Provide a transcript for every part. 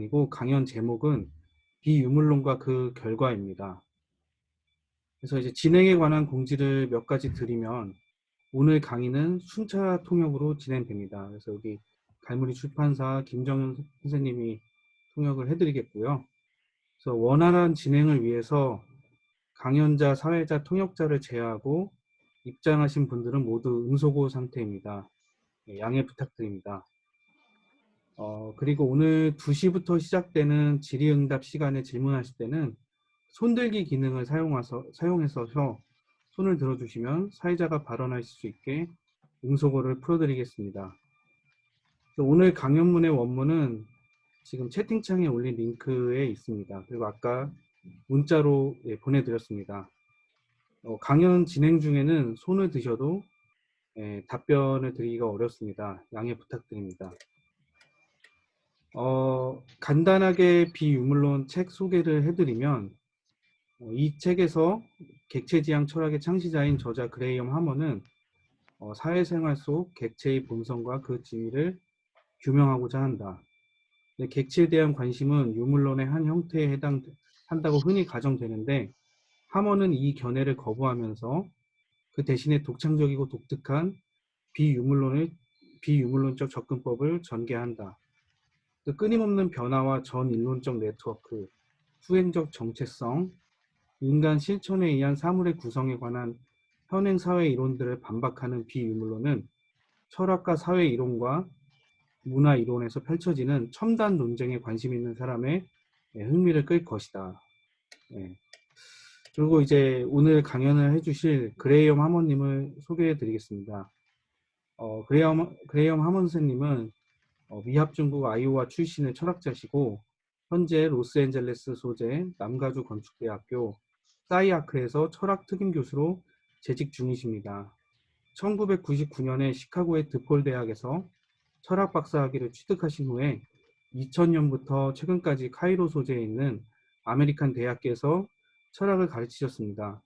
이고 강연 제목은 비유물론과 그 결과입니다. 그래서 이제 진행에 관한 공지를 몇 가지 드리면 오늘 강의는 순차 통역으로 진행됩니다. 그래서 여기 갈무리 출판사 김정현 선생님이 통역을 해드리겠고요. 그래서 원활한 진행을 위해서 강연자, 사회자, 통역자를 제외하고 입장하신 분들은 모두 음소거 상태입니다. 양해 부탁드립니다. 그리고 오늘 2시부터 시작되는 질의응답 시간에 질문하실 때는 손들기 기능을 사용해서 손을 들어주시면 사회자가 발언하실 수 있게 음소거를 풀어드리겠습니다. 오늘 강연문의 원문은 지금 채팅창에 올린 링크에 있습니다. 그리고 아까 문자로 보내드렸습니다. 강연 진행 중에는 손을 드셔도 답변을 드리기가 어렵습니다. 양해 부탁드립니다. 간단하게 비유물론 책 소개를 해드리면 이 책에서 객체지향 철학의 창시자인 저자 그레이엄 하먼은 사회생활 속 객체의 본성과 그 지위를 규명하고자 한다. 객체에 대한 관심은 유물론의 한 형태에 해당한다고 흔히 가정되는데 하먼은 이 견해를 거부하면서 그 대신에 독창적이고 독특한 비유물론적 접근법을 전개한다. 끊임없는 변화와 전인론적 네트워크, 후행적 정체성, 인간 실천에 의한 사물의 구성에 관한 현행 사회 이론들을 반박하는 비유물론은 철학과 사회 이론과 문화 이론에서 펼쳐지는 첨단 논쟁에 관심 있는 사람의 흥미를 끌 것이다. 그리고 이제 오늘 강연을 해주실 그레이엄 하먼님을 소개해 드리겠습니다. 그레이엄 하먼 선생님은 미합중국 아이오와 출신의 철학자시고 현재 로스앤젤레스 소재 남가주 건축대학교 사이아크에서 철학 특임 교수로 재직 중이십니다. 1999년에 시카고의 드폴 대학에서 철학 박사학위를 취득하신 후에 2000년부터 최근까지 카이로 소재에 있는 아메리칸 대학교에서 철학을 가르치셨습니다.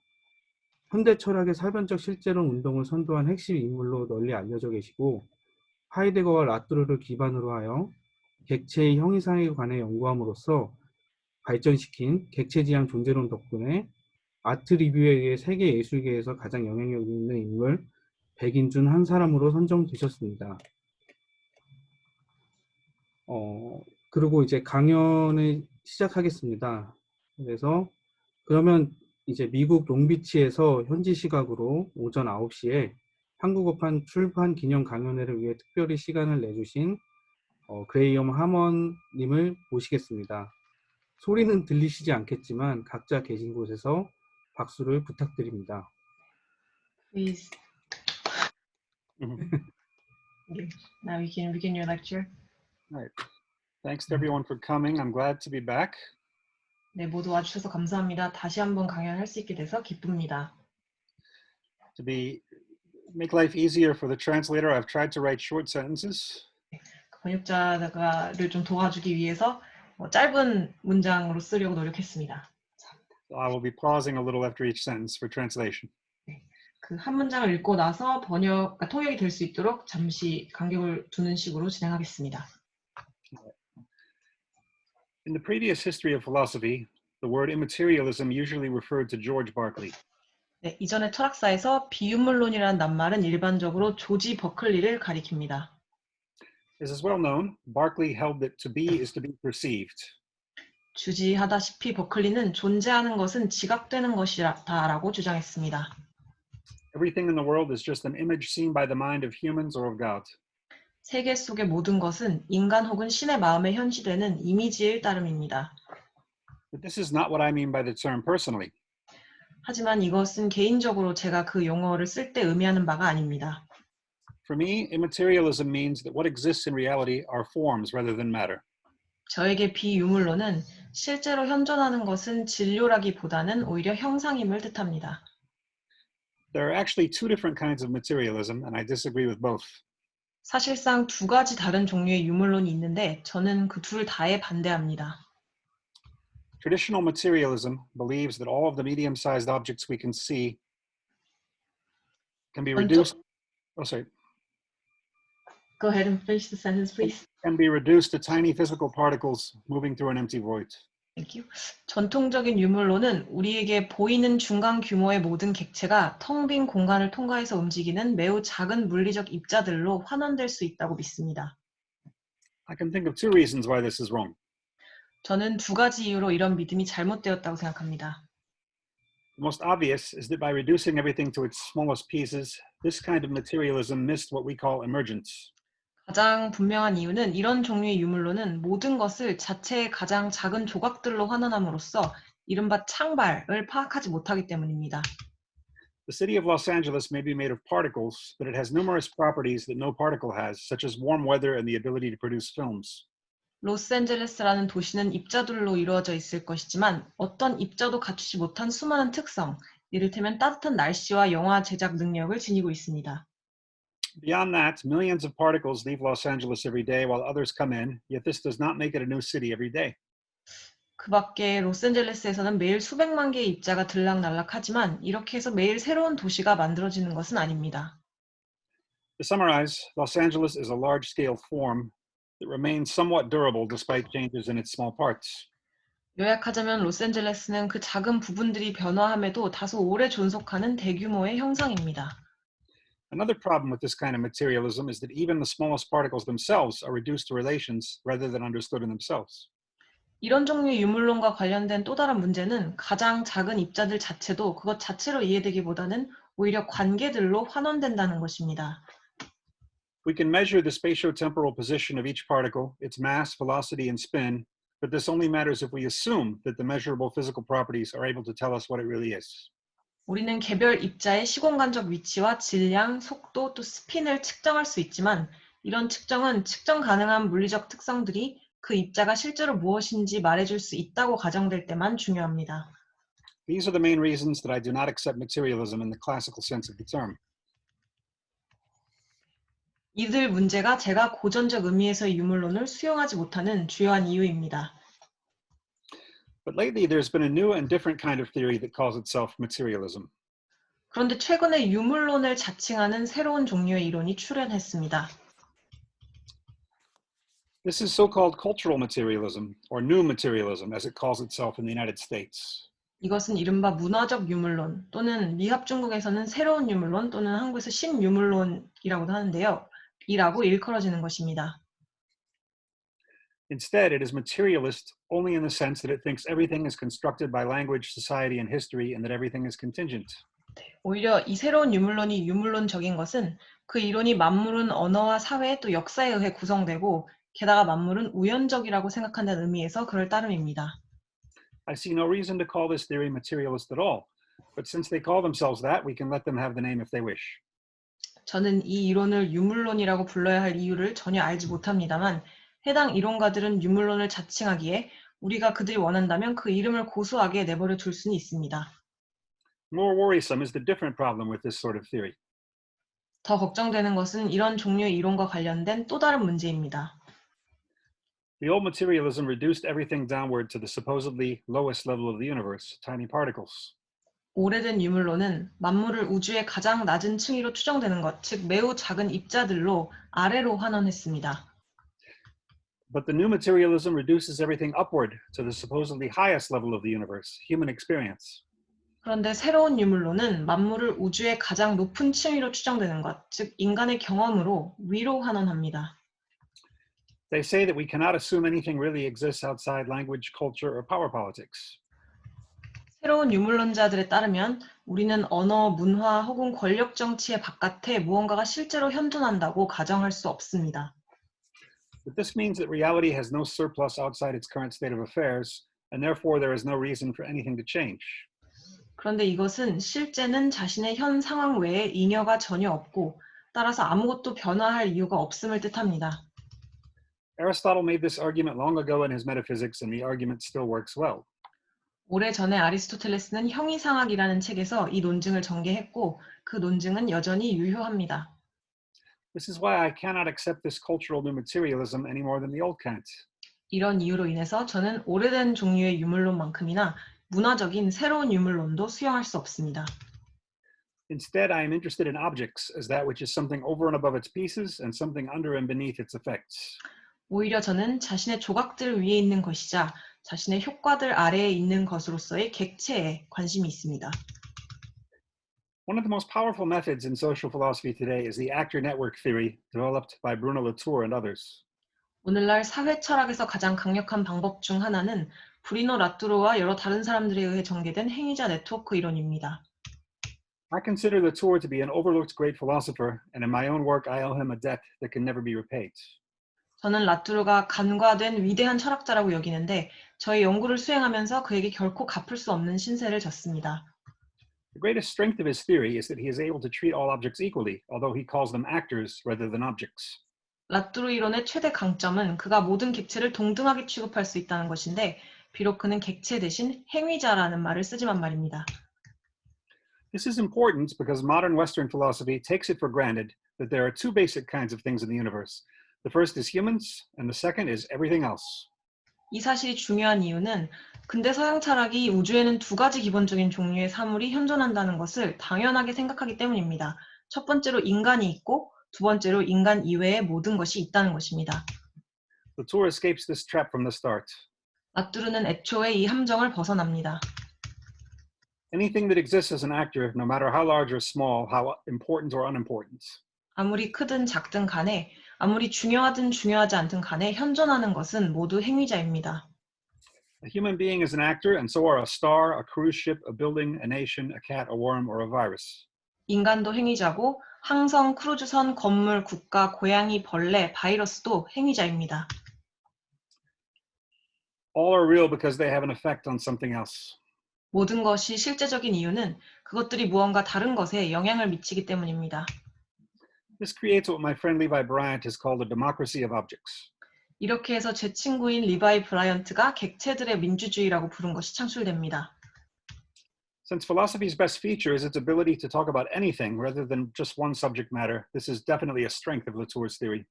현대 철학의 사변적 실제론 운동을 선도한 핵심 인물로 널리 알려져 계시고 하이데거와 라뚜르를 기반으로 하여 객체의 형이상에 관해 연구함으로써 발전시킨 객체지향 존재론 덕분에 아트 리뷰에 의해 세계 예술계에서 가장 영향력 있는 인물 100인 중 한 사람으로 선정되셨습니다. 그리고 이제 강연을 시작하겠습니다. 그래서 그러면 이제 미국 롱비치에서 현지 시각으로 오전 9시에 한국어판 출판 기념 강연회를 위해 특별히 시간을 내주신 그레이엄 하먼님을 모시겠습니다. 소리는 들리시지 않겠지만 각자 계신 곳에서 박수를 부탁드립니다. Please. Now you can begin your lecture. All right. Thanks to everyone for coming. I'm glad to be back. 네, 모두 와주셔서 감사합니다. 다시 한번 강연할 수 있게 돼서 기쁩니다. To make life easier for the translator, I've tried to write short sentences. 번역자를 좀 도와주기 위해서 짧은 문장으로 쓰려고 노력했습니다. So I will be pausing a little after each sentence for translation. 그 한 문장을 읽고 나서 통역이 될 수 있도록 잠시 간격을 두는 식으로 진행하겠습니다. In the previous history of philosophy, the word immaterialism usually referred to George Berkeley. 네, 이전의 철학사에서 비유물론이라는 낱말은 일반적으로 조지 버클리를 가리킵니다. As is well known, Berkeley held that to be is to be perceived. 주지하다시피 버클리는 존재하는 것은 지각되는 것이다라고 주장했습니다. Everything in the world is just an image seen by the mind of humans or of God. 세계 속의 모든 것은 인간 혹은 신의 마음에 현시되는 이미지의 따름입니다. But this is not what I mean by the term personally. 하지만 이것은 개인적으로 제가 그 용어를 쓸 때 의미하는 바가 아닙니다. For me, immaterialism means that what exists in reality are forms rather than matter. 저에게 비유물론은 실제로 현존하는 것은 진료라기보다는 오히려 형상임을 뜻합니다. There are actually two different kinds of materialism, and I disagree with both. 사실상 두 가지 다른 종류의 유물론이 있는데 저는 그 둘 다에 반대합니다. Traditional materialism believes that all of the medium-sized objects we can see can be reduced. Oh, sorry. Go ahead and finish the sentence, please. Can be reduced to tiny physical particles moving through an empty void. Thank you. 전통적인 유물론은 우리에게 보이는 중간 규모의 모든 객체가 텅 빈 공간을 통과해서 움직이는 매우 작은 물리적 입자들로 환원될 수 있다고 믿습니다. I can think of two reasons why this is wrong. 저는 두 가지 이유로 이런 믿음이 잘못되었다고 생각합니다. The most obvious is that by reducing everything to its smallest pieces, this kind of materialism missed what we call emergence. 가장 분명한 이유는 이런 종류의 유물론은 모든 것을 자체의 가장 작은 조각들로 환원함으로써 이른바 창발을 파악하지 못하기 때문입니다. The city of Los Angeles may be made of particles, but it has numerous properties that no particle has, such as warm weather and the ability to produce films. 로스앤젤레스라는 도시는 입자들로 이루어져 있을 것이지만 어떤 입자도 갖추지 못한 수많은 특성, 이를테면 따뜻한 날씨와 영화 제작 능력을 지니고 있습니다. Beyond that, millions of particles leave Los Angeles every day while others come in, yet this does not make it a new city every day. 그 밖에 로스앤젤레스에서는 매일 수백만 개의 입자가 들락날락하지만 이렇게 해서 매일 새로운 도시가 만들어지는 것은 아닙니다. To summarize, Los Angeles is a large-scale form that remains somewhat durable despite changes in its small parts. 요약하자면 로스앤젤레스는 그 작은 부분들이 변화함에도 다소 오래 존속하는 대규모의 형상입니다. Another problem with this kind of materialism is that even the smallest particles themselves are reduced to relations rather than understood in themselves. 이런 종류의 유물론과 관련된 또 다른 문제는 가장 작은 입자들 자체도 그것 자체로 이해되기보다는 오히려 관계들로 환원된다는 것입니다. We can measure the spatiotemporal position of each particle, its mass, velocity, and spin, but this only matters if we assume that the measurable physical properties are able to tell us what it really is. 우리는 개별 입자의 시공간적 위치와 질량, 속도, 또 스핀을 측정할 수 있지만 이런 측정은 측정 가능한 물리적 특성들이 그 입자가 실제로 무엇인지 말해줄 수 있다고 가정될 때만 중요합니다. These are the main reasons that I do not accept materialism in the classical sense of the term. 이들 문제가 제가 고전적 의미에서의 유물론을 수용하지 못하는 주요한 이유입니다. But lately, there's been a new and different kind of theory that calls itself materialism. 그런데 최근에 유물론을 자칭하는 새로운 종류의 이론이 출현했습니다. This is so-called cultural materialism, or new materialism, as it calls itself in the United States. 이것은 이른바 문화적 유물론 또는 미합 중국에서는 새로운 유물론 또는 한국에서 신유물론이라고도 하는데요. 이라고 일컬어지는 것입니다. Instead, it is materialist only in the sense that it thinks everything is constructed by language, society, and history, and that everything is contingent. 오히려 이 새로운 유물론이 유물론적인 것은 그 이론이 만물은 언어와 사회 또 역사에 의해 구성되고 게다가 만물은 우연적이라고 생각한다는 의미에서 그럴 따름입니다. I see no reason to call this theory materialist at all, but since they call themselves that, we can let them have the name if they wish. 저는 이 이론을 유물론이라고 불러야 할 이유를 전혀 알지 못합니다만 해당 이론가들은 유물론을 자칭하기에 우리가 그들이 원한다면 그 이름을 고수하게 내버려 둘 수는 있습니다. More worrisome is the different problem with this sort of theory. 더 걱정되는 것은 이런 종류의 이론과 관련된 또 다른 문제입니다. The old materialism reduced everything downward to the supposedly lowest level of the universe, tiny particles. 오래된 유물론은 만물을 우주의 가장 낮은 층위로 추정되는 것, 즉 매우 작은 입자들로 아래로 환원했습니다. But the new materialism reduces everything upward to the supposedly highest level of the universe, human experience. 그런데 새로운 유물론은 만물을 우주의 가장 높은 층위로 추정되는 것, 즉 인간의 경험으로 위로 환원합니다. They say that we cannot assume anything really exists outside language, culture, or power politics. 새로운 유물론자들에 따르면 우리는 언어, 문화 혹은 권력 정치의 바깥에 무언가가 실제로 현존한다고 가정할 수 없습니다. But this means that reality has no surplus outside its current state of affairs, and therefore there is no reason for anything to change. 그런데 이것은 실제는 자신의 현 상황 외에 잉여가 전혀 없고 따라서 아무것도 변화할 이유가 없음을 뜻합니다. Aristotle made this argument long ago in his Metaphysics, and the argument still works well. 오래전에 아리스토텔레스는 형이상학이라는 책에서 이 논증을 전개했고 그 논증은 여전히 유효합니다. This is why I cannot accept this cultural new materialism any more than the old can't. 이런 이유로 인해서 저는 오래된 종류의 유물론만큼이나 문화적인 새로운 유물론도 수용할 수 없습니다. Instead, I am interested in objects as that which is something over and above its pieces and something under and beneath its effects. 오히려 저는 자신의 조각들 위에 있는 것이자 자신의 효과들 아래에 있는 것으로서의 객체에 관심이 있습니다. One of the most powerful methods in social philosophy today is the actor network theory developed by Bruno Latour and others. 오늘날 사회 철학에서 가장 강력한 방법 중 하나는 브리노 라투르와 여러 다른 사람들에 의해 전개된 행위자 네트워크 이론입니다. I consider Latour to be an overlooked great philosopher, and in my own work, I owe him a debt that can never be repaid. 저는 라투르가 간과된 위대한 철학자라고 여기는데 저의 연구를 수행하면서 그에게 결코 갚을 수 없는 신세를 졌습니다. The greatest strength of his theory is that he is able to treat all objects equally, although he calls them actors rather than objects. 라투르 이론의 최대 강점은 그가 모든 객체를 동등하게 취급할 수 있다는 것인데 비록 그는 객체 대신 행위자라는 말을 쓰지만 말입니다. This is important because modern Western philosophy takes it for granted that there are two basic kinds of things in the universe. The first is humans, and the second is everything else. 이 사실이 중요한 이유는 근대 서양 철학이 우주에는 두 가지 기본적인 종류의 사물이 현존한다는 것을 당연하게 생각하기 때문입니다. 첫 번째로 인간이 있고 두 번째로 인간 이외의 모든 것이 있다는 것입니다. Latour escapes this trap from the start. 라투르는 애초에 이 함정을 벗어납니다. Anything that exists as an actor, no matter how large or small, how important or unimportant, 아무리 크든 작든 간에 아무리 중요하든 중요하지 않든 간에 현존하는 것은 모두 행위자입니다. a human being is an actor, and so are a star, a cruise ship, a building, a nation, a cat, a worm, or a virus. 인간도 행위자고 항성, 크루즈선, 건물, 국가, 고양이, 벌레, 바이러스도 행위자입니다. All are real because they have an effect on something else. 모든 것이 실제적인 이유는 그것들이 무언가 다른 것에 영향을 미치기 때문입니다. This creates what my friend Levi Bryant has called a democracy of objects. 이렇게 해서 제 친구인 리바이 브라이언트가 객체들의 민주주의라고 부른 것이 창출됩니다. Since philosophy's best feature is its ability to talk about anything rather than just one subject matter, this is definitely a strength of Latour's theory.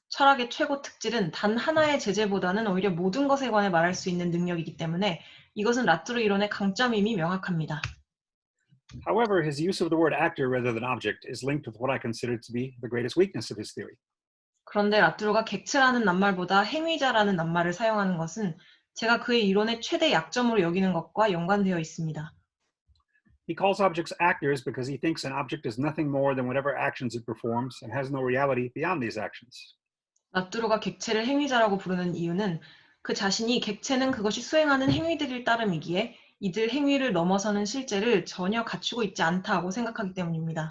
철학의 최고 특질은 단 하나의 제재보다는 오히려 모든 것에 관해 말할 수 있는 능력이기 때문에 이것은 라투르 이론의 강점임이 명확합니다. However, his use of the word actor rather than object is linked with what I consider to be the greatest weakness of his theory. 그런데 라투르가 객체라는 낱말보다 행위자라는 낱말을 사용하는 것은 제가 그의 이론의 최대 약점으로 여기는 것과 연관되어 있습니다. He calls objects actors because he thinks an object is nothing more than whatever actions it performs and has no reality beyond these actions. 라투르가 객체를 행위자라고 부르는 이유는 그 자신이 객체는 그것이 수행하는 행위들일 따름이기에 이들 행위를 넘어서는 실제를 전혀 갖추고 있지 않다고 생각하기 때문입니다.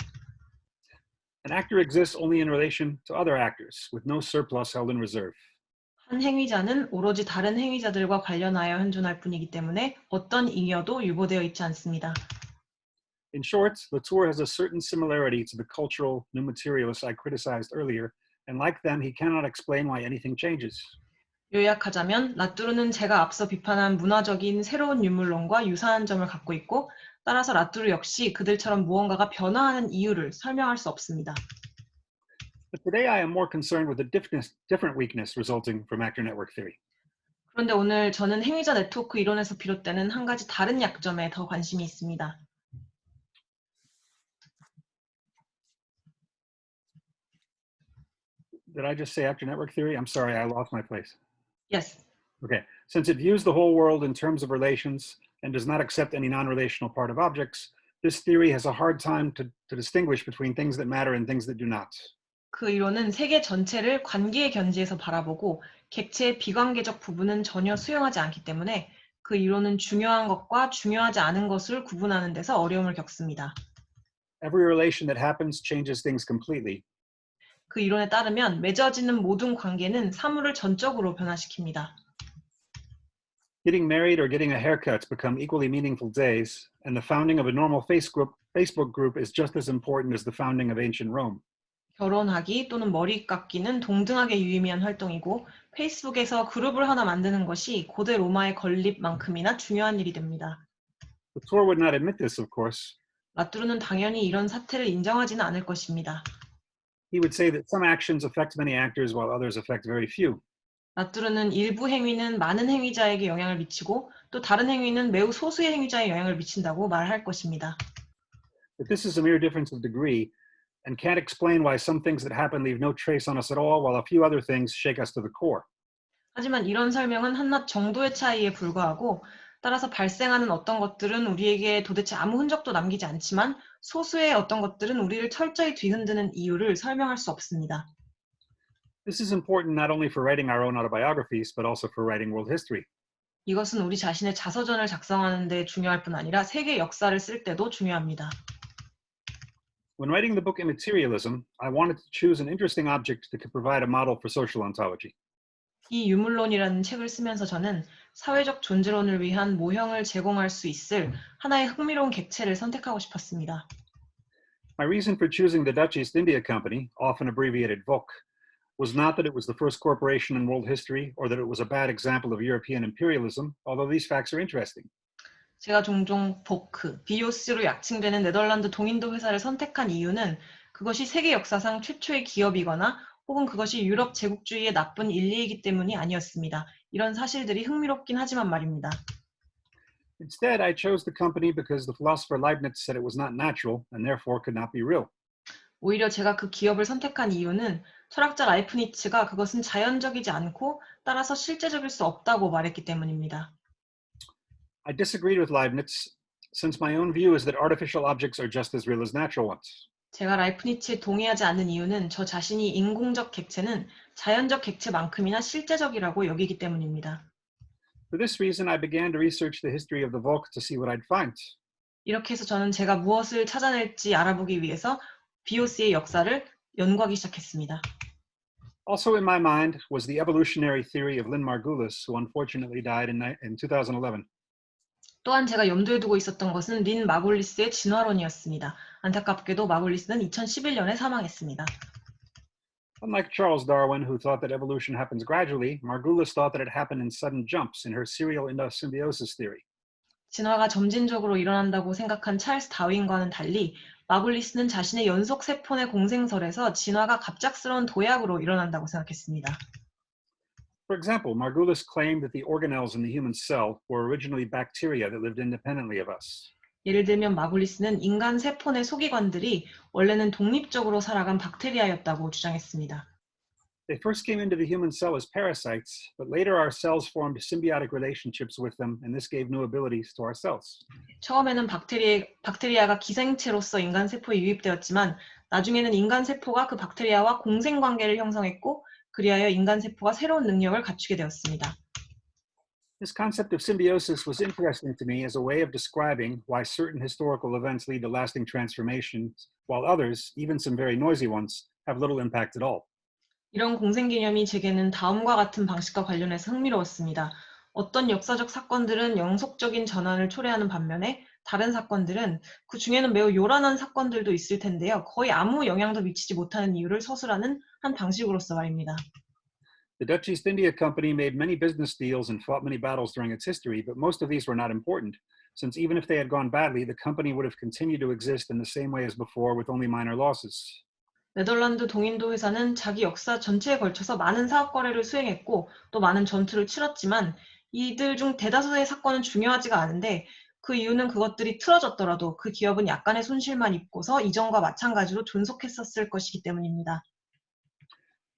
An actor exists only in relation to other actors, with no surplus held in reserve. 한 행위자는 오로지 다른 행위자들과 관련하여 현존할 뿐이기 때문에 어떤 잉여도 유보되어 있지 않습니다. In short, Latour has a certain similarity to the cultural new materialists I criticized earlier, and like them, he cannot explain why anything changes. 요약하자면 라투르는 제가 앞서 비판한 문화적인 새로운 유물론과 유사한 점을 갖고 있고 따라서 라투르 역시 그들처럼 무언가가 변화하는 이유를 설명할 수 없습니다. But today I am more concerned with the different weakness resulting from actor network theory. 그런데 오늘 저는 행위자 네트워크 이론에서 비롯되는 한 가지 다른 약점에 더 관심이 있습니다. Did I just say actor network theory? I'm sorry, I lost my place. Yes. Okay, since it views the whole world in terms of relations and does not accept any non-relational part of objects, this theory has a hard time to distinguish between things that matter and things that do not. 그 이론은 세계 전체를 관계의 견지에서 바라보고 객체의 비관계적 부분은 전혀 수용하지 않기 때문에 그 이론은 중요한 것과 중요하지 않은 것을 구분하는 데서 어려움을 겪습니다. Every relation that happens changes things completely. 그 이론에 따르면 맺어지는 모든 관계는 사물을 전적으로 변화시킵니다. Getting married or getting a haircut become equally meaningful days, and the founding of a normal Facebook group is just as important as the founding of ancient Rome. 결혼하기 또는 머리 깎기는 동등하게 유의미한 활동이고 페이스북에서 그룹을 하나 만드는 것이 고대 로마의 건립만큼이나 중요한 일이 됩니다. Latour would not admit this, of course. 라투르는 당연히 이런 사태를 인정하지는 않을 것입니다. He would say that some actions affect many actors while others affect very few. 라투르는 일부 행위는 많은 행위자에게 영향을 미치고 또 다른 행위는 매우 소수의 행위자에 영향을 미친다고 말할 것입니다. that this is a mere difference of degree and can't explain why some things that happen leave no trace on us at all, while a few other things shake us to the core. 하지만 이런 설명은 한낱 정도의 차이에 불과하고 따라서 발생하는 어떤 것들은 우리에게 도대체 아무 흔적도 남기지 않지만 소수의 어떤 것들은 우리를 철저히 뒤흔드는 이유를 설명할 수 없습니다. This is important not only for writing our own autobiographies, but also for writing world history. 이것은 우리 자신의 자서전을 작성하는 데 중요할 뿐 아니라 세계 역사를 쓸 때도 중요합니다. When writing the book Immaterialism, I wanted to choose an interesting object that could provide a model for social ontology. 이 유물론이라는 책을 쓰면서 저는 사회적 존재론을 위한 모형을 제공할 수 있을 하나의 흥미로운 객체를 선택하고 싶었습니다. My reason for choosing the Dutch East India Company, often abbreviated VOC, was not that it was the first corporation in world history or that it was a bad example of European imperialism, although these facts are interesting. 제가 종종 보크, BOC로 약칭되는 네덜란드 동인도 회사를 선택한 이유는 그것이 세계 역사상 최초의 기업이거나 혹은 그것이 유럽 제국주의의 나쁜 일리이기 때문이 아니었습니다. 이런 사실들이 흥미롭긴 하지만 말입니다. Instead, I chose the company because the philosopher Leibniz said it was not natural and therefore could not be real. 오히려 제가 그 기업을 선택한 이유는 철학자 라이프니츠가 그것은 자연적이지 않고 따라서 실제적일 수 없다고 말했기 때문입니다. I disagreed with Leibniz, since my own view is that artificial objects are just as real as natural ones. 제가 라이프니츠에 동의하지 않는 이유는 저 자신이 인공적 객체는 자연적 객체만큼이나 실제적이라고 여기기 때문입니다. For this reason, I began to research the history of the VOC to see what I'd find. 이렇게 해서 저는 제가 무엇을 찾아낼지 알아보기 위해서 BOC의 역사를 연구하기 시작했습니다. Also in my mind was the evolutionary theory of Lynn Margulis, who unfortunately died in 2011. 또한 제가 염두에 두고 있었던 것은 린 마골리스의 진화론이었습니다. 안타깝게도 마골리스는 2011년에 사망했습니다. Unlike Charles Darwin, who thought that evolution happens gradually, Margulis thought that it happened in sudden jumps in her serial symbiosis theory. 진화가 점진적으로 일어난다고 생각한 찰스 다윈과는 달리 마골리스는 자신의 연속 세포내 공생설에서 진화가 갑작스러운 도약으로 일어난다고 생각했습니다. For example, Margulis claimed that the organelles in the human cell were originally bacteria that lived independently of us. 예를 들면 마골리스는 인간 세포내 소기관들이 원래는 독립적으로 살아간 박테리아였다고 주장했습니다. They first came into the human cell as parasites, but later our cells formed symbiotic relationships with them, and this gave new abilities to our cells. 처음에는 박테리아가 기생체로서 인간 세포에 유입되었지만 나중에는 인간 세포가 그 박테리아와 공생관계를 형성했고 그리하여 인간 세포가 새로운 능력을 갖추게 되었습니다. This concept of symbiosis was interesting to me as a way of describing why certain historical events lead to lasting transformations, while others, even some very noisy ones, have little impact at all. 이런 공생 개념이 제게는 다음과 같은 방식과 관련해서 흥미로웠습니다. 어떤 역사적 사건들은 영속적인 전환을 초래하는 반면에 다른 사건들은 그 중에는 매우 요란한 사건들도 있을 텐데요. 거의 아무 영향도 미치지 못하는 이유를 서술하는 한 방식으로서 말입니다. The Dutch East India Company made many business deals and fought many battles during its history, but most of these were not important, since even if they had gone badly, the company would have continued to exist in the same way as before with only minor losses. 네덜란드 동인도 회사는 자기 역사 전체에 걸쳐서 많은 사업 거래를 수행했고 또 많은 전투를 치렀지만 이들 중 대다수의 사건은 중요하지가 않은데 그 이유는 그것들이 틀어졌더라도 그 기업은 약간의 손실만 입고서 이전과 마찬가지로 존속했었을 것이기 때문입니다.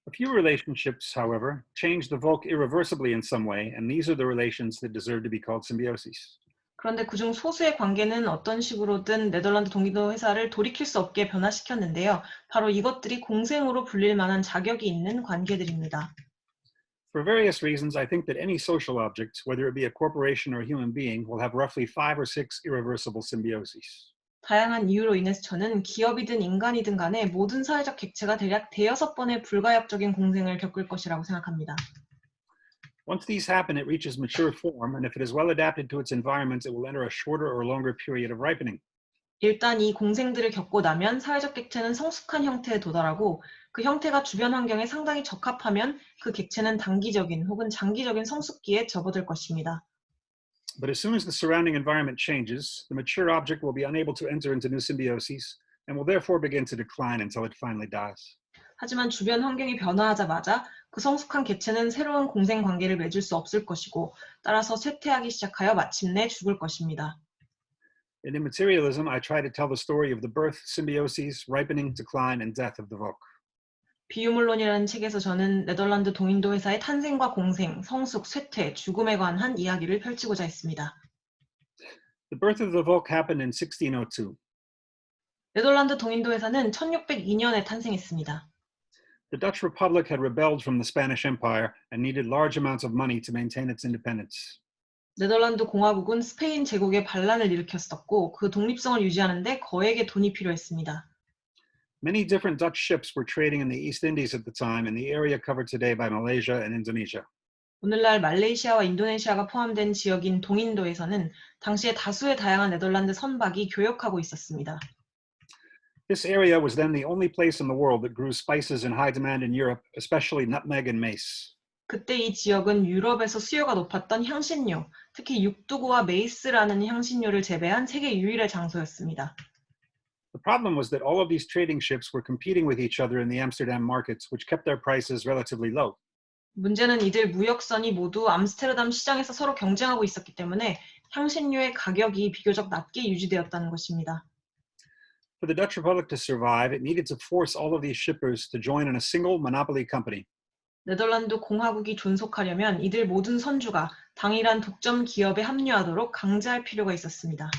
A few relationships, however, changed the VOC irreversibly in some way, and these are the relations that deserve to be called symbioses. 그런데 그중 소수의 관계는 어떤 식으로든 네덜란드 동인도 회사를 돌이킬 수 없게 변화시켰는데요. 바로 이것들이 공생으로 불릴 만한 자격이 있는 관계들입니다. For various reasons, I think that any social object, whether it be a corporation or a human being, will have roughly 5 or 6 irreversible symbioses. 다양한 이유로 인해서 저는 기업이든 인간이든 간에 모든 사회적 객체가 대략 5-6번의 불가역적인 공생을 겪을 것이라고 생각합니다. Once these happen, it reaches mature form, and if it is well adapted to its environments, it will enter a shorter or longer period of ripening. 일단 이 공생들을 겪고 나면 사회적 객체는 성숙한 형태에 도달하고 그 형태가 주변 환경에 상당히 적합하면 그 객체는 단기적인 혹은 장기적인 성숙기에 접어들 것입니다. But as soon as the surrounding environment changes, the mature object will be unable to enter into new symbioses and will therefore begin to decline until it finally dies. 하지만 주변 환경이 변화하자마자 그 성숙한 객체는 새로운 공생 관계를 맺을 수 없을 것이고 따라서 쇠퇴하기 시작하여 마침내 죽을 것입니다. In Immaterialism, I try to tell the story of the birth, symbiosis, ripening, decline, and death of the Volk. 비유물론이라는 책에서 저는 네덜란드 동인도 회사의 탄생과 공생, 성숙, 쇠퇴, 죽음에 관한 이야기를 펼치고자 했습니다. The birth of the Volk happened in 1602. 네덜란드 동인도 회사는 1602년에 탄생했습니다. The Dutch Republic had rebelled from the Spanish Empire and needed large amounts of money to maintain its independence. 네덜란드 공화국은 스페인 제국에 반란을 일으켰었고 그 독립성을 유지하는 데 거액의 돈이 필요했습니다. Many different Dutch ships were trading in the East Indies at the time in the area covered today by Malaysia and Indonesia. 오늘날 말레이시아와 인도네시아가 포함된 지역인 동인도에서는 당시에 다수의 다양한 네덜란드 선박이 교역하고 있었습니다. This area was then the only place in the world that grew spices in high demand in Europe, especially nutmeg and mace. 그때 이 지역은 유럽에서 수요가 높았던 향신료, 특히 육두구와 메이스라는 향신료를 재배한 세계 유일의 장소였습니다. The problem was that all of these trading ships were competing with each other in the Amsterdam markets, which kept their prices relatively low. 문제는 이들 무역선이 모두 암스테르담 시장에서 서로 경쟁하고 있었기 때문에 향신료의 가격이 비교적 낮게 유지되었다는 것입니다. For the Dutch Republic to survive, it needed to force all of these shippers to join in a single monopoly company. 네덜란드 공화국이 존속하려면 이들 모든 선주가 당일한 독점 기업에 합류하도록 강제할 필요가 있었습니다.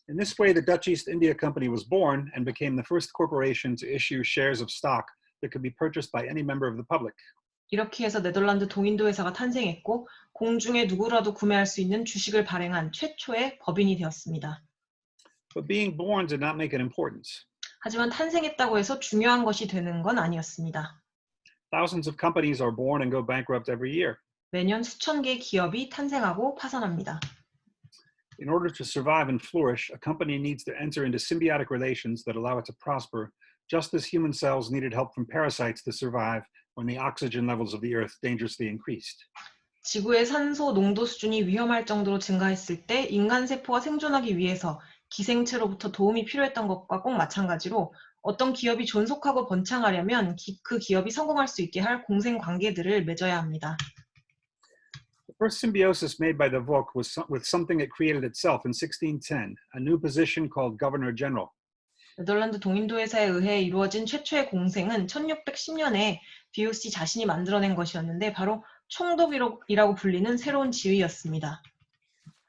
In this way, the Dutch East India Company was born and became the first corporation to issue shares of stock that could be purchased by any member of the public. 이렇게 해서 네덜란드 동인도 회사가 탄생했고 공중에 누구라도 구매할 수 있는 주식을 발행한 최초의 법인이 되었습니다. But being born did not make it important. 하지만 탄생했다고 해서 중요한 것이 되는 건 아니었습니다. Thousands of companies are born and go bankrupt every year. 매년 수천 개의 기업이 탄생하고 파산합니다. In order to survive and flourish, a company needs to enter into symbiotic relations that allow it to prosper, just as human cells needed help from parasites to survive when the oxygen levels of the earth dangerously increased. 지구의 산소 농도 수준이 위험할 정도로 증가했을 때 인간 세포가 생존하기 위해서 기생체로부터 도움이 필요했던 것과 꼭 마찬가지로 어떤 기업이 존속하고 번창하려면 그 기업이 성공할 수 있게 할 공생 관계들을 맺어야 합니다. The first symbiosis made by the Volk was with something it created itself in 1610, a new position called Governor General. 네덜란드 동인도 회사에 의해 이루어진 최초의 공생은 1610년에 BOC 자신이 만들어낸 것이었는데 바로 총독이라고 불리는 새로운 지위였습니다.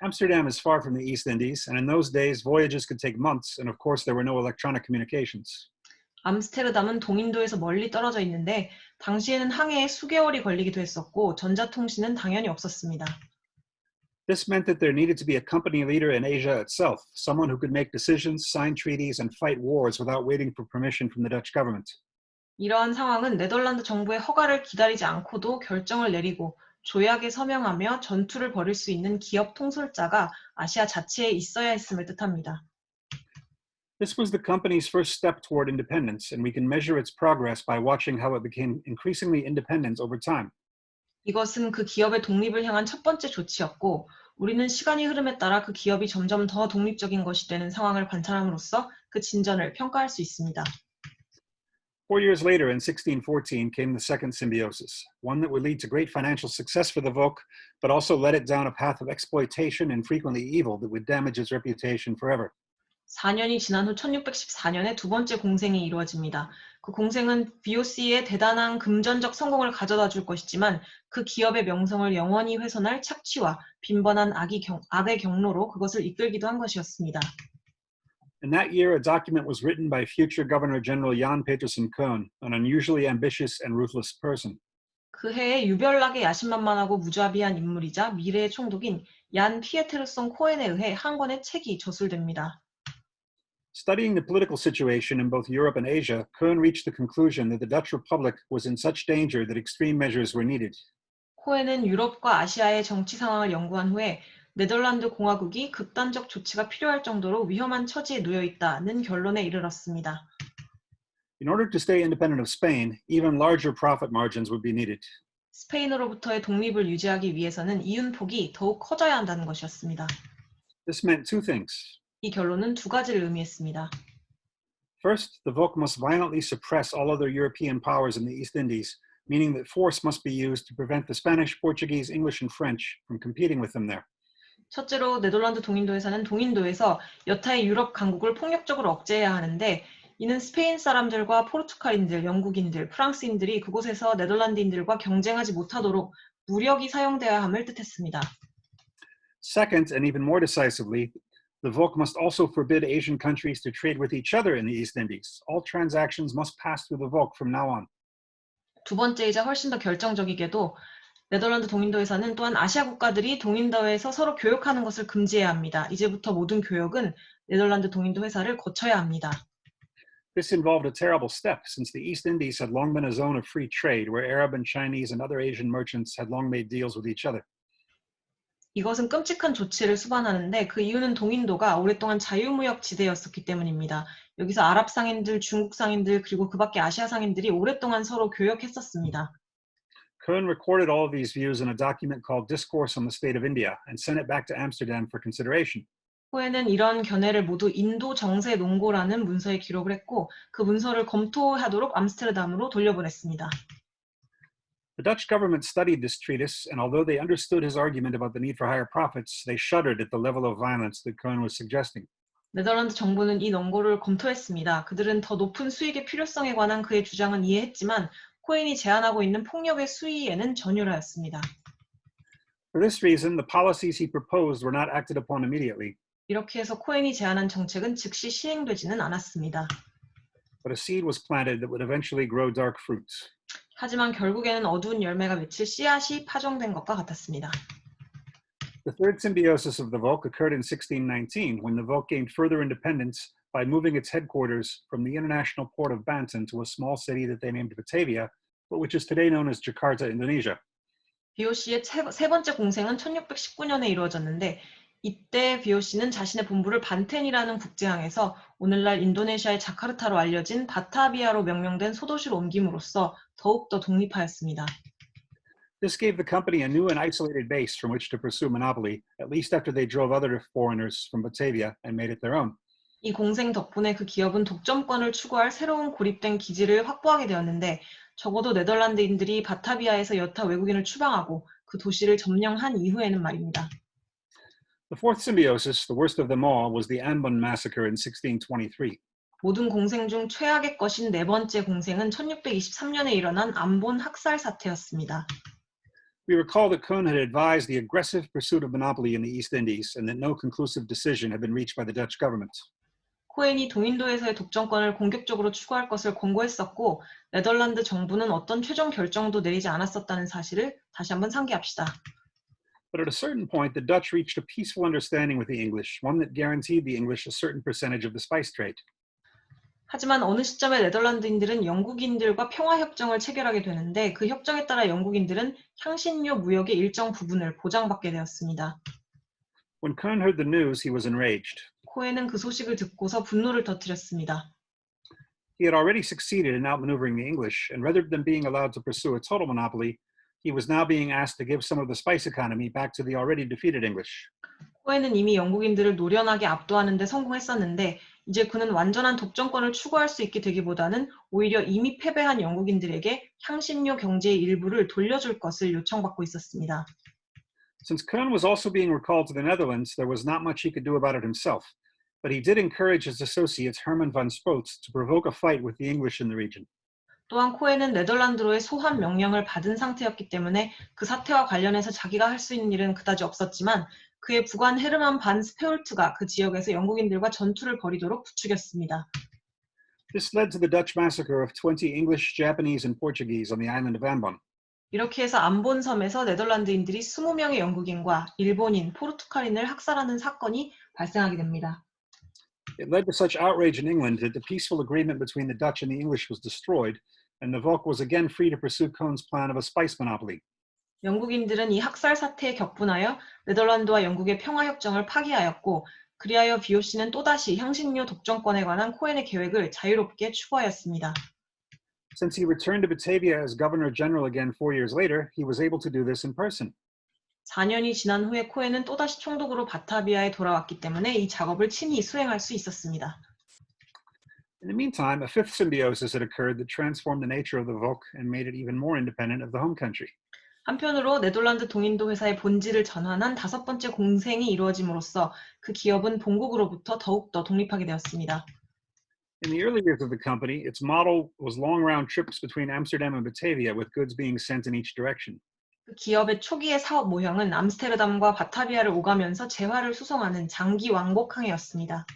Amsterdam is far from the East Indies, and in those days, voyages could take months, and of course, there were no electronic communications. 암스테르담은 동인도에서 멀리 떨어져 있는데 당시에는 항해에 수개월이 걸리기도 했었고 전자통신은 당연히 없었습니다. This meant that there needed to be a company leader in Asia itself, someone who could make decisions, sign treaties, and fight wars without waiting for permission from the Dutch government. 이러한 상황은 네덜란드 정부의 허가를 기다리지 않고도 결정을 내리고 조약에 서명하며 전투를 벌일 수 있는 기업 통솔자가 아시아 자체에 있어야 했음을 뜻합니다. This was the company's first step toward independence, and we can measure its progress by watching how it became increasingly independent over time. 이것은 그 기업의 독립을 향한 첫 번째 조치였고 우리는 시간이 흐름에 따라 그 기업이 점점 더 독립적인 것이 되는 상황을 관찰함으로써 그 진전을 평가할 수 있습니다. 4 years later, in 1614, came the second symbiosis, one that would lead to great financial success for the Volk, but also led it down a path of exploitation and frequently evil that would damage its reputation forever. 4년이 지난 후 1614년에 두 번째 공생이 이루어집니다. 그 공생은 BOC의 대단한 금전적 성공을 가져다 줄 것이지만 그 기업의 명성을 영원히 훼손할 착취와 빈번한 악의 경로로 그것을 이끌기도 한 것이었습니다. In that year, a document was written by future Governor General Jan Peterson Koen, an unusually ambitious and ruthless person. 그 해에 유별나게 야심만만하고 무자비한 인물이자 미래의 총독인 얀 피에테르송 코엔에 의해 한 권의 책이 저술됩니다. Studying the political situation in both Europe and Asia, Koen reached the conclusion that the Dutch Republic was in such danger that extreme measures were needed. 코엔은 유럽과 아시아의 정치 상황을 연구한 후에 네덜란드 공화국이 극단적 조치가 필요할 정도로 위험한 처지에 놓여 있다는 결론에 이르렀습니다. In order to stay independent of Spain, even larger profit margins would be needed. 스페인으로부터의 독립을 유지하기 위해서는 이윤폭이 더욱 커져야 한다는 것이었습니다. This meant two things. 이 결론은 두 가지를 의미했습니다. First, the Volk must violently suppress all other European powers in the East Indies, meaning that force must be used to prevent the Spanish, Portuguese, English, and French from competing with them there. 첫째로 네덜란드 동인도회사는 동인도에서 여타의 유럽 강국을 폭력적으로 억제해야 하는데 이는 스페인 사람들과 포르투갈인들, 영국인들, 프랑스인들이 그곳에서 네덜란드인들과 경쟁하지 못하도록 무력이 사용되어야 함을 뜻했습니다. Second, and even more decisively, the VOC must also forbid Asian countries to trade with each other in the East Indies. All transactions must pass through the VOC from now on. 두 번째이자 훨씬 더 결정적이게도 네덜란드 동인도회사는 또한 아시아 국가들이 동인도에서 서로 교역하는 것을 금지해야 합니다. 이제부터 모든 교역은 네덜란드 동인도회사를 거쳐야 합니다. This involved a terrible step, since the East Indies had long been a zone of free trade where Arab and Chinese and other Asian merchants had long made deals with each other. 이것은 끔찍한 조치를 수반하는데 그 이유는 동인도가 오랫동안 자유무역 지대였었기 때문입니다. 여기서 아랍 상인들, 중국 상인들, 그리고 그 밖의 아시아 상인들이 오랫동안 서로 교역했었습니다. Cohen recorded all of these views in a document called Discourse on the State of India and sent it back to Amsterdam for consideration. 코엔은 이런 견해를 모두 인도 정세 논고라는 문서에 기록을 했고 그 문서를 검토하도록 암스테르담으로 돌려보냈습니다. The Dutch government studied this treatise, and although they understood his argument about the need for higher profits, they shuddered at the level of violence that Cohen was suggesting. 네덜란드 정부는 이 논고를 검토했습니다. 그들은 더 높은 수익의 필요성에 관한 그의 주장은 이해했지만 코엔이 제안하고 있는 폭력의 수위에는 전율하였습니다. For this reason, the policies he proposed were not acted upon immediately, 이렇게 해서 코엔이 제안한 정책은 즉시 시행되지는 않았습니다. but a seed was planted that would eventually grow dark fruits. 하지만 결국에는 어두운 열매가 맺힐 씨앗이 파종된 것과 같았습니다. The third symbiosis of the VOC occurred in 1619, when the VOC gained further independence by moving its headquarters from the international port of Banten to a small city that they named Batavia, but which is today known as Jakarta, Indonesia. BOC의 세 번째 공생은 1619년에 이루어졌는데 이때 BOC는 자신의 본부를 반텐이라는 국제항에서 오늘날 인도네시아의 자카르타로 알려진 바타비아로 명명된 소도시로 옮김으로써 더욱더 독립하였습니다. This gave the company a new and isolated base from which to pursue monopoly, at least after they drove other foreigners from Batavia and made it their own. 이 공생 덕분에 그 기업은 독점권을 추구할 새로운 고립된 기지를 확보하게 되었는데 적어도 네덜란드인들이 바타비아에서 여타 외국인을 추방하고 그 도시를 점령한 이후에는 말입니다. The fourth symbiosis, the worst of them all, was the Ambon massacre in 1623. 모든 공생 중 최악의 것인 네 번째 공생은 1623년에 일어난 암본 학살 사태였습니다. We recall that Cohen had advised the aggressive pursuit of monopoly in the East Indies and that no conclusive decision had been reached by the Dutch government. 코엔이 동인도에서의 독점권을 공격적으로 추구할 것을 권고했었고 네덜란드 정부는 어떤 최종 결정도 내리지 않았었다는 사실을 다시 한번 상기합시다. But at a certain point, the Dutch reached a peaceful understanding with the English, one that guaranteed the English a certain percentage of the spice trade. 하지만 어느 시점에 네덜란드인들은 영국인들과 평화협정을 체결하게 되는데 그 협정에 따라 영국인들은 향신료 무역의 일정 부분을 보장받게 되었습니다. When Cohen heard the news, he was enraged. 코엔은 그 소식을 듣고서 분노를 터뜨렸습니다. He had already succeeded in outmaneuvering the English, and rather than being allowed to pursue a total monopoly, he was now being asked to give some of the spice economy back to the already defeated English. 코엔은 이미 영국인들을 노련하게 압도하는 데 성공했었는데 이제 그는 완전한 독점권을 추구할 수 있게 되기보다는 오히려 이미 패배한 영국인들에게 향신료 경제의 일부를 돌려줄 것을 요청받고 있었습니다. Since Cohen was also being recalled to the Netherlands, there was not much he could do about it himself, but he did encourage his associates Herman van Spoots to provoke a fight with the English in the region. 또한 코엔은 네덜란드로의 소환 명령을 받은 상태였기 때문에 그 사태와 관련해서 자기가 할 수 있는 일은 그다지 없었지만 그의 부관 헤르만 반 스페울트가 그 지역에서 영국인들과 전투를 벌이도록 부추겼습니다. This led to the Dutch massacre of 20 English, Japanese, and Portuguese on the island of Ambon. 이렇게 해서 암본 섬에서 네덜란드인들이 20명의 영국인과 일본인, 포르투갈인을 학살하는 사건이 발생하게 됩니다. It led to such outrage in England that the peaceful agreement between the Dutch and the English was destroyed, and the VOC was again free to pursue Cohen's plan of a spice monopoly. 영국인들은 이 학살 사태에 격분하여 네덜란드와 영국의 평화협정을 파기하였고 그리하여 BOC는 또다시 향신료 독점권에 관한 코엔의 계획을 자유롭게 추구하였습니다. Since he returned to Batavia as Governor General again 4 years later, he was able to do this in person. 4년이 지난 후에 코엔은 또다시 총독으로 바타비아에 돌아왔기 때문에 이 작업을 친히 수행할 수 있었습니다. In the meantime, a fifth symbiosis had occurred that transformed the nature of the VOC and made it even more independent of the home country. 한편으로 네덜란드 동인도 회사의 본질을 전환한 다섯 번째 공생이 이루어짐으로써 그 기업은 본국으로부터 더욱더 독립하게 되었습니다. In the early years of the company, its model was long round trips between Amsterdam and Batavia, with goods being sent in each direction. 그 기업의 초기의 사업 모형은 암스테르담과 바타비아를 오가면서 재화를 수송하는 장기 왕복항이었습니다.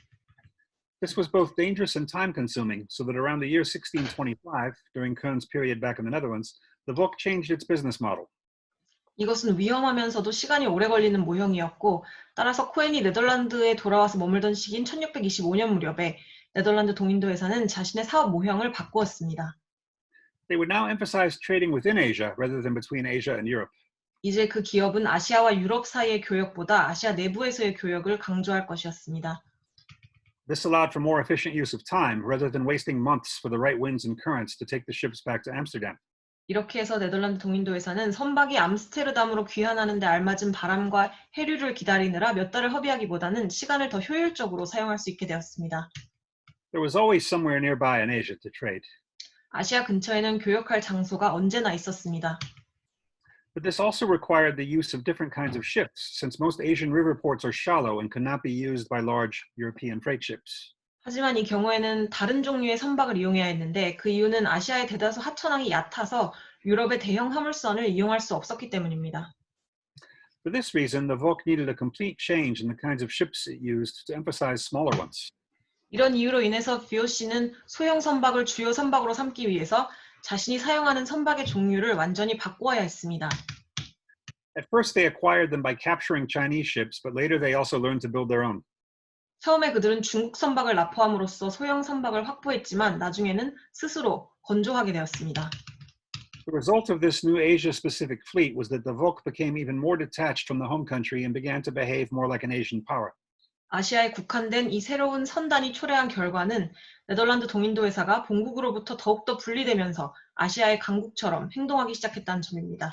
This was both dangerous and time consuming, so that around the year 1625, during Kern's period back in the Netherlands, the VOC changed its business model. 이것은 위험하면서도 시간이 오래 걸리는 모형이었고, 따라서 코엔이 네덜란드에 돌아와서 머물던 시기인 1625년 무렵에 네덜란드 동인도 회사는 자신의 사업 모형을 바꾸었습니다. They would now emphasize trading within Asia rather than between Asia and Europe. 이제 그 기업은 아시아와 유럽 사이의 교역보다 아시아 내부에서의 교역을 강조할 것이었습니다. This allowed for more efficient use of time rather than wasting months for the right winds and currents to take the ships back to Amsterdam. 이렇게 해서 네덜란드 동인도 회사는 선박이 암스테르담으로 귀환하는 데 알맞은 바람과 해류를 기다리느라 몇 달을 허비하기보다는 시간을 더 효율적으로 사용할 수 있게 되었습니다. There was always somewhere nearby in Asia to trade. 아시아 근처에는 교역할 장소가 언제나 있었습니다. But this also required the use of different kinds of ships, since most Asian river ports are shallow and could not be used by large European freight ships. 하지만 이 경우에는 다른 종류의 선박을 이용해야 했는데 그 이유는 아시아의 대다수 하천항이 얕아서 유럽의 대형 화물선을 이용할 수 없었기 때문입니다. For this reason, the VOC needed a complete change in the kinds of ships it used to emphasize smaller ones. 이런 이유로 인해서 VOC는 소형 선박을 주요 선박으로 삼기 위해서 자신이 사용하는 선박의 종류를 완전히 바꾸어야 했습니다. At first, they acquired them by capturing Chinese ships, but later they also learned to build their own. 처음에 그들은 중국 선박을 납포함으로써 소형 선박을 확보했지만 나중에는 스스로 건조하게 되었습니다. The result of this new Asia-specific fleet was that the VOC became even more detached from the home country and began to behave more like an Asian power. 아시아에 국한된 이 새로운 선단이 초래한 결과는 네덜란드 동인도 회사가 본국으로부터 더욱더 분리되면서 아시아의 강국처럼 행동하기 시작했다는 점입니다.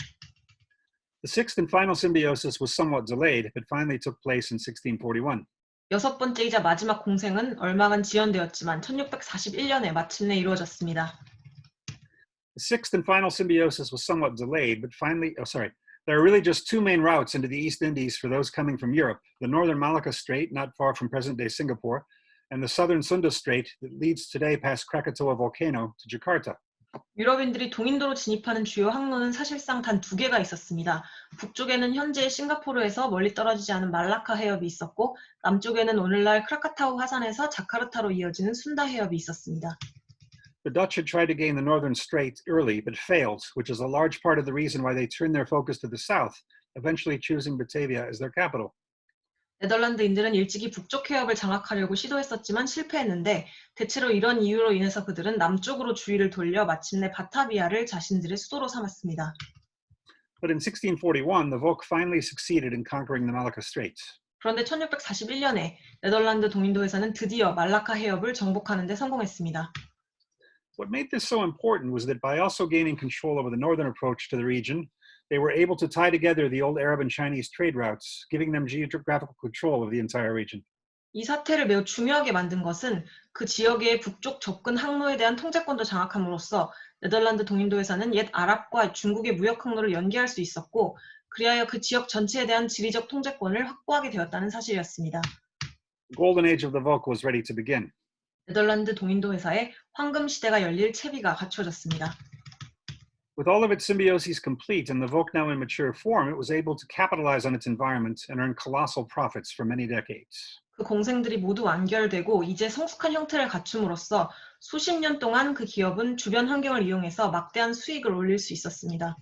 The sixth and final symbiosis was somewhat delayed, but finally took place in 1641. 여섯 번째이자 마지막 공생은 얼마간 지연되었지만 1641년에 마침내 이루어졌습니다. The sixth and final symbiosis was somewhat delayed, but finally, there are really just two main routes into the East Indies for those coming from Europe, the northern Malacca Strait, not far from present-day Singapore, and the southern Sunda Strait that leads today past Krakatoa volcano to Jakarta. 유럽인들이 동인도로 진입하는 주요 항로는 사실상 단 두 개가 있었습니다. 북쪽에는 현재의 싱가포르에서 멀리 떨어지지 않은 말라카 해협이 있었고 남쪽에는 오늘날 크라카타우 화산에서 자카르타로 이어지는 순다 해협이 있었습니다. The Dutch had tried to gain the northern strait early, but failed, which is a large part of the reason why they turned their focus to the south, eventually choosing Batavia as their capital. 네덜란드인들은 일찍이 북쪽 해협을 장악하려고 시도했었지만 실패했는데 대체로 이런 이유로 인해서 그들은 남쪽으로 주의를 돌려 마침내 바타비아를 자신들의 수도로 삼았습니다. But in 1641, the VOC finally succeeded in conquering the Malacca Strait. 그런데 1641년에 네덜란드 동인도 회사는 드디어 말라카 해협을 정복하는 데 성공했습니다. What made this so important was that by also gaining control over the northern approach to the region, they were able to tie together the old Arab and Chinese trade routes, giving them geographical control of the entire region. 이 사태를 매우 중요하게 만든 것은 그 지역의 북쪽 접근 항로에 대한 통제권도 장악함으로써 네덜란드 동인도 회사는 옛 아랍과 중국의 무역 항로를 연계할 수 있었고 그리하여 그 지역 전체에 대한 지리적 통제권을 확보하게 되었다는 사실이었습니다. The golden age of the VOC was ready to begin. 네덜란드 동인도 회사의 황금 시대가 열릴 채비가 갖춰졌습니다. With all of its symbioses complete and the VOC now in mature form, it was able to capitalize on its environment and earn colossal profits for many decades. 그 공생들이 모두 완결되고 이제 성숙한 형태를 갖춤으로써 수십 년 동안 그 기업은 주변 환경을 이용해서 막대한 수익을 올릴 수 있었습니다.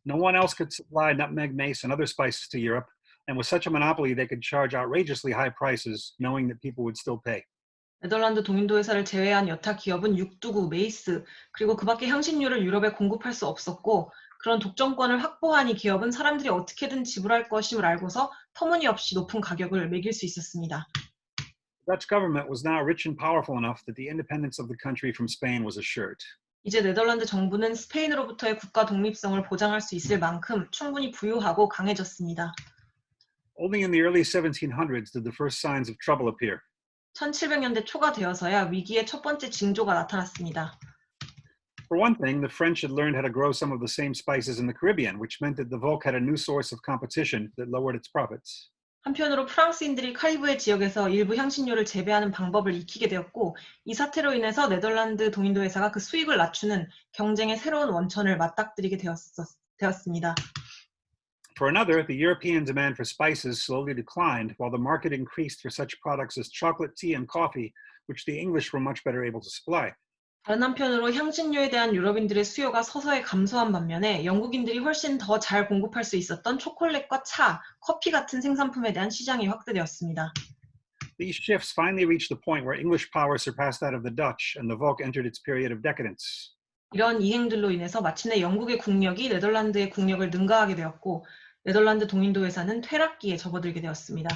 No one else could supply nutmeg, mace, and other spices to Europe, and with such a monopoly, they could charge outrageously high prices, knowing that people would still pay. 네덜란드 동인도 회사를 제외한 여타 기업은 육두구, 메이스, 그리고 그 밖의 향신료를 유럽에 공급할 수 없었고 그런 독점권을 확보한 이 기업은 사람들이 어떻게든 지불할 것임을 알고서 터무니없이 높은 가격을 매길 수 있었습니다. The Dutch government was now rich and powerful enough that the independence of the country from Spain was assured. 이제 네덜란드 정부는 스페인으로부터의 국가 독립성을 보장할 수 있을 만큼 충분히 부유하고 강해졌습니다. Only in the early 1700s did the first signs of trouble appear. 1700년대 초가 되어서야 위기의 첫 번째 징조가 나타났습니다. For one thing, the French had learned how to grow some of the same spices in the Caribbean, which meant that the Volk had a new source of competition that lowered its profits. 한편으로 프랑스인들이 카리브해 지역에서 일부 향신료를 재배하는 방법을 익히게 되었고, 이 사태로 인해서 네덜란드 동인도 회사가 그 수익을 낮추는 경쟁의 새로운 원천을 맞닥뜨리게 되었습니다. For another, the European demand for spices slowly declined, while the market increased for such products as chocolate, tea, and coffee, which the English were much better able to supply. 다른 한편으로 향신료에 대한 유럽인들의 수요가 서서히 감소한 반면에 영국인들이 훨씬 더 잘 공급할 수 있었던 초콜릿과 차, 커피 같은 생산품에 대한 시장이 확대되었습니다. These shifts finally reached the point where English power surpassed that of the Dutch, and the Volk entered its period of decadence. 이런 이행들로 인해서 마침내 영국의 국력이 네덜란드의 국력을 능가하게 되었고, 네덜란드 동인도 회사는 퇴락기에 접어들게 되었습니다.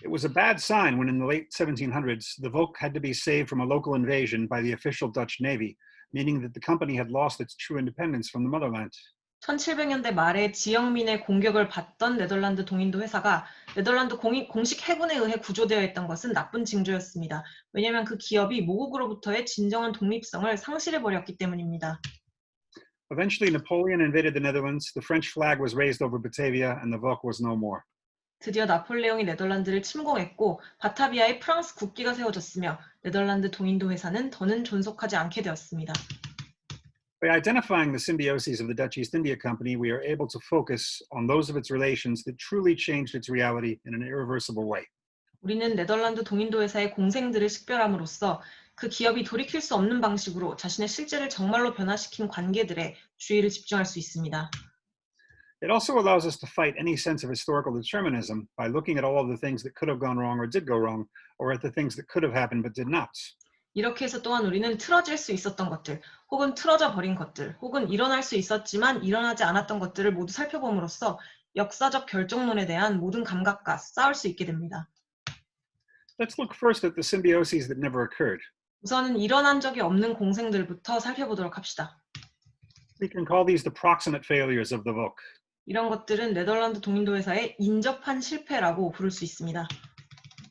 It was a bad sign when in the late 1700s, the Volk had to be saved from a local invasion by the official Dutch Navy, meaning that the company had lost its true independence from the motherland. 1700년대 말에 지역민의 공격을 받던 네덜란드 동인도 회사가 네덜란드 공식 해군에 의해 구조되어 있던 것은 나쁜 징조였습니다. 왜냐하면 그 기업이 모국으로부터의 진정한 독립성을 상실해버렸기 때문입니다. Eventually, Napoleon invaded the Netherlands, the French flag was raised over Batavia, and the Volk was no more. 드디어 나폴레옹이 네덜란드를 침공했고 바타비아에 프랑스 국기가 세워졌으며 네덜란드 동인도 회사는 더는 존속하지 않게 되었습니다. By identifying the symbioses of the Dutch East India Company, we are able to focus on those of its relations that truly changed its reality in an irreversible way. 우리는 네덜란드 동인도 회사의 공생들을 식별함으로써 그 기업이 돌이킬 수 없는 방식으로 자신의 실제를 정말로 변화시킨 관계들에 주의를 집중할 수 있습니다. It also allows us to fight any sense of historical determinism by looking at all of the things that could have gone wrong or did go wrong, or at the things that could have happened but did not. 이렇게 해서 또한 우리는 틀어질 수 있었던 것들, 혹은 틀어져 버린 것들, 혹은 일어날 수 있었지만 일어나지 않았던 것들을 모두 살펴봄으로써 역사적 결정론에 대한 모든 감각과 싸울 수 있게 됩니다. Let's look first at the symbioses that never occurred. 우선은 일어난 적이 없는 공생들부터 살펴보도록 합시다. We can call these the proximate failures of the Volk. 이런 것들은 네덜란드 동인도 회사의 인접한 실패라고 부를 수 있습니다.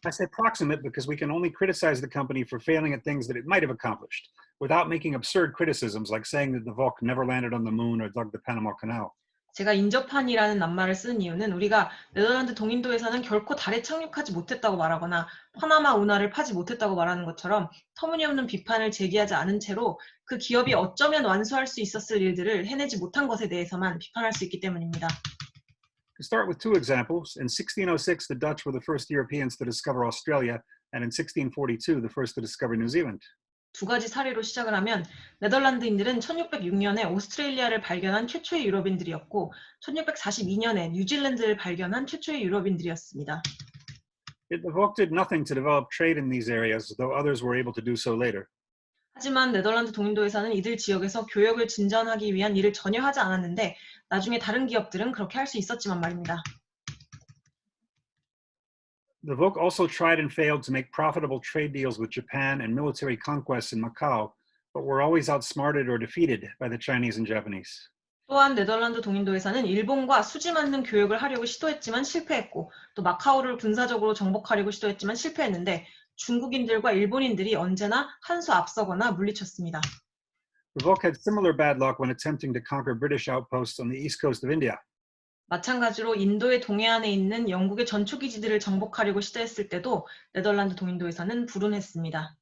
I say proximate because we can only criticize the company for failing at things that it might have accomplished, without making absurd criticisms like saying that the Volk never landed on the moon or dug the Panama Canal. 제가 인접한이라는 낱말을 쓴 이유는 우리가 네덜란드 동인도 회사는 결코 달에 착륙하지 못했다고 말하거나 파나마 운하를 파지 못했다고 말하는 것처럼 터무니없는 비판을 제기하지 않은 채로 그 기업이 어쩌면 완수할 수 있었을 일들을 해내지 못한 것에 대해서만 비판할 수 있기 때문입니다. To start with two examples, in 1606, the Dutch were the first Europeans to discover Australia, and in 1642, the first to discover New Zealand. 두 가지 사례로 시작을 하면 네덜란드인들은 1606년에 오스트레일리아를 발견한 최초의 유럽인들이었고 1642년에 뉴질랜드를 발견한 최초의 유럽인들이었습니다. Yet the Volk did nothing to develop trade in these areas, though others were able to do so later. 하지만 네덜란드 동인도 회사는 이들 지역에서 교역을 진전하기 위한 일을 전혀 하지 않았는데 나중에 다른 기업들은 그렇게 할 수 있었지만 말입니다. The Volk also tried and failed to make profitable trade deals with Japan and military conquests in Macau, but were always outsmarted or defeated by the Chinese and Japanese. 또한 네덜란드 동인도 회사는 일본과 수지 맞는 교역을 하려고 시도했지만 실패했고 또 마카오를 군사적으로 정복하려고 시도했지만 실패했는데 중국인들과 일본인들이 언제나 한 수 앞서거나 물리쳤습니다. The Volk had similar bad luck when attempting to conquer British outposts on the east coast of India. 마찬가지로 인도의 동해안에 있는 영국의 전초기지들을 정복하려고 시도했을 때도 네덜란드 동인도 회사는 불운했습니다.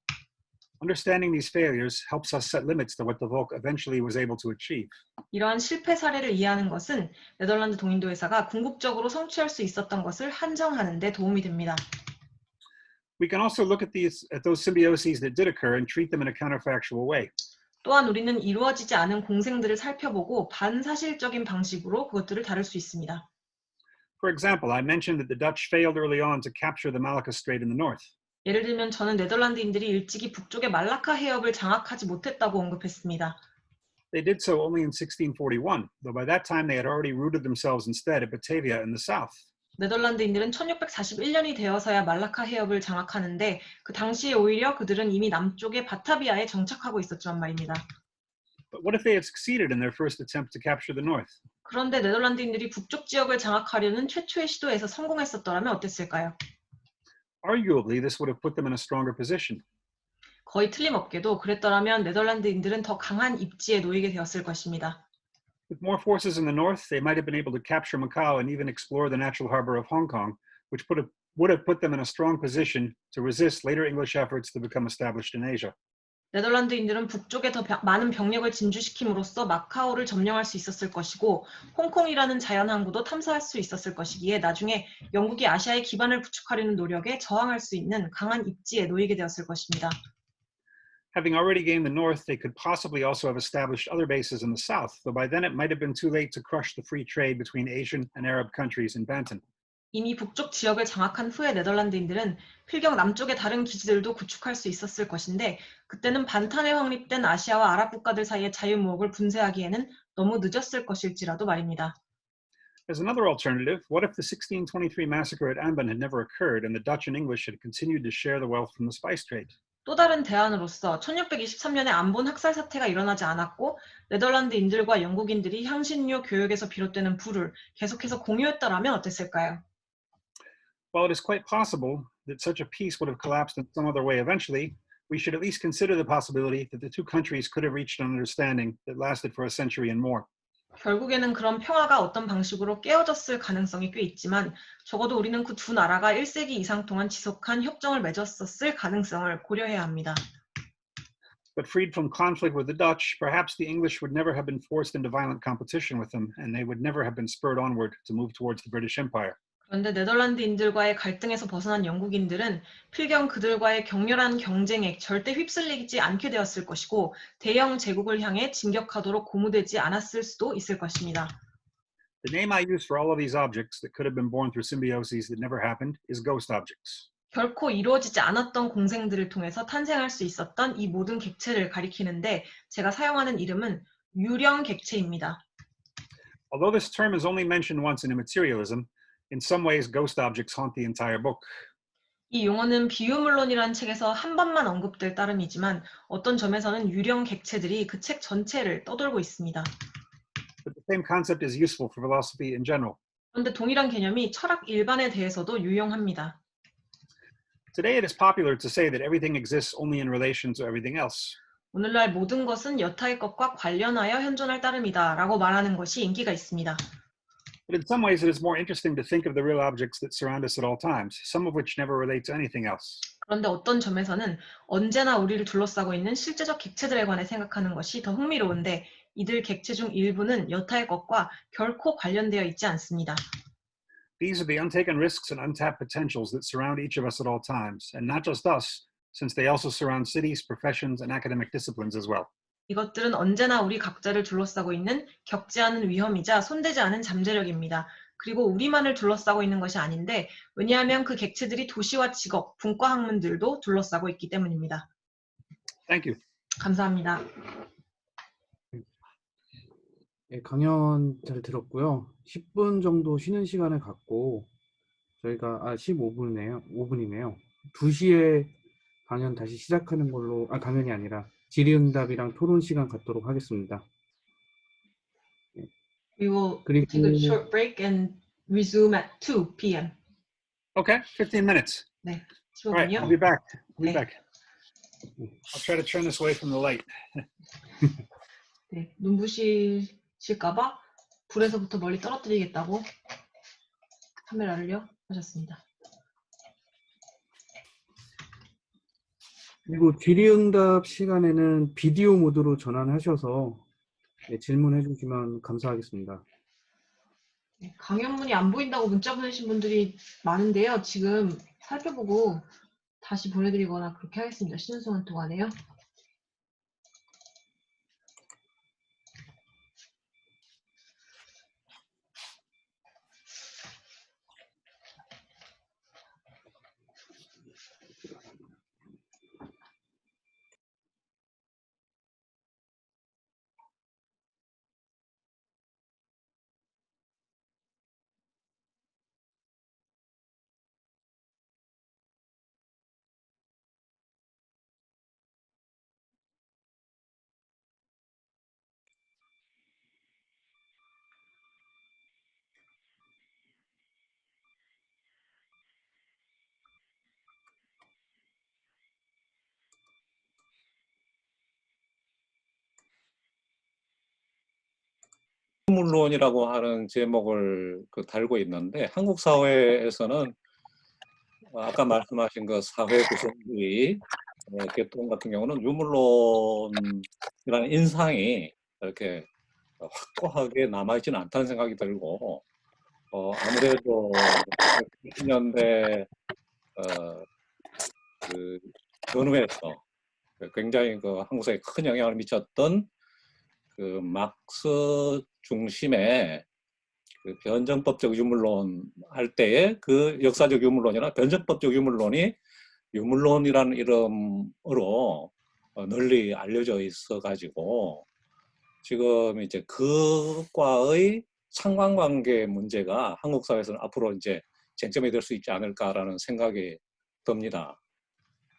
Understanding these failures helps us set limits to what the Volk eventually was able to achieve. 이러한 실패 사례를 이해하는 것은 네덜란드 동인도 회사가 궁극적으로 성취할 수 있었던 것을 한정하는 데 도움이 됩니다. We can also look at those symbioses that did occur and treat them in a counterfactual way. 또한 우리는 이루어지지 않은 공생들을 살펴보고 반사실적인 방식으로 그것들을 다룰 수 있습니다. For example, I mentioned that the Dutch failed early on to capture the Malacca Strait in the north. 예를 들면 저는 네덜란드인들이 일찍이 북쪽의 말라카 해협을 장악하지 못했다고 언급했습니다. They did so only in 1641, though by that time they had already rooted themselves instead at Batavia in the south. 네덜란드인들은 1641년이 되어서야 말라카 해협을 장악하는데 그 당시에 오히려 그들은 이미 남쪽의 바타비아에 정착하고 있었지만 말입니다. But what if they had succeeded in their first attempt to capture the north? 그런데 네덜란드인들이 북쪽 지역을 장악하려는 최초의 시도에서 성공했었더라면 어땠을까요? Arguably, this would have put them in a stronger position. 거의 틀림없게도 그랬더라면 네덜란드인들은 더 강한 입지에 놓이게 되었을 것입니다. With more forces in the north, they might have been able to capture Macau and even explore the natural harbor of Hong Kong, which would have put them in a strong position to resist later English efforts to become established in Asia. 네덜란드인들은 북쪽에 더 많은 병력을 진주시킴으로써 마카오를 점령할 수 있었을 것이고 홍콩이라는 자연항구도 탐사할 수 있었을 것이기에 나중에 영국이 아시아의 기반을 구축하려는 노력에 저항할 수 있는 강한 입지에 놓이게 되었을 것입니다. Having already gained the north, they could possibly also have established other bases in the south, though by then it might have been too late to crush the free trade between Asian and Arab countries in Banten. 이미 북쪽 지역을 장악한 후에 네덜란드인들은 필경 남쪽의 다른 기지들도 구축할 수 있었을 것인데 그때는 반탄에 확립된 아시아와 아랍 국가들 사이의 자유무역을 분쇄하기에는 너무 늦었을 것일지라도 말입니다. As another alternative, what if the 1623 massacre at Ambon had never occurred and the Dutch and English had continued to share the wealth from the spice trade? 또 다른 대안으로서 1623년에 안본 학살 사태가 일어나지 않았고 네덜란드인들과 영국인들이 향신료 교역에서 비롯되는 부를 계속해서 공유했더라면 어땠을까요? While it is quite possible that such a peace would have collapsed in some other way eventually, we should at least consider the possibility that the two countries could have reached an understanding that lasted for a century and more. 결국에는 그런 평화가 어떤 방식으로 깨어졌을 가능성이 꽤 있지만 적어도 우리는 그 두 나라가 1세기 이상 동안 지속한 협정을 맺었었을 가능성을 고려해야 합니다. But freed from conflict with the Dutch, perhaps the English would never have been forced into violent competition with them, and they would never have been spurred onward to move towards the British Empire. 그런데 네덜란드인들과의 갈등에서 벗어난 영국인들은 필경 그들과의 격렬한 경쟁에 절대 휩쓸리지 않게 되었을 것이고 대영 제국을 향해 진격하도록 고무되지 않았을 수도 있을 것입니다. The name I use for all of these objects that could have been born through symbioses that never happened is ghost objects. 결코 이루어지지 않았던 공생들을 통해서 탄생할 수 있었던 이 모든 객체를 가리키는데 제가 사용하는 이름은 유령 객체입니다. Although this term is only mentioned once in Immaterialism, in some ways ghost objects haunt the entire book. 이 용어는 비유물론이라는 책에서 한 번만 언급될 따름이지만 어떤 점에서는 유령 객체들이 그 책 전체를 떠돌고 있습니다. But the same concept is useful for philosophy in general. 그런데 동일한 개념이 철학 일반에 대해서도 유용합니다. Today it is popular to say that everything exists only in relation to everything else. 오늘날 모든 것은 여타의 것과 관련하여 현존할 따름이다 라고 말하는 것이 인기가 있습니다. But in some ways it is more interesting to think of the real objects that surround us at all times, some of which never relate to anything else. 그런데 어떤 점에서는 언제나 우리를 둘러싸고 있는 실제적 객체들에 관해 생각하는 것이 더 흥미로운데 이들 객체 중 일부는 여타의 것과 결코 관련되어 있지 않습니다. These are the untaken risks and untapped potentials that surround each of us at all times, and not just us, since they also surround cities, professions, and academic disciplines as well. 이것들은 언제나 우리 각자를 둘러싸고 있는 겪지 않은 위험이자 손대지 않은 잠재력입니다. 그리고 우리만을 둘러싸고 있는 것이 아닌데 왜냐하면 그 객체들이 도시와 직업, 분과 학문들도 둘러싸고 있기 때문입니다. Thank you. 감사합니다. 예, 강연 잘 들었고요. 10분 정도 쉬는 시간을 갖고 저희가 15분이네요. 5분이네요. 2시에 강연 다시 시작하는 걸로 강연이 아니라 질의응답이랑 토론 시간 갖도록 하겠습니다. We will 그리고 take a short break and resume at 2 p.m. Okay, 15 minutes. 네, All right, I'll 15분이요. be back. I'll be 네. back. I'll try to turn this away from the light. 네, 눈부실까봐 불에서부터 멀리 떨어뜨리겠다고 카메라를요 하셨습니다. 그리고 질의응답 시간에는 비디오 모드로 전환하셔서 질문해 주시면 감사하겠습니다. 네, 강연문이 안 보인다고 문자 보내신 분들이 많은데요. 지금 살펴보고 다시 보내드리거나 그렇게 하겠습니다. 쉬는 시간 동안에요. 비유물론이라고 하는 제목을 달고 있는데 한국 사회에서는 아까 말씀하신 그 사회 구성주의 계통 같은 경우는 유물론이라는 인상이 이렇게 확고하게 남아있지는 않다는 생각이 들고 아무래도 90년대 그 전후에서 굉장히 그 한국 사회에 큰 영향을 미쳤던 그 막스 중심의 그 변증법적 유물론 할 때의 그 역사적 유물론이나 변증법적 유물론이 유물론이라는 이름으로 널리 알려져 있어 가지고 지금 이제 그과의 상관관계 문제가 한국 사회에서는 앞으로 이제 쟁점이 될 수 있지 않을까라는 생각이 듭니다.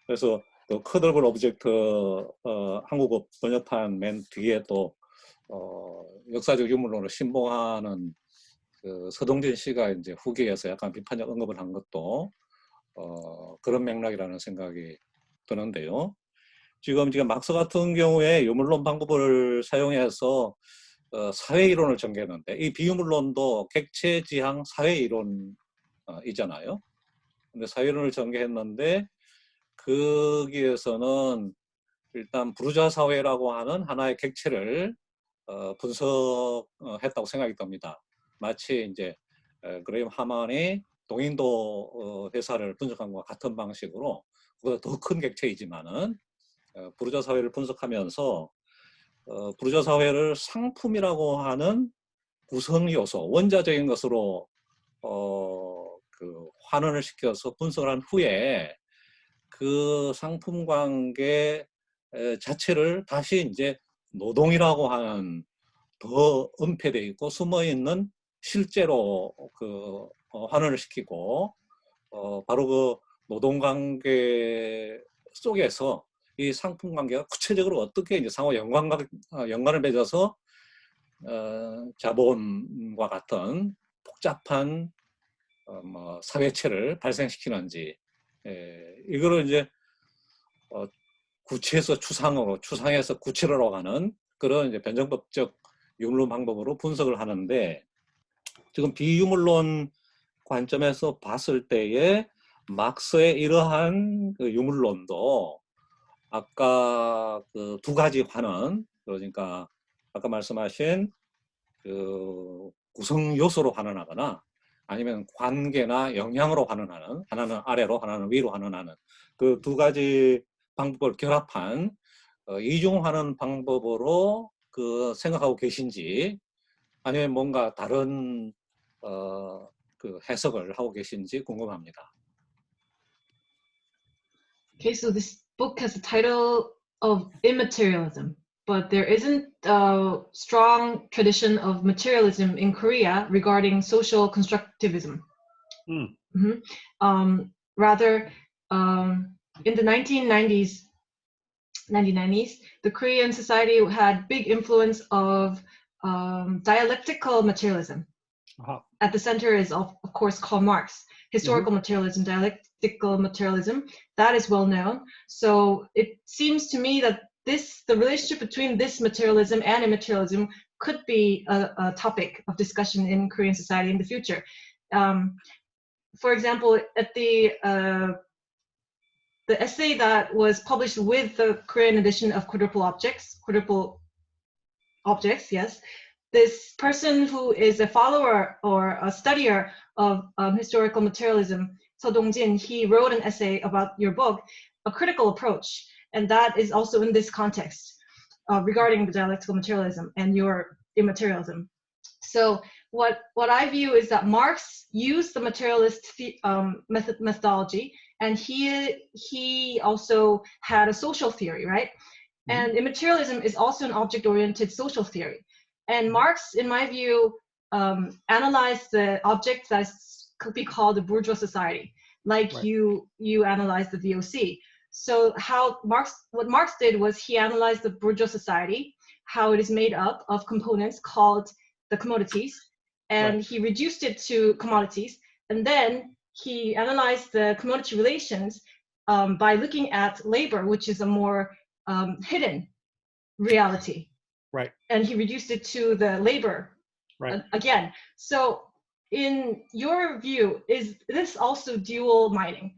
그래서 그 커더블 오브젝트 한국어 번역판 맨 뒤에 또 역사적 유물론을 신봉하는 그 서동진 씨가 이제 후기에서 약간 비판적 언급을 한 것도 그런 맥락이라는 생각이 드는데요. 지금 막스 같은 경우에 유물론 방법을 사용해서 사회 이론을 전개했는데 이 비유물론도 객체 지향 사회 이론이잖아요. 근데 사회 이론을 전개했는데 거기에서는 일단 부르주아 사회라고 하는 하나의 객체를 분석했다고 생각이 듭니다. 마치 이제 그레임 하만이 동인도 회사를 분석한 것과 같은 방식으로 그보다 더 큰 객체이지만은 부르주아 사회를 분석하면서 부르주아 사회를 상품이라고 하는 구성 요소, 원자적인 것으로 그 환원을 시켜서 분석을 한 후에 그 상품 관계 자체를 다시 이제 노동이라고 하는 더 은폐되어 있고 숨어 있는 실제로 그 환원을 시키고 바로 그 노동 관계 속에서 이 상품 관계가 구체적으로 어떻게 이제 상호 연관을 맺어서 자본과 같은 복잡한 뭐 사회체를 발생시키는지 이거를 이제 구체에서 추상으로, 추상에서 구체로 가는 그런 이제 변증법적 유물론 방법으로 분석을 하는데 지금 비유물론 관점에서 봤을 때에 막스의 이러한 그 유물론도 아까 그 두 가지 환원, 그러니까 아까 말씀하신 그 구성 요소로 환원하거나 아니면 관계나 영향으로 환원하는, 하나는 아래로 하나는 위로 환원하는 그 두 가지 방법을 결합한 이중 환원 방법으로 그 생각하고 계신지 아니면 뭔가 다른 그 해석을 하고 계신지 궁금합니다. Okay, so this book has the title of Immaterialism, but there isn't a strong tradition of materialism in Korea regarding social constructivism. Rather, in the 1990s, the Korean society had big influence of dialectical materialism. At the center is, of course, Karl Marx. Historical materialism, dialectical materialism, that is well known. So it seems to me that the relationship between this materialism and immaterialism could be a topic of discussion in Korean society in the future. For example, at the essay that was published with the Korean edition of Quadruple Objects, yes, this person who is a follower or a studier of historical materialism, So Dongjin, he wrote an essay about your book, A Critical Approach, and that is also in this context regarding the dialectical materialism and your immaterialism. So what I view is that Marx used the materialist methodology, and he also had a social theory, right? And immaterialism is also an object-oriented social theory. And Marx, in my view, analyzed the objects that could be called the bourgeois society, like right. you analyzed the VOC. So what Marx did was he analyzed the bourgeois society, how it is made up of components called the commodities, and right. he reduced it to commodities, and then he analyzed the commodity relations by looking at labor, which is a more hidden reality. Right. And he reduced it to the labor Right. again. So in your view, is this also dual mining,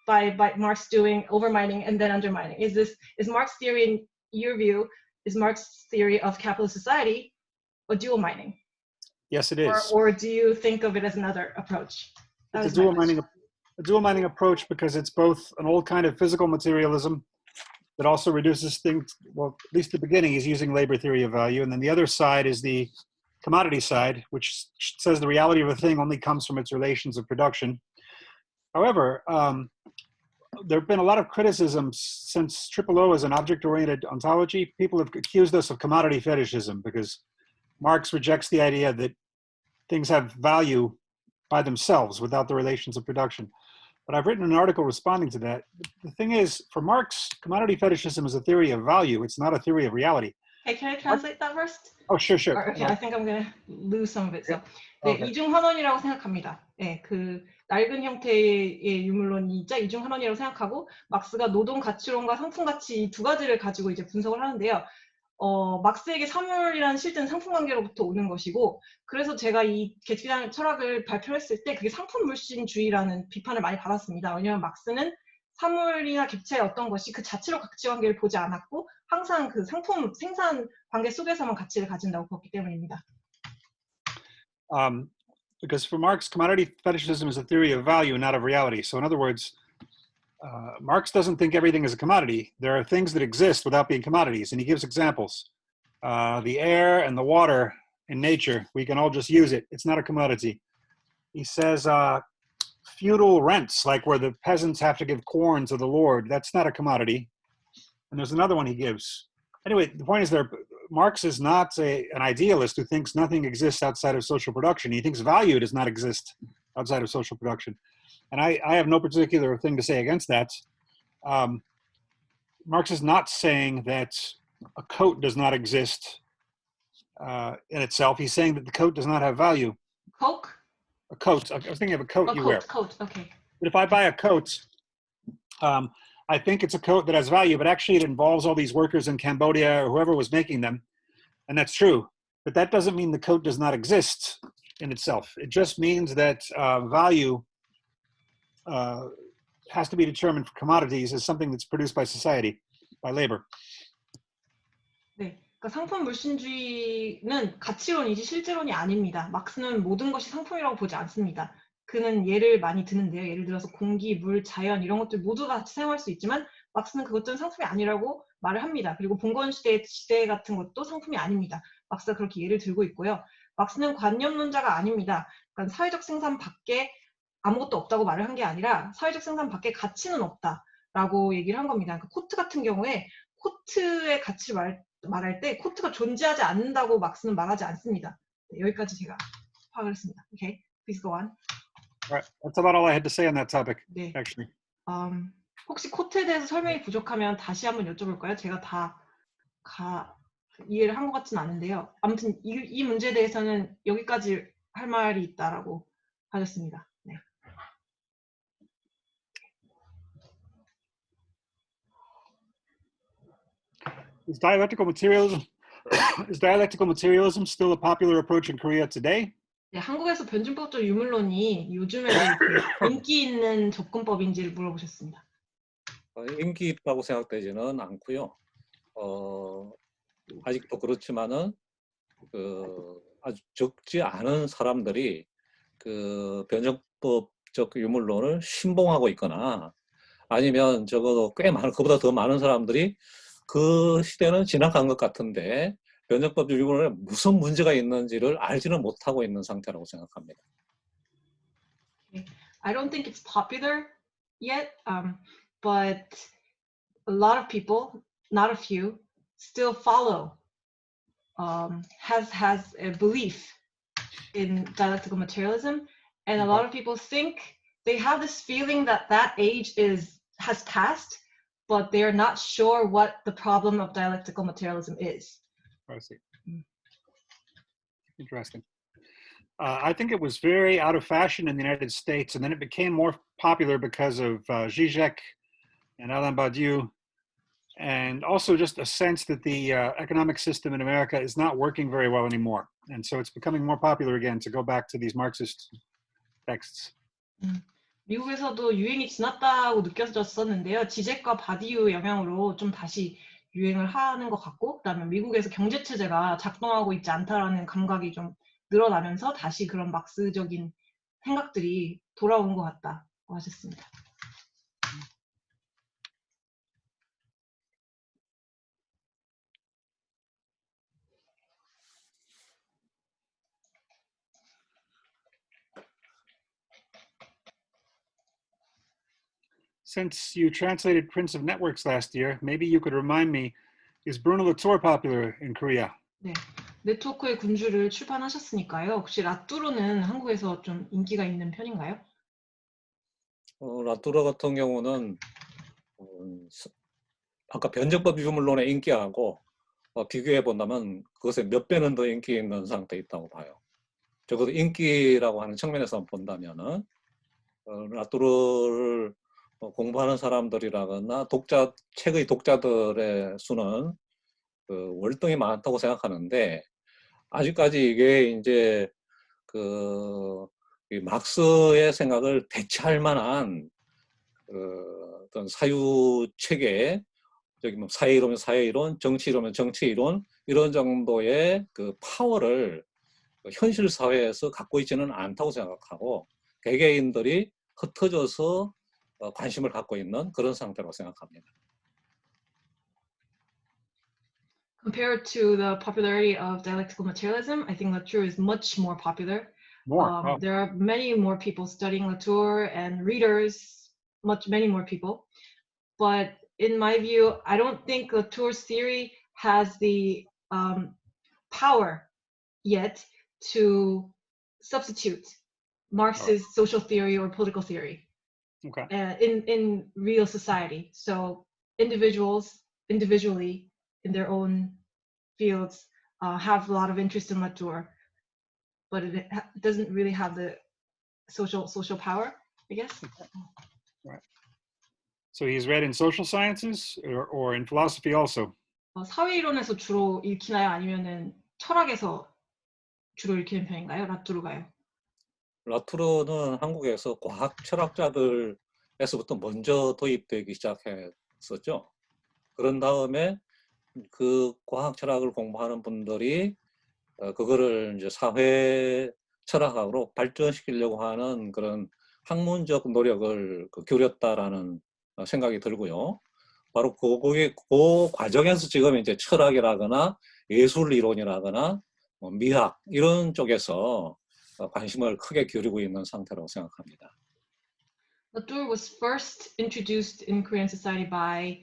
by Marx doing overmining and then undermining? Is Marx theory, in your view, is Marx's theory of capitalist society a dual mining? Yes, it is. Or do you think of it as another approach? That It's was my question. a dual mining approach because it's both an old kind of physical materialism that also reduces things. Well, at least the beginning, he's using labor theory of value, and then the other side is the commodity side, which says the reality of a thing only comes from its relations of production. However, there have been a lot of criticisms since O is an object-oriented ontology. People have accused us of commodity fetishism because Marx rejects the idea that things have value by themselves without the relations of production. But I've written an article responding to that. The thing is, for Marx, commodity fetishism is a theory of value. It's not a theory of reality. Hey, can I translate that first? Oh, sure. Okay, I think I'm gonna lose some of it. So, 네, Okay. 이중환원이라고 생각합니다. 네, 그 낡은 형태의 유물론이자 이중환원이라고 생각하고, 막스가 노동 가치론과 상품 가치 이 두 가지를 가지고 이제 분석을 하는데요. 막스에게 사물이라는 실제는 상품 관계로부터 오는 것이고, 그래서 제가 이 계층 철학을 발표했을 때 그게 상품 물신주의라는 비판을 많이 받았습니다. 왜냐하면 막스는 사물이나 객체의 어떤 것이 그 자체로 가치 관계를 보지 않았고 항상 그 상품 생산 관계 속에서만 가치를 가진다고 보기 때문입니다. Because for Marx, commodity fetishism is a theory of value, not of reality. So in other words, Marx doesn't think everything is a commodity. There are things that exist without being commodities, and he gives examples. The air and the water in nature, we can all just use it. It's not a commodity. He says feudal rents, like where the peasants have to give corn to the lord, that's not a commodity. And there's another one he gives. Anyway, the point is Marx is not an idealist who thinks nothing exists outside of social production. He thinks value does not exist outside of social production. And I have no particular thing to say against that. Marx is not saying that a coat does not exist in itself. He's saying that the coat does not have value. Coke? A coat. I was thinking of a coat you wear. Coat, okay. But if I buy a coat, I think it's a coat that has value, but actually it involves all these workers in Cambodia or whoever was making them. And that's true. But that doesn't mean the coat does not exist in itself. It just means that value has to be determined for commodities as something that's produced by society, by labor. 네, 그러니까 상품 물신주의는 가치론이지 실제론이 아닙니다. 막스는 모든 것이 상품이라고 보지 않습니다. 그는 예를 많이 드는데요. 예를 들어서 공기, 물, 자연 이런 것들 모두 같이 사용할 수 있지만 막스는 그것들은 상품이 아니라고 말을 합니다. 그리고 봉건 시대 같은 것도 상품이 아닙니다. 막스가 그렇게 예를 들고 있고요. 막스는 관념론자가 아닙니다. 그러니까 사회적 생산 밖에 아무것도 없다고 말을 한 게 아니라 사회적 생산 밖에 가치는 없다라고 얘기를 한 겁니다. 그러니까 코트 같은 경우에 코트의 가치를 말할 때 코트가 존재하지 않는다고 막스는 말하지 않습니다. 네, 여기까지 제가 파악을 했습니다. Okay, please go on. All right. That's about all I had to say on that topic, 네. actually. 혹시 코트에 대해서 설명이 부족하면 다시 한번 여쭤볼까요? 제가 다 이해를 한 것 같지는 않은데요. 아무튼 이 문제에 대해서는 여기까지 할 말이 있다라고 하셨습니다. 네. Is dialectical materialism still a popular approach in Korea today? 네, 한국에서 변증법적 유물론이 요즘에도 인기 있는 접근법인지를 물어보셨습니다. 인기 있다고 생각되지는 않고요. 아직도 그렇지만은 아주 적지 않은 사람들이 그 변증법적 유물론을 신봉하고 있거나 아니면 적어도 꽤 많은 그보다 더 많은 사람들이 그 시대는 지나간 것 같은데 변증법적 유물론에 무슨 문제가 있는지를 알지는 못하고 있는 상태라고 생각합니다. I don't think it's popular yet, but a lot of people, not a few, still follow, has a belief in dialectical materialism, and a lot of people think they have this feeling that age has passed, but they're not sure what the problem of dialectical materialism is. I see. Interesting. I think it was very out of fashion in the United States, and then it became more popular because of Zizek and Alain Badiou, and also just a sense that the economic system in America is not working very well anymore. And so it's becoming more popular again to go back to these Marxist texts. 미국에서도 유행이 지났다고 느껴졌었는데요. 지젝과 바디우의 영향으로 좀 다시 유행을 하는 것 같고, 그다음에 미국에서 경제 체제가 작동하고 있지 않다라는 감각이 좀 늘어나면서 다시 그런 막스적인 생각들이 돌아온 것 같다고 하셨습니다. Since you translated Prince of Networks last year, maybe you could remind me, is Bruno Latour popular in Korea? 네, 네트워크의 군주를 출판하셨으니까요. 혹시 라뚜르는 한국에서 좀 인기가 있는 편인가요? 라투르 같은 경우는 아까 변증법 유물론의 인기하고 비교해 본다면 그것에 몇 배는 더 인기 있는 상태에 있다고 봐요. 적어도 인기라고 하는 측면에서 본다면은 라투르를 공부하는 사람들이라거나 책의 독자들의 수는 월등히 많다고 생각하는데, 아직까지 이게 이제 이 막스의 생각을 대체할 만한 어떤 사유 체계, 저기 뭐 사회이론이면 사회이론, 정치이론이면 정치이론, 이런 정도의 그 파워를 현실 사회에서 갖고 있지는 않다고 생각하고, 개개인들이 흩어져서 관심을 갖고 있는 그런 상태라고 생각합니다. Compared to the popularity of dialectical materialism, I think Latour is much more popular. More. There are many more people studying Latour and readers, many more people. But in my view, I don't think Latour's theory has the power yet to substitute Marx's social theory or political theory in real society. So individuals, individually, in their own fields, have a lot of interest in Latour, but it doesn't really have the social power, I guess. Right. So he's read in social sciences or in philosophy also? 사회이론에서 주로 읽히나요? 아니면은 철학에서 주로 읽히는 편인가요? 라뚜르가요? 라투르는 한국에서 과학 철학자들에서부터 먼저 도입되기 시작했었죠. 그런 다음에 그 과학 철학을 공부하는 분들이 그거를 이제 사회 철학학으로 발전시키려고 하는 그런 학문적 노력을 기울였다라는 생각이 들고요. 바로 그 과정에서 지금 이제 철학이라거나 예술 이론이라거나 미학 이런 쪽에서 관심을 크게 기울이고 있는 상태라고 생각합니다. Latour was first introduced in Korean society by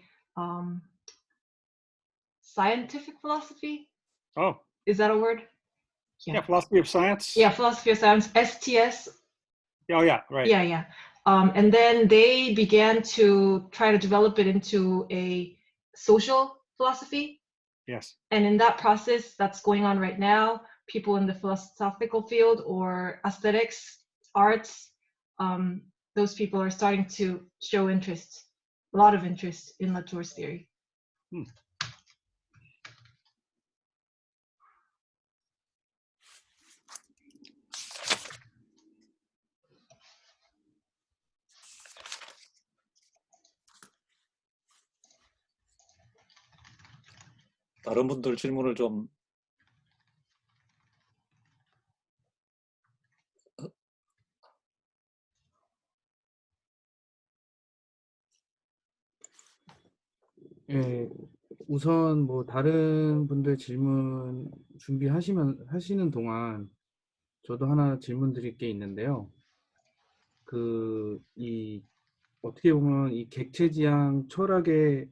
scientific philosophy. Oh. Is that a word? Yeah, philosophy of science. Yeah, philosophy of science, STS. Oh, yeah, right. Yeah. And then they began to try to develop it into a social philosophy. Yes. And in that process that's going on right now, people in the philosophical field or aesthetics, arts, those people are starting to show interest, a lot of interest in Latour's theory. 다른 분들 질문을 좀 예, 우선 뭐 다른 분들 질문 하시는 동안 저도 하나 질문 드릴 게 있는데요. 어떻게 보면 이 객체지향 철학의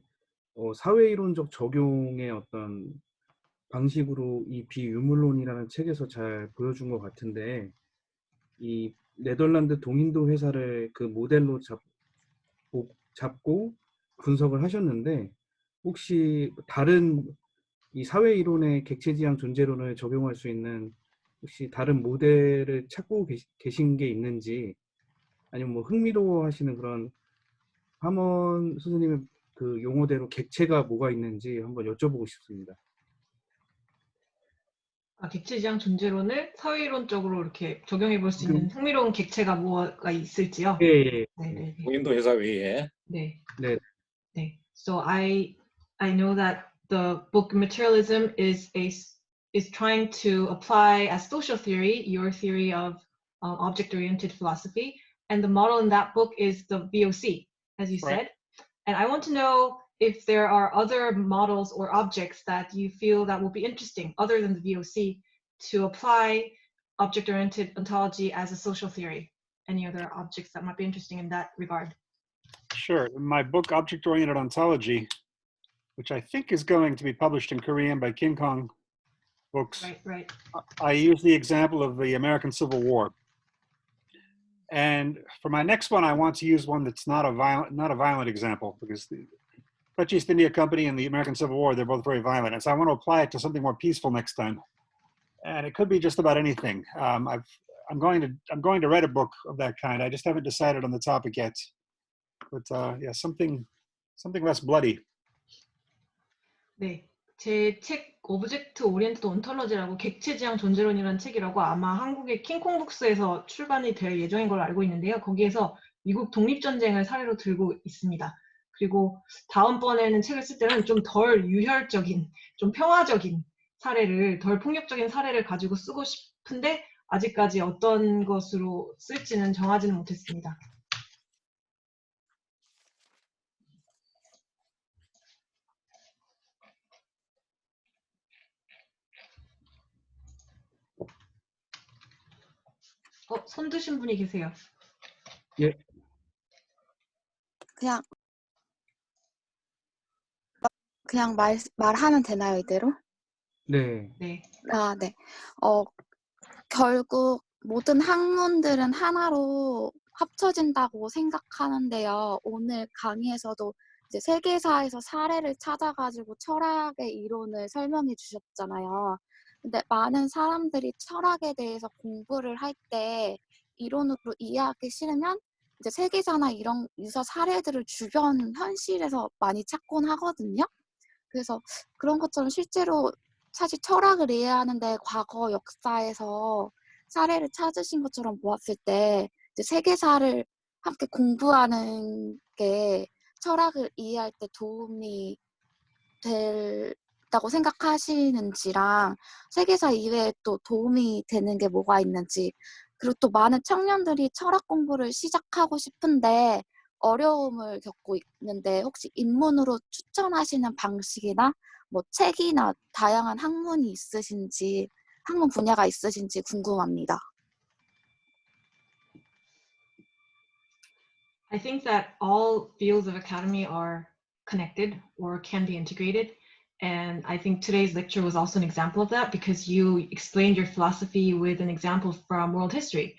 사회이론적 적용의 어떤 방식으로 이 비유물론이라는 책에서 잘 보여준 것 같은데, 이 네덜란드 동인도 회사를 그 모델로 잡고 분석을 하셨는데, 혹시 다른 이 사회이론의 객체지향 존재론을 적용할 수 있는 혹시 다른 모델을 찾고 계신 게 있는지, 아니면 뭐 흥미로워하시는 그런 하먼 선생님의 그 용어대로 객체가 뭐가 있는지 한번 여쭤보고 싶습니다. 객체지향 존재론을 사회이론적으로 이렇게 적용해 볼 수 있는 흥미로운 객체가 뭐가 있을지요? 예, 예. 네네네. 무인도 회사 외에 네. 네. 네. So I know that the book Materialism is trying to apply as social theory your theory of object-oriented philosophy, and the model in that book is the VOC, as you Right. said. And I want to know if there are other models or objects that you feel that will be interesting other than the VOC to apply object-oriented ontology as a social theory. Any other objects that might be interesting in that regard? Sure. In my book, Object-Oriented Ontology, which I think is going to be published in Korean by King Kong Books, Right. I use the example of the American Civil War. And for my next one, I want to use one that's not a violent example, because the Dutch East India Company and the American Civil War, they're both very violent. And so I want to apply it to something more peaceful next time. And it could be just about anything. I'm going to write a book of that kind. I just haven't decided on the topic yet. But yeah, something less bloody. 네. 제 책 오브젝트 오리엔티드 온톨러지라고 객체지향 존재론이라는 책이라고 아마 한국의 킹콩북스에서 출간이 될 예정인 걸로 알고 있는데요. 거기에서 미국 독립전쟁을 사례로 들고 있습니다. 그리고 다음번에는 책을 쓸 때는 좀 덜 유혈적인, 좀 평화적인 사례를, 덜 폭력적인 사례를 가지고 쓰고 싶은데 아직까지 어떤 것으로 쓸지는 정하지는 못했습니다. 손 드신 분이 계세요. 예. 그냥 말하면 되나요, 이대로? 네. 네. 아, 네. 결국 모든 학문들은 하나로 합쳐진다고 생각하는데요. 오늘 강의에서도 이제 세계사에서 사례를 찾아가지고 철학의 이론을 설명해 주셨잖아요. 근데 많은 사람들이 철학에 대해서 공부를 할 때 이론으로 이해하기 싫으면 이제 세계사나 이런 유사 사례들을 주변 현실에서 많이 찾곤 하거든요. 그래서 그런 것처럼 실제로 사실 철학을 이해하는데 과거 역사에서 사례를 찾으신 것처럼 보았을 때 이제 세계사를 함께 공부하는 게 철학을 이해할 때 도움이 된다고 생각하시는지랑 세계사 이외에 또 도움이 되는 게 뭐가 있는지, 그리고 또 많은 청년들이 철학 공부를 시작하고 싶은데 어려움을 겪고 있는데 혹시 입문으로 추천하시는 방식이나 뭐 책이나 다양한 학문이 있으신지, 학문 분야가 있으신지 궁금합니다. I think that all fields of academy are connected or can be integrated. And I think today's lecture was also an example of that because you explained your philosophy with an example from world history.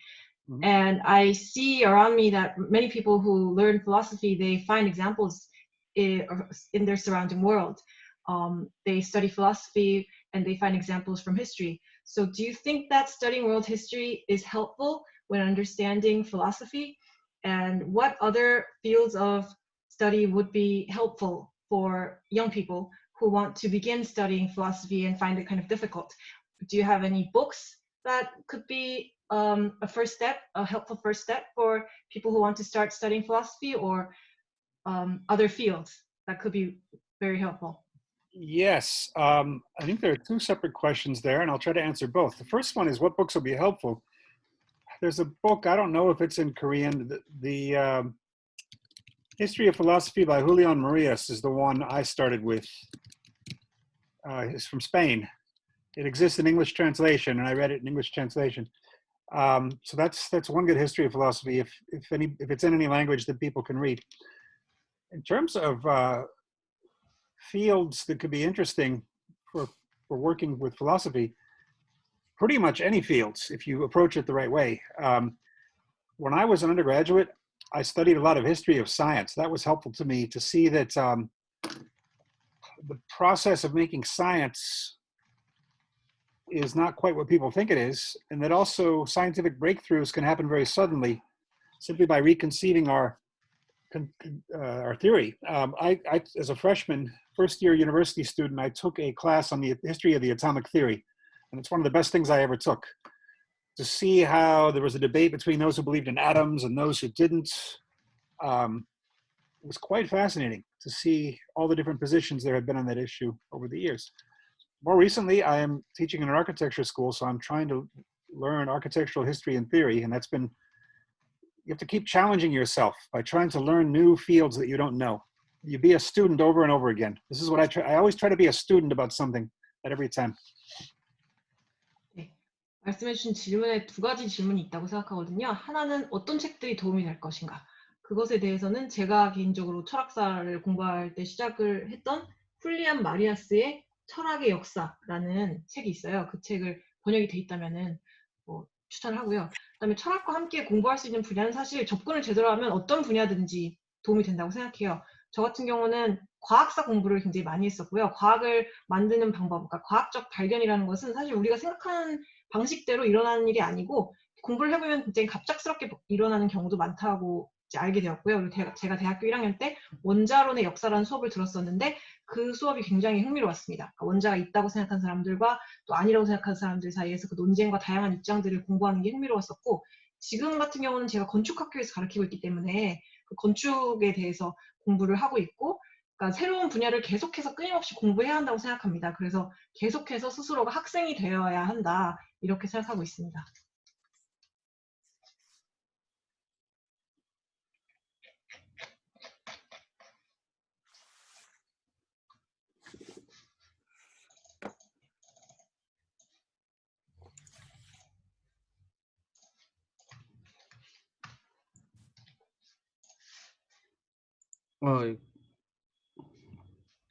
Mm-hmm. And I see around me that many people who learn philosophy, they find examples in their surrounding world. They study philosophy and they find examples from history. So do you think that studying world history is helpful when understanding philosophy? And what other fields of study would be helpful for young people who want to begin studying philosophy and find it kind of difficult? Do you have any books that could be a first step, a helpful first step for people who want to start studying philosophy, or other fields that could be very helpful? Yes, I think there are two separate questions there, and I'll try to answer both. The first one is what books will be helpful. There's a book, I don't know if it's in Korean, the History of Philosophy by Julian Marias is the one I started with. It's from Spain. It exists in English translation, and I read it in English translation. So that's one good history of philosophy if it's in any language that people can read. In terms of fields that could be interesting for working with philosophy, pretty much any fields if you approach it the right way. When I was an undergraduate, I studied a lot of history of science. That was helpful to me to see that the process of making science is not quite what people think it is, and that also scientific breakthroughs can happen very suddenly simply by reconceiving our theory. I, as a freshman, first-year university student, I took a class on the history of the atomic theory. and it's one of the best things I ever took. To see how there was a debate between those who believed in atoms and those who didn't, it was quite fascinating to see all the different positions there had been on that issue over the years. More recently, I am teaching in an architecture school, so I'm trying to learn architectural history and theory, and that's been, you have to keep challenging yourself by trying to learn new fields that you don't know. You be a student over and over again. This is what I try. I always try to be a student about something at every time. 네, 말씀해주신 질문에 두 가지 질문이 있다고 생각하거든요. 하나는 어떤 책들이 도움이 될 것인가. 그것에 대해서는 제가 개인적으로 철학사를 공부할 때 시작을 했던 훌리안 마리아스의 철학의 역사라는 책이 있어요. 그 책을 번역이 돼 있다면은 추천을 하고요. 그다음에 철학과 함께 공부할 수 있는 분야는 사실 접근을 제대로 하면 어떤 분야든지 도움이 된다고 생각해요. 저 같은 경우는 과학사 공부를 굉장히 많이 했었고요. 과학을 만드는 방법, 그러니까 과학적 발견이라는 것은 사실 우리가 생각하는 방식대로 일어나는 일이 아니고 공부를 해보면 굉장히 갑작스럽게 일어나는 경우도 많다고 이제 알게 되었고요. 그리고 제가 대학교 1학년 때 원자론의 역사라는 수업을 들었었는데 그 수업이 굉장히 흥미로웠습니다. 그러니까 원자가 있다고 생각하는 사람들과 또 아니라고 생각하는 사람들 사이에서 그 논쟁과 다양한 입장들을 공부하는 게 흥미로웠었고 지금 같은 경우는 제가 건축학교에서 가르치고 있기 때문에 그 건축에 대해서 공부를 하고 있고 그러니까 새로운 분야를 계속해서 끊임없이 공부해야 한다고 생각합니다. 그래서 계속해서 스스로가 학생이 되어야 한다 이렇게 생각하고 있습니다.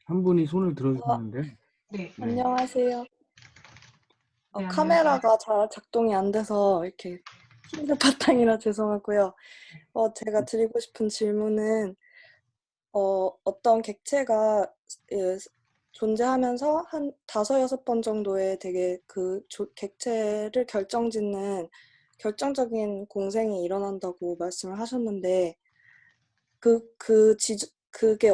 한 분이 손을 들어주셨는데. 네. 안녕하세요. 네, 카메라가 잘 작동이 안 돼서 이렇게 흰색 바탕이라 죄송하고요. 제가 드리고 싶은 질문은 어떤 객체가 존재하면서 한 5-6번 정도의 되게 그 객체를 결정짓는 결정적인 공생이 일어난다고 말씀을 하셨는데 그게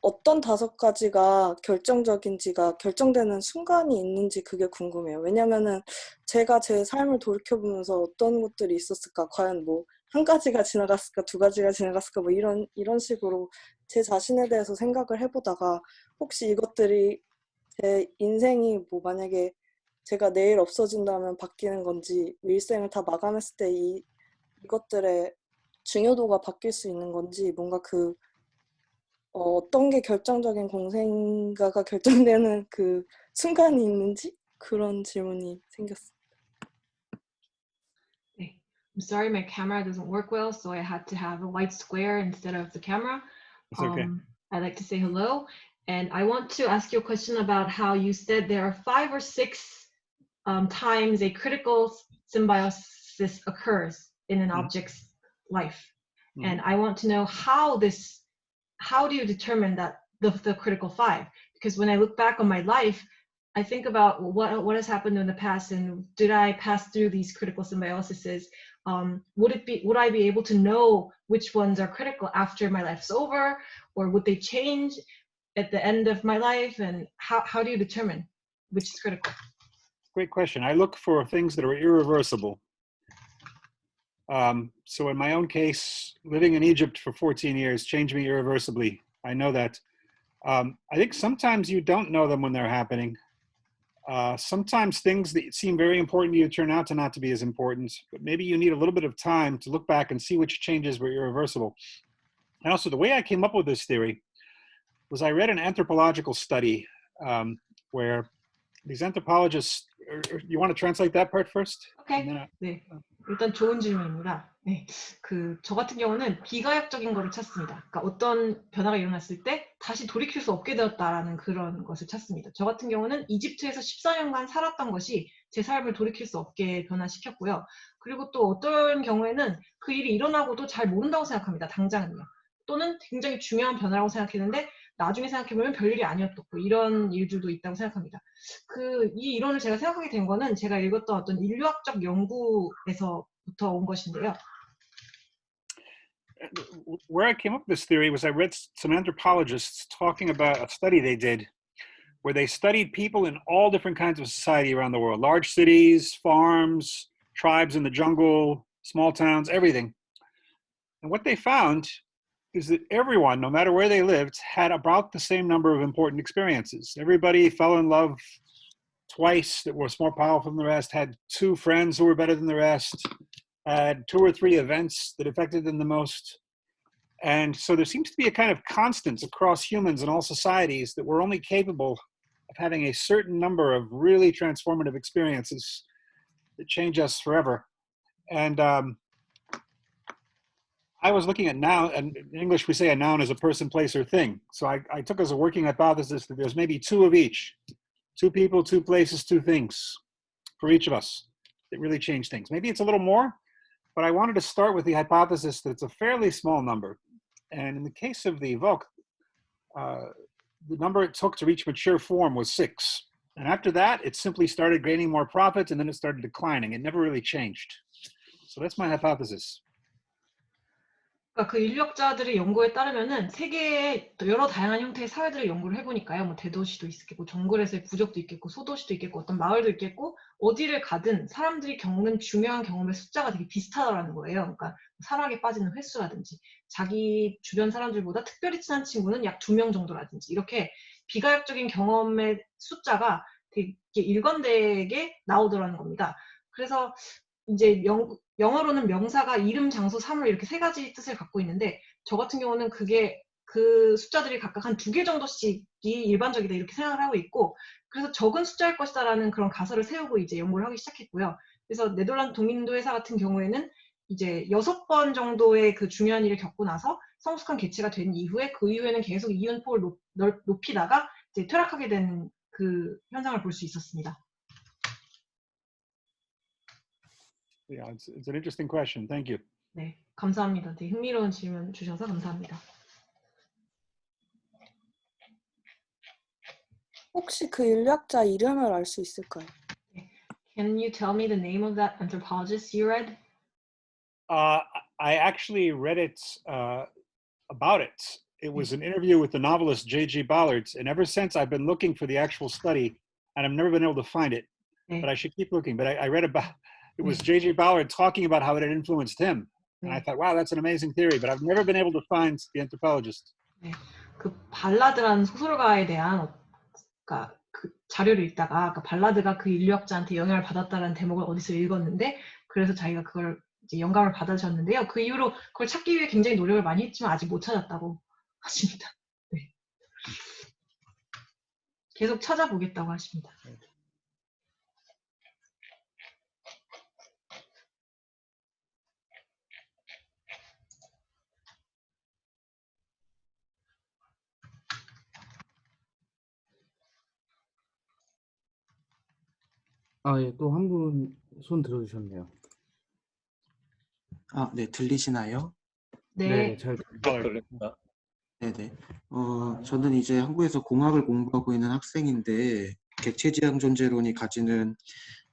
어떤 5가지가 결정적인지가 결정되는 순간이 있는지 그게 궁금해요. 왜냐면은 제가 제 삶을 돌이켜보면서 어떤 것들이 있었을까, 과연 뭐 1가지가 지나갔을까, 2가지가 지나갔을까, 뭐 이런 식으로 제 자신에 대해서 생각을 해보다가 혹시 이것들이 제 인생이 뭐 만약에 제가 내일 없어진다면 바뀌는 건지, 일생을 다 마감했을 때 이것들의 중요도가 바뀔 수 있는 건지, 뭔가 어떤 게 결정적인 공생가가 결정되는 그 순간이 있는지 그런 질문이 생겼어요. 네. I'm sorry, my camera doesn't work well, so I had to have a white square instead of the camera. It's okay. I'd like to say hello, and I want to ask you a question about how you said there are 5 or 6 times a critical symbiosis occurs in an object's life, and I want to know how do you determine that the critical 5? Because when I look back on my life, I think about what has happened in the past and did I pass through these critical symbioses? Would I be able to know which ones are critical after my life's over, or would they change at the end of my life? And how do you determine which is critical? Great question. I look for things that are irreversible. So in my own case, living in Egypt for 14 years changed me irreversibly. I know that. I think sometimes you don't know them when they're happening. Sometimes things that seem very important to you turn out to not to be as important, but maybe you need a little bit of time to look back and see which changes were irreversible. And also the way I came up with this theory was I read an anthropological study where these anthropologists, you want to translate that part first? Okay. 네. 일단 좋은 질문입니다. 네. 저 같은 경우는 비가역적인 거를 찾습니다. 그러니까 어떤 변화가 일어났을 때 다시 돌이킬 수 없게 되었다라는 그런 것을 찾습니다. 저 같은 경우는 이집트에서 14년간 살았던 것이 제 삶을 돌이킬 수 없게 변화시켰고요. 그리고 또 어떤 경우에는 그 일이 일어나고도 잘 모른다고 생각합니다. 당장은요. 또는 굉장히 중요한 변화라고 생각했는데 나중에 생각해보면 별일이 아니었고 이런 일들도 있다고 생각합니다. 이 이론을 제가 생각하게 된 거는 제가 읽었던 어떤 인류학적 연구에서부터 온 것인데요. Where I came up with this theory was I read some anthropologists talking about a study they did where they studied people in all different kinds of society around the world, large cities, farms, tribes in the jungle, small towns, everything. And what they found is that everyone, no matter where they lived, had about the same number of important experiences. Everybody fell in love twice that was more powerful than the rest, had 2 friends who were better than the rest, had 2 or 3 events that affected them the most. And so there seems to be a kind of constance across humans in all societies that we're only capable of having a certain number of really transformative experiences that change us forever. And I was looking at noun, and in English we say a noun is a person, place, or thing. So I took as a working hypothesis that there's maybe 2 of each. 2 people, 2 places, 2 things for each of us that really change things. Maybe it's a little more, but I wanted to start with the hypothesis that it's a fairly small number. And in the case of the Evoke, the number it took to reach mature form was 6. And after that, it simply started gaining more profit, and then it started declining. It never really changed. So that's my hypothesis. 그러니까 그 인류학자들의 연구에 따르면은 세계의 여러 다양한 형태의 사회들을 연구를 해보니까요. 뭐 대도시도 있겠고, 정글에서의 부족도 있겠고, 소도시도 있겠고, 어떤 마을도 있겠고, 어디를 가든 사람들이 겪는 중요한 경험의 숫자가 되게 비슷하다라는 거예요. 그러니까 사막에 빠지는 횟수라든지, 자기 주변 사람들보다 특별히 친한 친구는 약 2명 정도라든지, 이렇게 비가역적인 경험의 숫자가 되게 일관되게 나오더라는 겁니다. 그래서 이제 영어로는 명사가 이름, 장소, 사물 이렇게 3가지 뜻을 갖고 있는데 저 같은 경우는 그게 그 숫자들이 각각 한 2개 정도씩이 일반적이다 이렇게 생각을 하고 있고 그래서 적은 숫자일 것이다라는 그런 가설을 세우고 이제 연구를 하기 시작했고요. 그래서 네덜란드 동인도 회사 같은 경우에는 이제 6번 정도의 그 중요한 일을 겪고 나서 성숙한 개체가 된 이후에 그 이후에는 계속 이윤폭을 높이다가 이제 퇴락하게 된 그 현상을 볼 수 있었습니다. Yeah, it's an interesting question. Thank you. 네, 감사합니다. 되게 흥미로운 질문 주셔서 감사합니다. 혹시 그 인류학자 이름을 알 수 있을까요? Can you tell me the name of that anthropologist you read? I actually read it about it. It was an interview with the novelist J.G. Ballard, and ever since I've been looking for the actual study, and I've never been able to find it. 네. But I should keep looking. But I read about it was J.G. Ballard talking about how it had influenced him, and I thought, wow, that's an amazing theory. But I've never been able to find the anthropologist. 네, 그 발라드라는 소설가에 대한 그러니까 그 자료를 읽다가 그 발라드가 그 인류학자한테 영향을 받았다는 대목을 어디서 읽었는데 그래서 자기가 그걸 이제 영감을 받으셨는데요. 그 이후로 그걸 찾기 위해 굉장히 노력을 많이 했지만 아직 못 찾았다고 하십니다. 네. 계속 찾아보겠다고 하십니다. 예, 또 한 분 손 들어주셨네요. 네, 들리시나요? 네. 잘 들립니다. 네네. 저는 이제 한국에서 공학을 공부하고 있는 학생인데, 객체지향 존재론이 가지는,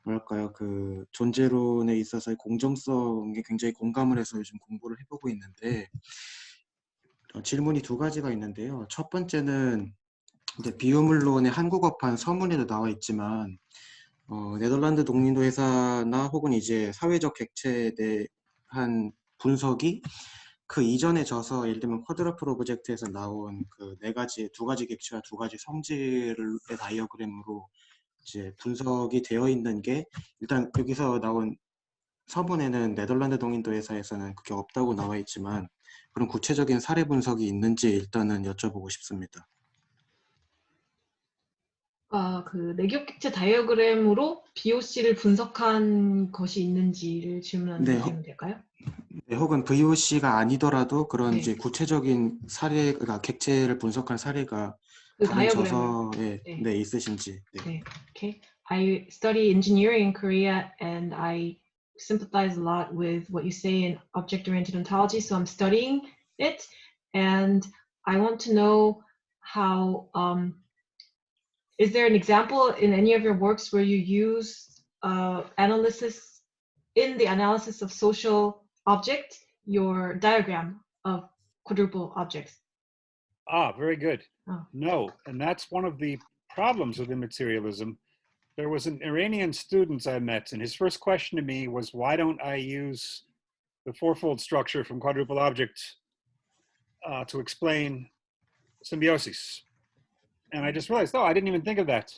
뭐랄까요, 그 존재론에 있어서의 공정성에 굉장히 공감을 해서 요즘 공부를 해보고 있는데, 질문이 2가지가 있는데요. 첫 번째는, 이제 비유물론의 한국어판 서문에도 나와 있지만, 네덜란드 독립도 회사나 혹은 이제 사회적 객체에 대한 분석이 그 이전에 져서 예를 들면 쿼드러플 오브젝트에서 나온 그 2가지 객체와 2가지 성질의 다이어그램으로 이제 분석이 되어 있는 게 일단 여기서 나온 서문에는 네덜란드 동인도 회사에서는 그게 없다고 나와 있지만 그런 구체적인 사례 분석이 있는지 일단은 여쭤보고 싶습니다. 그 내기업 객체 다이어그램으로 BOC를 분석한 것이 있는지를 질문하는 네, 거면 될까요? 네, 혹은 VOC가 아니더라도 그런 네. 이제 구체적인 사례, 그러니까 객체를 분석한 사례가 그 다른 다이어그램을. 저서에 네. 있으신지. 네. 네. Okay. I study engineering in Korea and I sympathize a lot with what you say in object-oriented ontology, so I'm studying it and I want to know how is there an example in any of your works where you use analysis in the analysis of social object, your diagram of quadruple objects? Very good. Oh. No, and that's one of the problems with immaterialism. There was an Iranian student I met, and his first question to me was, why don't I use the fourfold structure from quadruple object to explain symbiosis? And I just realized, oh, I didn't even think of that.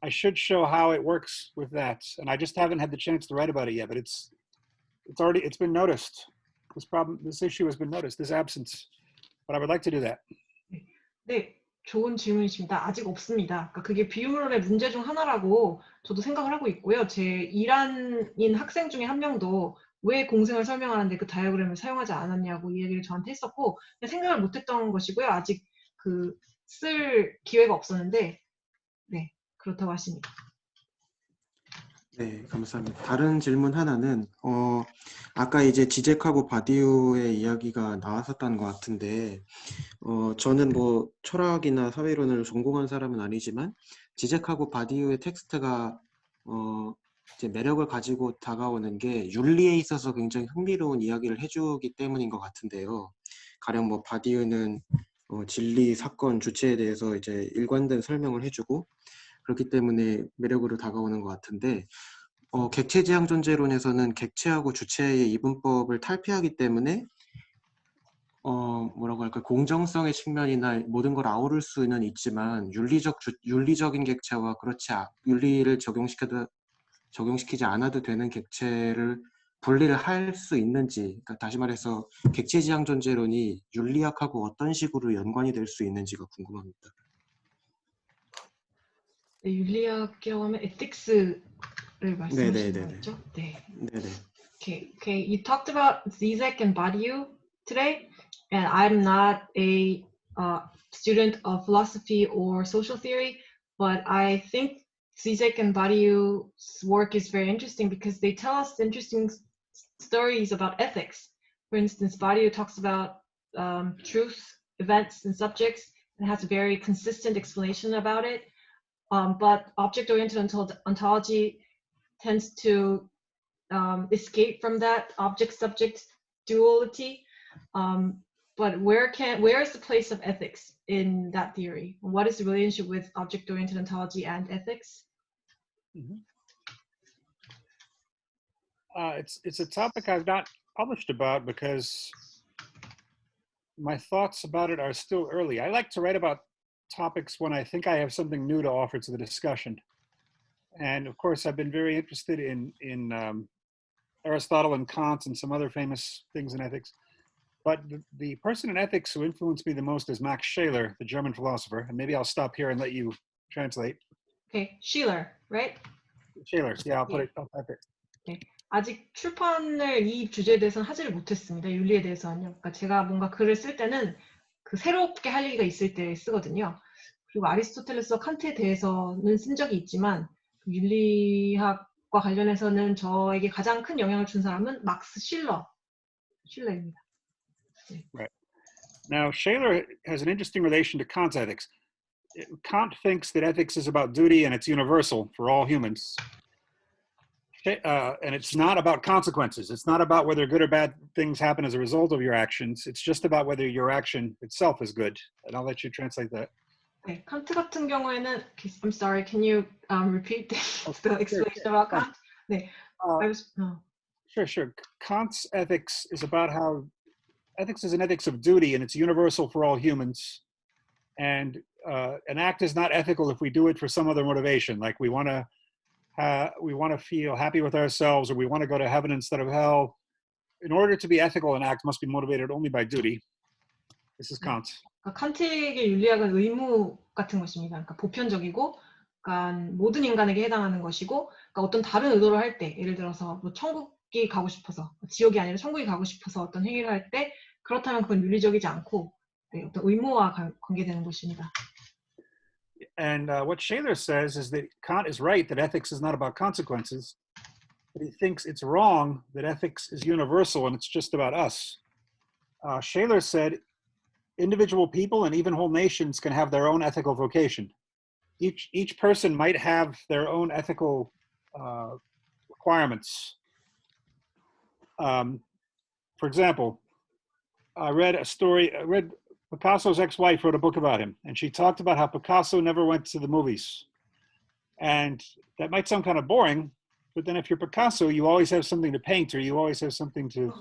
I should show how it works with that. And I just haven't had the chance to write about it yet, but it's been noticed. This issue has been noticed, this absence. But I would like to do that. 네, 좋은 질문이십니다. 아직 없습니다. 그러니까 그게 비유물론의 문제 중 하나라고 저도 생각을 하고 있고요. 제 이란인 학생 중에 한 명도 왜 공생을 설명하는데 그 다이어그램을 사용하지 않았냐고 이 얘기를 저한테 했었고 그냥 생각을 못했던 것이고요. 아직 쓸 기회가 없었는데 네, 그렇다고 하십니다. 네, 감사합니다. 다른 질문 하나는 아까 이제 지젝하고 바디우의 이야기가 나왔었다는 것 같은데 저는 뭐 철학이나 사회론을 전공한 사람은 아니지만 지젝하고 바디우의 텍스트가 이제 매력을 가지고 다가오는 게 윤리에 있어서 굉장히 흥미로운 이야기를 해주기 때문인 것 같은데요. 가령 뭐 바디우는 진리, 사건, 주체에 대해서 이제 일관된 설명을 해주고 그렇기 때문에 매력으로 다가오는 것 같은데 객체지향 존재론에서는 객체하고 주체의 이분법을 탈피하기 때문에 뭐라고 할까 공정성의 측면이나 모든 걸 아우를 수는 있지만 윤리적인 객체와 윤리를 적용시키지 않아도 되는 객체를 분리를 할 수 있는지, 그러니까 다시 말해서 객체지향 존재론이 윤리학하고 어떤 식으로 연관이 될 수 있는지가 궁금합니다. 네, 윤리학이라고 하면 에틱스를 말씀하시는 거죠? 네. 네네. Okay. You talked about Zizek and Badiou today, and I'm not a student of philosophy or social theory, but I think Zizek and Badiou's work is very interesting because they tell us interesting stories about ethics. For instance, Badiou talks about truth, events, and subjects, and has a very consistent explanation about it. But object-oriented ontology tends to escape from that object-subject duality. But where is the place of ethics in that theory? What is the relationship with object-oriented ontology and ethics? Mm-hmm. It's a topic I've not published about because my thoughts about it are still early. I like to write about topics when I think I have something new to offer to the discussion. And of course, I've been very interested in Aristotle and Kant and some other famous things in ethics. But the person in ethics who influenced me the most is Max Scheler, the German philosopher. And maybe I'll stop here and let you translate. Okay, Scheler, right? Scheler, yeah, I'll type it. 네, 아직 출판을 이 주제에 대해서는 하지를 못했습니다. 윤리에 대해서는요. 그러니까 제가 뭔가 글을 쓸 때는 새롭게 할 얘기가 있을 때 쓰거든요. 그리고 아리스토텔레스와 칸트에 대해서는 쓴 적이 있지만 윤리학과 관련해서는 저에게 가장 큰 영향을 준 사람은 막스 실러입니다. 네. Right. Now, Scheler has an interesting relation to Kant's ethics. Kant thinks that ethics is about duty and it's universal for all humans. And it's not about consequences. It's not about whether good or bad things happen as a result of your actions. It's just about whether your action itself is good. And I'll let you translate that. 네, 칸트 같은 경우에는 I'm sorry, can you repeat the explanation about Kant? 네. Sure. Kant's ethics is about how ethics is an ethics of duty and it's universal for all humans. And an act is not ethical if we do it for some other motivation, like we want to feel happy with ourselves or we want to go to heaven instead of hell. In order to be ethical, an act must be motivated only by duty. This is Kant. 칸트에게 윤리학은 의무 같은 것입니다. 그러니까 보편적이고, 그러니까 모든 인간에게 해당하는 것이고, 그러니까 어떤 다른 의도를 할 때, 예를 들어서 뭐 천국이 가고 싶어서, 지옥이 아니라 천국이 가고 싶어서 어떤 행위를 할 때, 그렇다면 그건 윤리적이지 않고 네, 어떤 의무와 관계되는 것입니다. And what Scheler says is that Kant is right that ethics is not about consequences, but he thinks it's wrong that ethics is universal and it's just about us. Scheler said, individual people and even whole nations can have their own ethical vocation. Each person might have their own ethical requirements. For example, I read Picasso's ex-wife wrote a book about him, and she talked about how Picasso never went to the movies. And that might sound kind of boring, but then if you're Picasso, you always have something to paint or you always have something to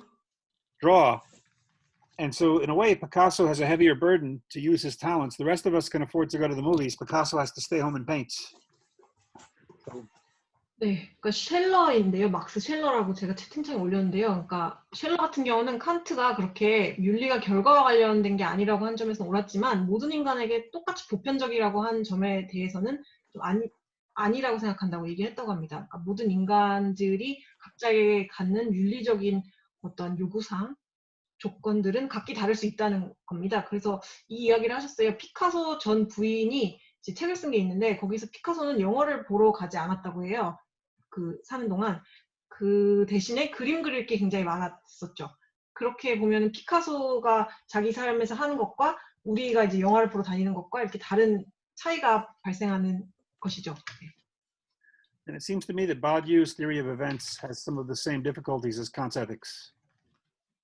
draw. And so in a way, Picasso has a heavier burden to use his talents. The rest of us can afford to go to the movies. Picasso has to stay home and paint. So, 네, 그러니까 쉘러인데요. 막스 쉘러라고 제가 채팅창에 올렸는데요. 그러니까 쉘러 같은 경우는 칸트가 그렇게 윤리가 결과와 관련된 게 아니라고 한 점에서 옳았지만 모든 인간에게 똑같이 보편적이라고 한 점에 대해서는 좀 아니라고 생각한다고 얘기했다고 합니다. 그러니까 모든 인간들이 각자에게 갖는 윤리적인 어떤 요구사항, 조건들은 각기 다를 수 있다는 겁니다. 그래서 이 이야기를 하셨어요. 피카소 전 부인이 이제 책을 쓴 게 있는데 거기서 피카소는 영화를 보러 가지 않았다고 해요. 그 사는 동안. 그 대신에 그림 그릴 게 굉장히 많았었죠. 그렇게 보면 피카소가 자기 삶에서 하는 것과 우리가 이제 영화를 보러 다니는 것과 이렇게 다른 차이가 발생하는 것이죠. and it seems to me that Badiou's theory of events has some of the same difficulties as Kant's ethics.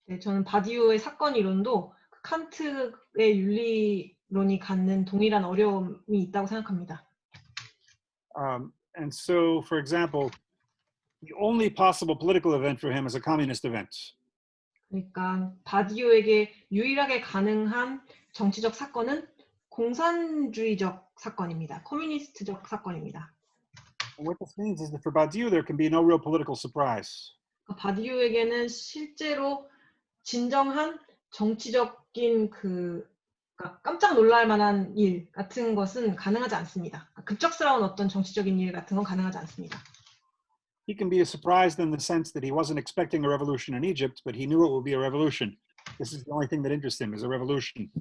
네, 저는 바디우의 사건 이론도 칸트의 윤리론이 갖는 동일한 어려움이 있다고 생각합니다. And so, for example, the only possible political event for him is a communist event. 그러니까 바디우에게 유일하게 가능한 정치적 사건은 공산주의적 사건입니다. 커뮤니스트적 사건입니다. And what this means is that for Badiou, there can be no real political surprise. 바디우에게는 실제로 진정한 정치적인 그러니까 깜짝 놀랄 만한 일 같은 것은 가능하지 않습니다. 급작스러운 어떤 정치적인 일 같은 건 가능하지 않습니다. He can be surprised in the sense that he wasn't expecting a revolution in Egypt, but he knew it would be a revolution. This is the only thing that interests him, is a revolution.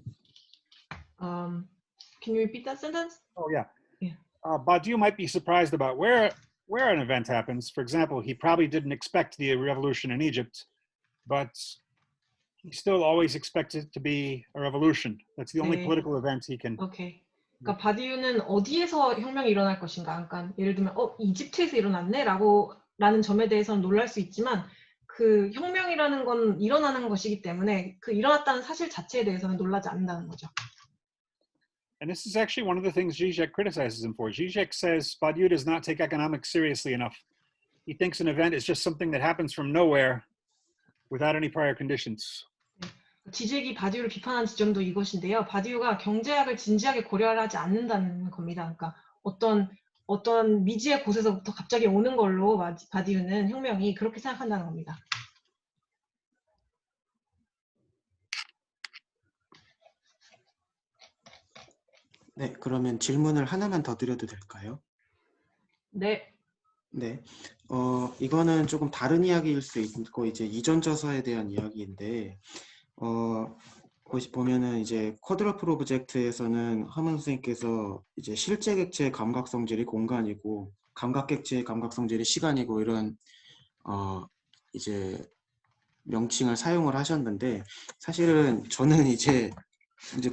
Can you repeat that sentence? Oh, yeah. Yeah. Badiou might be surprised about where an event happens. For example, he probably didn't expect the revolution in Egypt, but he still always expects it to be a revolution. That's the only 네. political event he can. 오케이. 그러니까 바디우는 어디에서 혁명이 일어날 것인가. 그러니까 예를 들면 이집트에서 일어났네라는 점에 대해서는 놀랄 수 있지만 그 혁명이라는 건 일어나는 것이기 때문에 그 일어났다는 사실 자체에 대해서는 놀라지 않는다는 거죠. And this is actually one of the things Zizek criticizes him for. Zizek says Badiou does not take economics seriously enough. He thinks an event is just something that happens from nowhere without any prior conditions. 지젝이 바디우를 비판한 지점도 이것인데요. 바디우가 경제학을 진지하게 고려를 하지 않는다는 겁니다. 그러니까 어떤 미지의 곳에서부터 갑자기 오는 걸로 바디우는 혁명이 그렇게 생각한다는 겁니다. 네, 그러면 질문을 하나만 더 드려도 될까요? 네. 네, 이거는 조금 다른 이야기일 수 있고 이제 이전 저서에 대한 이야기인데, 보면은 이제 쿼드러플 오브젝트에서는 허먼 선생님께서 이제 실제 객체의 감각 성질이 공간이고 감각 객체의 감각 성질이 시간이고 이런 이제 명칭을 사용을 하셨는데, 사실은 저는 이제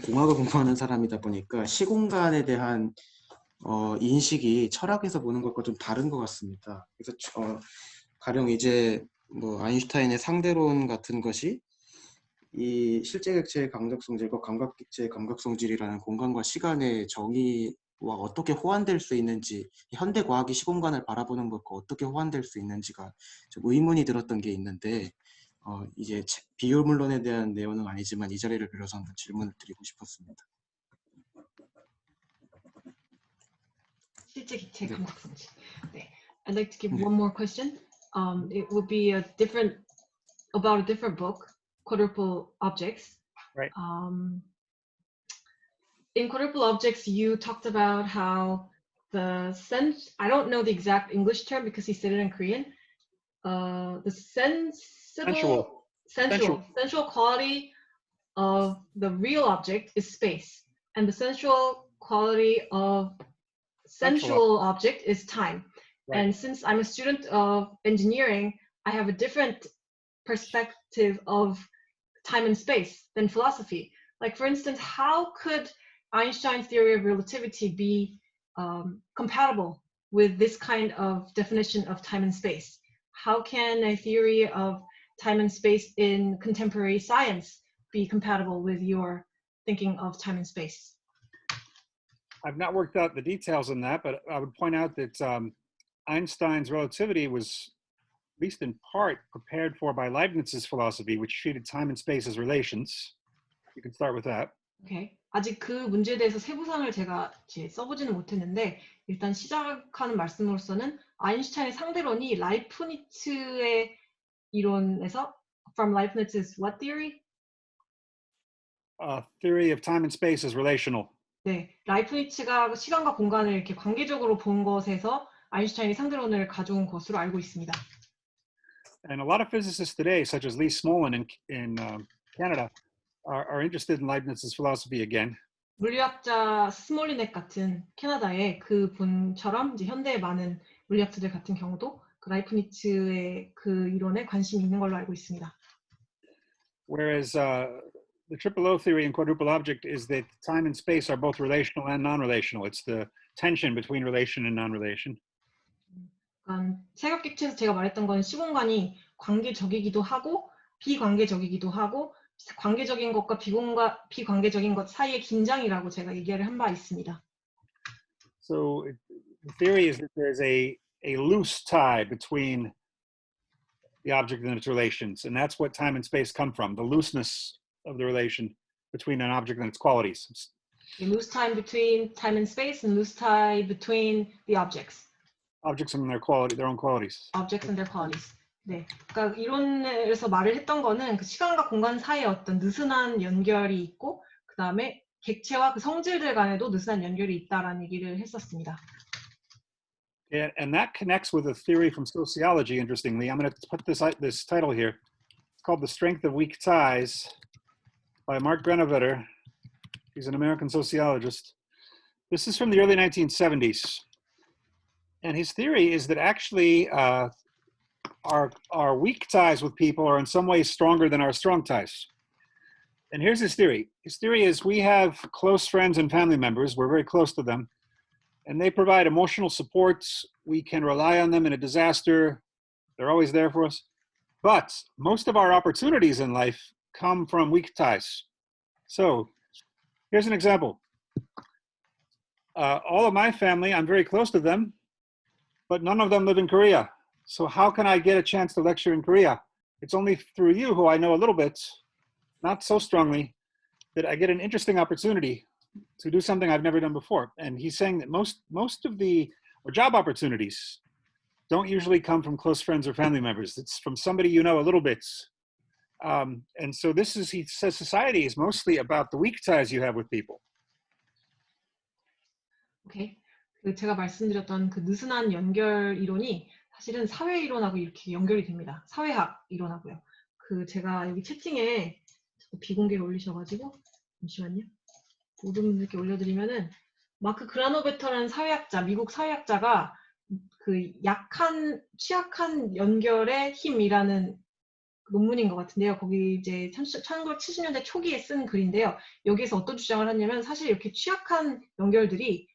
공학을 공부하는 사람이다 보니까 시공간에 대한 인식이 철학에서 보는 것과 좀 다른 것 같습니다. 그래서 가령 이제 뭐 아인슈타인의 상대론 같은 것이 이 실제 객체의 감각 성질과 감각 객체의 감각 성질이라는 공간과 시간의 정의와 어떻게 호환될 수 있는지, 현대 과학이 시공간을 바라보는 것과 어떻게 호환될 수 있는지가 좀 의문이 들었던 게 있는데, 이제 비유물론에 대한 내용은 아니지만 이 자리를 빌어서 한번 질문을 드리고 싶었습니다. 실제 객체 감각 성질. 네. I'd like to give one more question. It would be about a different book, Quadruple Objects. Right. In Quadruple Objects, you talked about how the sense, I don't know the exact English term because he said it in Korean. The sensual quality of the real object is space, and the sensual quality of sensual object is time. Right. And since I'm a student of engineering, I have a different perspective of time and space than philosophy. Like, for instance, how could Einstein's theory of relativity be compatible with this kind of definition of time and space? How can a theory of time and space in contemporary science be compatible with your thinking of time and space. I've not worked out the details on that, but I would point out that Einstein's relativity was, at least in part, prepared for by Leibniz's philosophy, which treated time and space as relations. You can start with that. Okay. 아직 그 문제에 대해서 세부상을 제가 이제 써보지는 못했는데 일단 시작하는 말씀으로서는 아인슈타인의 상대론이 라이프니츠의 이론에서 from Leibniz's what theory? Theory of time and space is relational. 네, 라이프니츠가 시간과 공간을 이렇게 관계적으로 본 것에서 아인슈타인이 상대론을 가져온 것으로 알고 있습니다. And a lot of physicists today, such as Lee Smolin in Canada, are interested in Leibniz's philosophy again. 물리학자 스몰리넥 같은 캐나다의 그 분처럼 이제 현대의 많은 물리학자들 같은 경우도 그 라이프니츠의 그 이론에 관심이 있는 걸로 알고 있습니다. Whereas the triple O theory in quadruple object is that time and space are both relational and non-relational. It's the tension between relation and non-relation. 그러니까 세각객체에서 제가 말했던 건 시공간이 관계적이기도 하고 비관계적이기도 하고 관계적인 것과 비관계적인 것 사이의 긴장이라고 제가 얘기를 한 바 있습니다. So the theory is that there's a loose tie between the object and its relations, and that's what time and space come from, the looseness of the relation between an object and its qualities. Loose time between time and space and loose tie between the objects. Objects and their own qualities. Objects and their qualities. 네, 그러니까 이론에서 말을 했던 거는 그 시간과 공간 사이에 어떤 느슨한 연결이 있고 그 다음에 객체와 그 성질들 간에도 느슨한 연결이 있다라는 얘기를 했었습니다. And that connects with a theory from sociology, interestingly. I'm going to put this title here. It's called The Strength of Weak Ties by Mark Granovetter. He's an American sociologist. This is from the early 1970s. And his theory is that actually our weak ties with people are in some ways stronger than our strong ties. And here's his theory. His theory is we have close friends and family members. We're very close to them. And they provide emotional support. We can rely on them in a disaster. They're always there for us. But most of our opportunities in life come from weak ties. So here's an example. All of my family, I'm very close to them, but none of them live in Korea. So how can I get a chance to lecture in Korea? It's only through you, who I know a little bit, not so strongly, that I get an interesting opportunity to do something I've never done before. And he's saying that most of the job opportunities don't usually come from close friends or family members. It's from somebody you know a little bit. And so he says society is mostly about the weak ties you have with people. 오케이. 그 제가 말씀드렸던 그 느슨한 연결 이론이 사실은 사회 이론하고 이렇게 연결이 됩니다. 사회학 이론하고요. 그 제가 여기 채팅에 비공개로 올리셔가지고 잠시만요. 모든 분들께 올려드리면은 마크 그라노베터라는 사회학자, 미국 사회학자가 그 취약한 연결의 힘이라는 논문인 것 같은데요. 거기 이제 1970년대 초기에 쓴 글인데요. 여기에서 어떤 주장을 하냐면 사실 이렇게 취약한 연결들이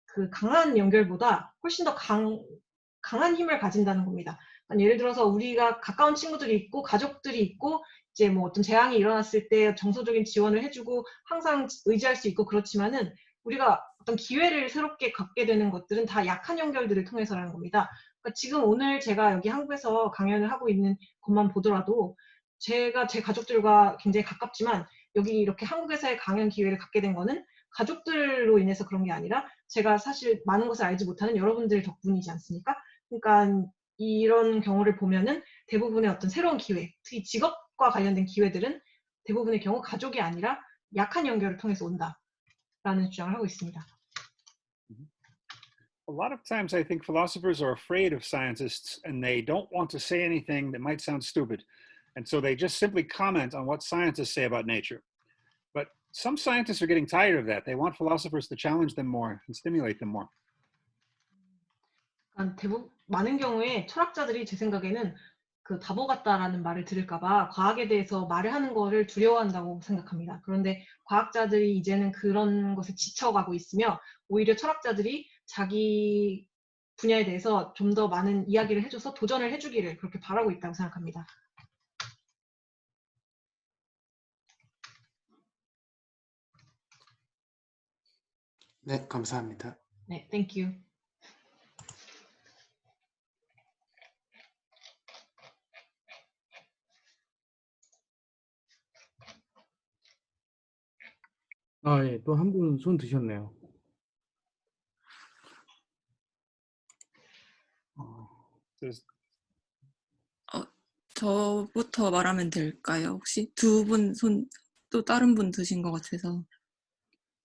그 강한 연결보다 훨씬 더 강한 힘을 가진다는 겁니다. 예를 들어서 우리가 가까운 친구들이 있고 가족들이 있고 이제 뭐 어떤 재앙이 일어났을 때 정서적인 지원을 해주고 항상 의지할 수 있고 그렇지만은 우리가 어떤 기회를 새롭게 갖게 되는 것들은 다 약한 연결들을 통해서라는 겁니다. 그러니까 지금 오늘 제가 여기 한국에서 강연을 하고 있는 것만 보더라도 제가 제 가족들과 굉장히 가깝지만 여기 이렇게 한국에서의 강연 기회를 갖게 된 거는 가족들로 인해서 그런 게 아니라 제가 사실 많은 것을 알지 못하는 여러분들 덕분이지 않습니까? 그러니까 이런 경우를 보면은 대부분의 어떤 새로운 기회, 특히 직업과 관련된 기회들은 대부분의 경우 가족이 아니라 약한 연결을 통해서 온다라는 주장을 하고 있습니다. A lot of times I think philosophers are afraid of scientists and they don't want to say anything that might sound stupid. And so they just simply comment on what scientists say about nature. But some scientists are getting tired of that. They want philosophers to challenge them more and stimulate them more. 많은 경우에 철학자들이 제 생각에는 그 바보 같다라는 말을 들을까봐 과학에 대해서 말을 하는 거를 두려워한다고 생각합니다. 그런데 과학자들이 이제는 그런 것에 지쳐가고 있으며 오히려 철학자들이 자기 분야에 대해서 좀 더 많은 이야기를 해줘서 도전을 해주기를 그렇게 바라고 있다고 생각합니다. 네, 감사합니다. 네, thank you. 아, 예, 또 한 분 손 드셨네요. There's- 저부터 말하면 될까요? 혹시 두 분 또 다른 분 드신 것 같아서.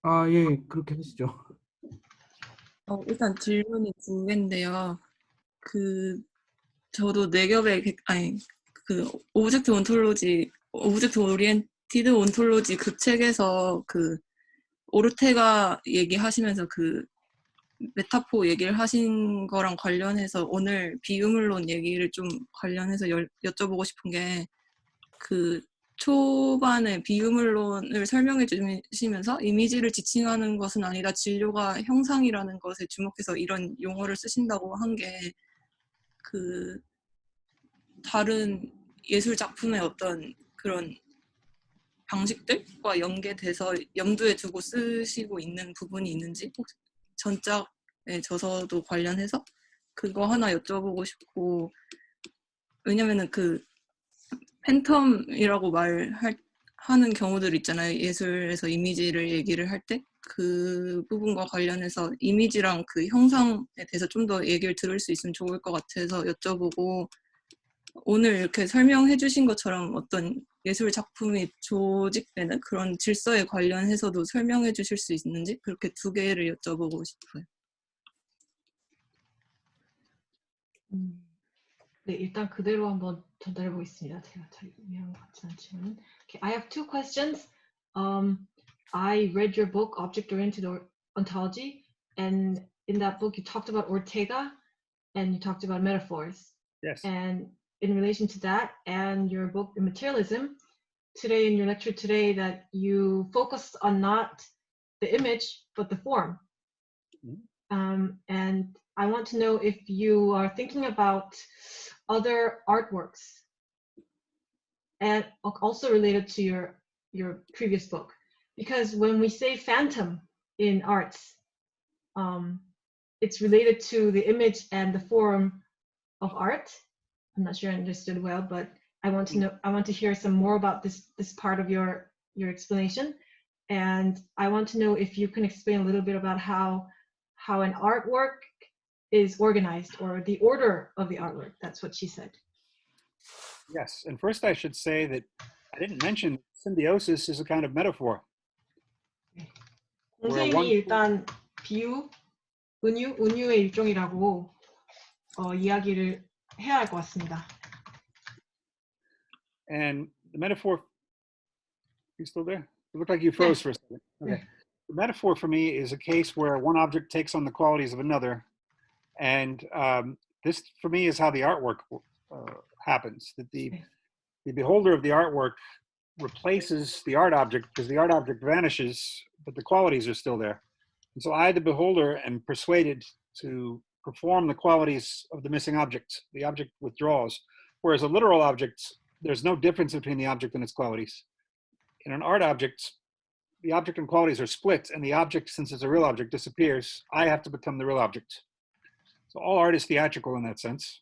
아, 예, 그렇게 하시죠. 일단 질문이 두 개인데요. 저도 네 겹의 오브젝트 오리엔티드 온톨로지 그 책에서 오르테가 얘기하시면서 메타포 얘기를 하신 거랑 관련해서 오늘 비유물론 얘기를 좀 관련해서 여쭤보고 싶은 게 초반에 비유물론을 설명해 주시면서 이미지를 지칭하는 것은 아니라 진료가 형상이라는 것에 주목해서 이런 용어를 쓰신다고 한 게 다른 예술 작품의 어떤 그런 방식들과 연계돼서 염두에 두고 쓰시고 있는 부분이 있는지 혹시 전작에 저서도 관련해서 그거 하나 여쭤보고 싶고 왜냐면은 팬텀이라고 하는 경우들 있잖아요. 예술에서 이미지를 얘기를 할 때 그 부분과 관련해서 이미지랑 그 형상에 대해서 좀 더 얘기를 들을 수 있으면 좋을 것 같아서 여쭤보고 오늘 이렇게 설명해 주신 것처럼 어떤 예술 작품이 조직되는 그런 질서에 관련해서도 설명해 주실 수 있는지 그렇게 두 개를 여쭤보고 싶어요. 네, 일단 그대로 한번 전달해 보겠습니다. 제가 잘 이해한 것 같진 않지만. Okay, I have two questions. I read your book, Object-Oriented Ontology, and in that book you talked about Ortega and you talked about metaphors. Yes. And in relation to that and your book, Materialism, today in your lecture today that you focused on not the image, but the form. And I want to know if you are thinking about other artworks and also related to your previous book. Because when we say phantom in arts, it's related to the image and the form of art. I'm not sure I understood well, but I want to know. I want to hear some more about this part of your explanation, and I want to know if you can explain a little bit about how an artwork is organized or the order of the artwork. That's what she said. Yes, and first I should say that I didn't mention symbiosis is a kind of metaphor. 공생이 일단 비유, 은유의 일종이라고 이야기를 해야 할 것 같습니다. And the metaphor, you still there? It looked like you froze for a second. Okay. The metaphor for me is a case where one object takes on the qualities of another. And this, for me, is how the artwork happens. That the beholder of the artwork replaces the art object because the art object vanishes, but the qualities are still there. And so I, the beholder, am persuaded to perform the qualities of the missing object. The object withdraws. Whereas a literal object, there's no difference between the object and its qualities. In an art object, the object and qualities are split, and the object, since it's a real object, disappears. I have to become the real object. So all art is theatrical in that sense.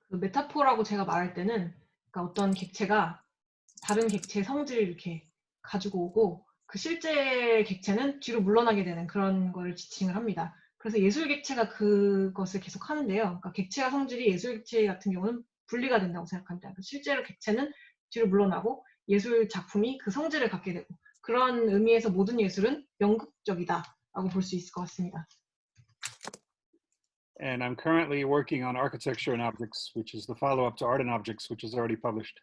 그 메타포라고 제가 말할 때는 그러니까 어떤 객체가 다른 객체의 성질을 이렇게 가지고 오고 그 실제 객체는 뒤로 물러나게 되는 그런 거를 지칭을 합니다. 그래서 예술 객체가 그것을 계속 하는데요. 그러니까 객체와 성질이 예술 객체 같은 경우는 분리가 된다고 생각합니다. 실제로 객체는 뒤로 물러나고 예술 작품이 그 성질을 갖게 되고 그런 의미에서 모든 예술은 연극적이다라고 볼 수 있을 것 같습니다. And I'm currently working on Architecture and Objects, which is the follow-up to Art and Objects, which is already published.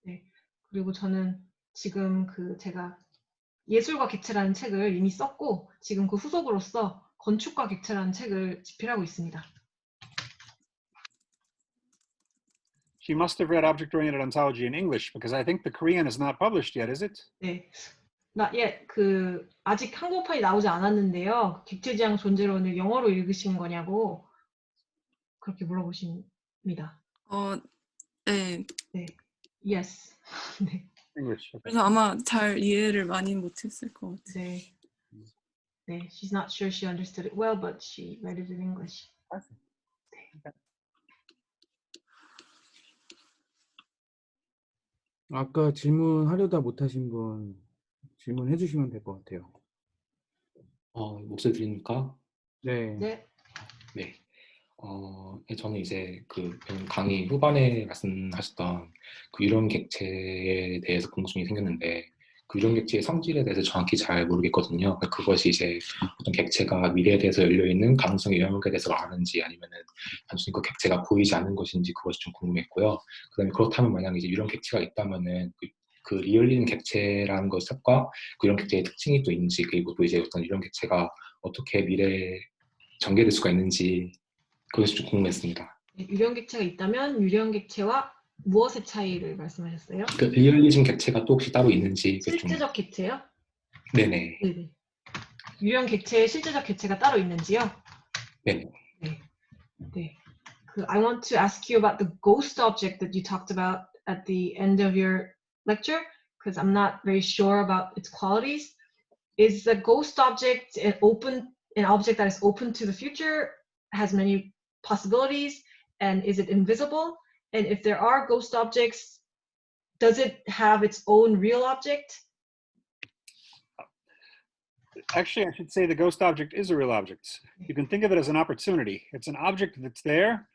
네, 그리고 저는 지금 제가 예술과 객체라는 책을 이미 썼고 지금 그 후속으로서 건축과 객체라는 책을 집필하고 있습니다. She must have read Object-Oriented Ontology in English because I think the Korean is not published yet, is it? 네, not yet. 아직 한국판이 나오지 않았는데요. 객체지향 존재론을 영어로 읽으신 거냐고 그렇게 물어보십니다. 네. 네, yes. 네. English. Okay. 그래서 아마 잘 이해를 많이 못했을 것 같아요. 네. 네, she's not sure she understood it well, but she read it in English. I see. Okay. 아까 질문하려다 못하신 분 질문해 주시면 될 것 같아요. 목소리 들립니까? 네. 네. 네. 저는 이제 그 강의 후반에 말씀하셨던 그 유령 객체에 대해서 궁금증이 생겼는데 그 유령 객체의 성질에 대해서 정확히 잘 모르겠거든요. 그것이 이제 어떤 객체가 미래에 대해서 열려 있는 가능성의 영역에 대해서 아는지 아니면은 단순히 그 객체가 보이지 않는 것인지 그것이 좀 궁금했고요. 그다음에 그렇다면 만약 이제 유령 객체가 있다면은 그 리얼리즘 객체라는 것과 그 유령 객체의 특징이 또 있는지 그리고 또 이제 어떤 유령 객체가 어떻게 미래에 전개될 수가 있는지 그것이 좀 궁금했습니다. 네, 유령 객체가 있다면 유령 객체와 무엇의 차이를 말씀하셨어요? 그 리얼리즘 객체가 또 혹시 따로 있는지 그 좀 실제적 객체요? 네네. 네네. 유령 객체의 실제적 객체가 따로 있는지요? 네. 네. 네. I want to ask you about the ghost object that you talked about at the end of your lecture, because I'm not very sure about its qualities. Is the ghost object an object that is open to the future, has many possibilities, and is it invisible? And if there are ghost objects, does it have its own real object? Actually, I should say the ghost object is a real object. You can think of it as an opportunity. It's an object that's there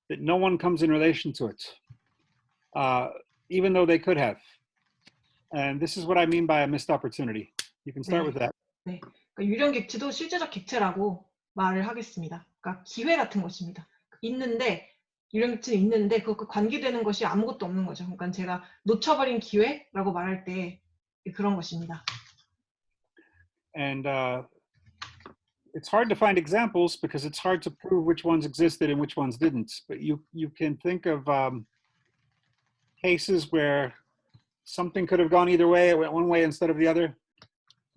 that no one comes in relation to it, even though they could have. And this is what I mean by a missed opportunity. You can start with that. 네. 그러니까 유령 객체도 실제적 객체라고 말을 하겠습니다. 그러니까 기회 같은 것입니다. 있는데 유령 객체는 있는데 그것과 관계되는 것이 아무것도 없는 거죠. 그러니까 제가 놓쳐버린 기회라고 말할 때 그런 것입니다. And it's hard to find examples because it's hard to prove which ones existed and which ones didn't. But you can think of cases where something could have gone either way. It went one way instead of the other.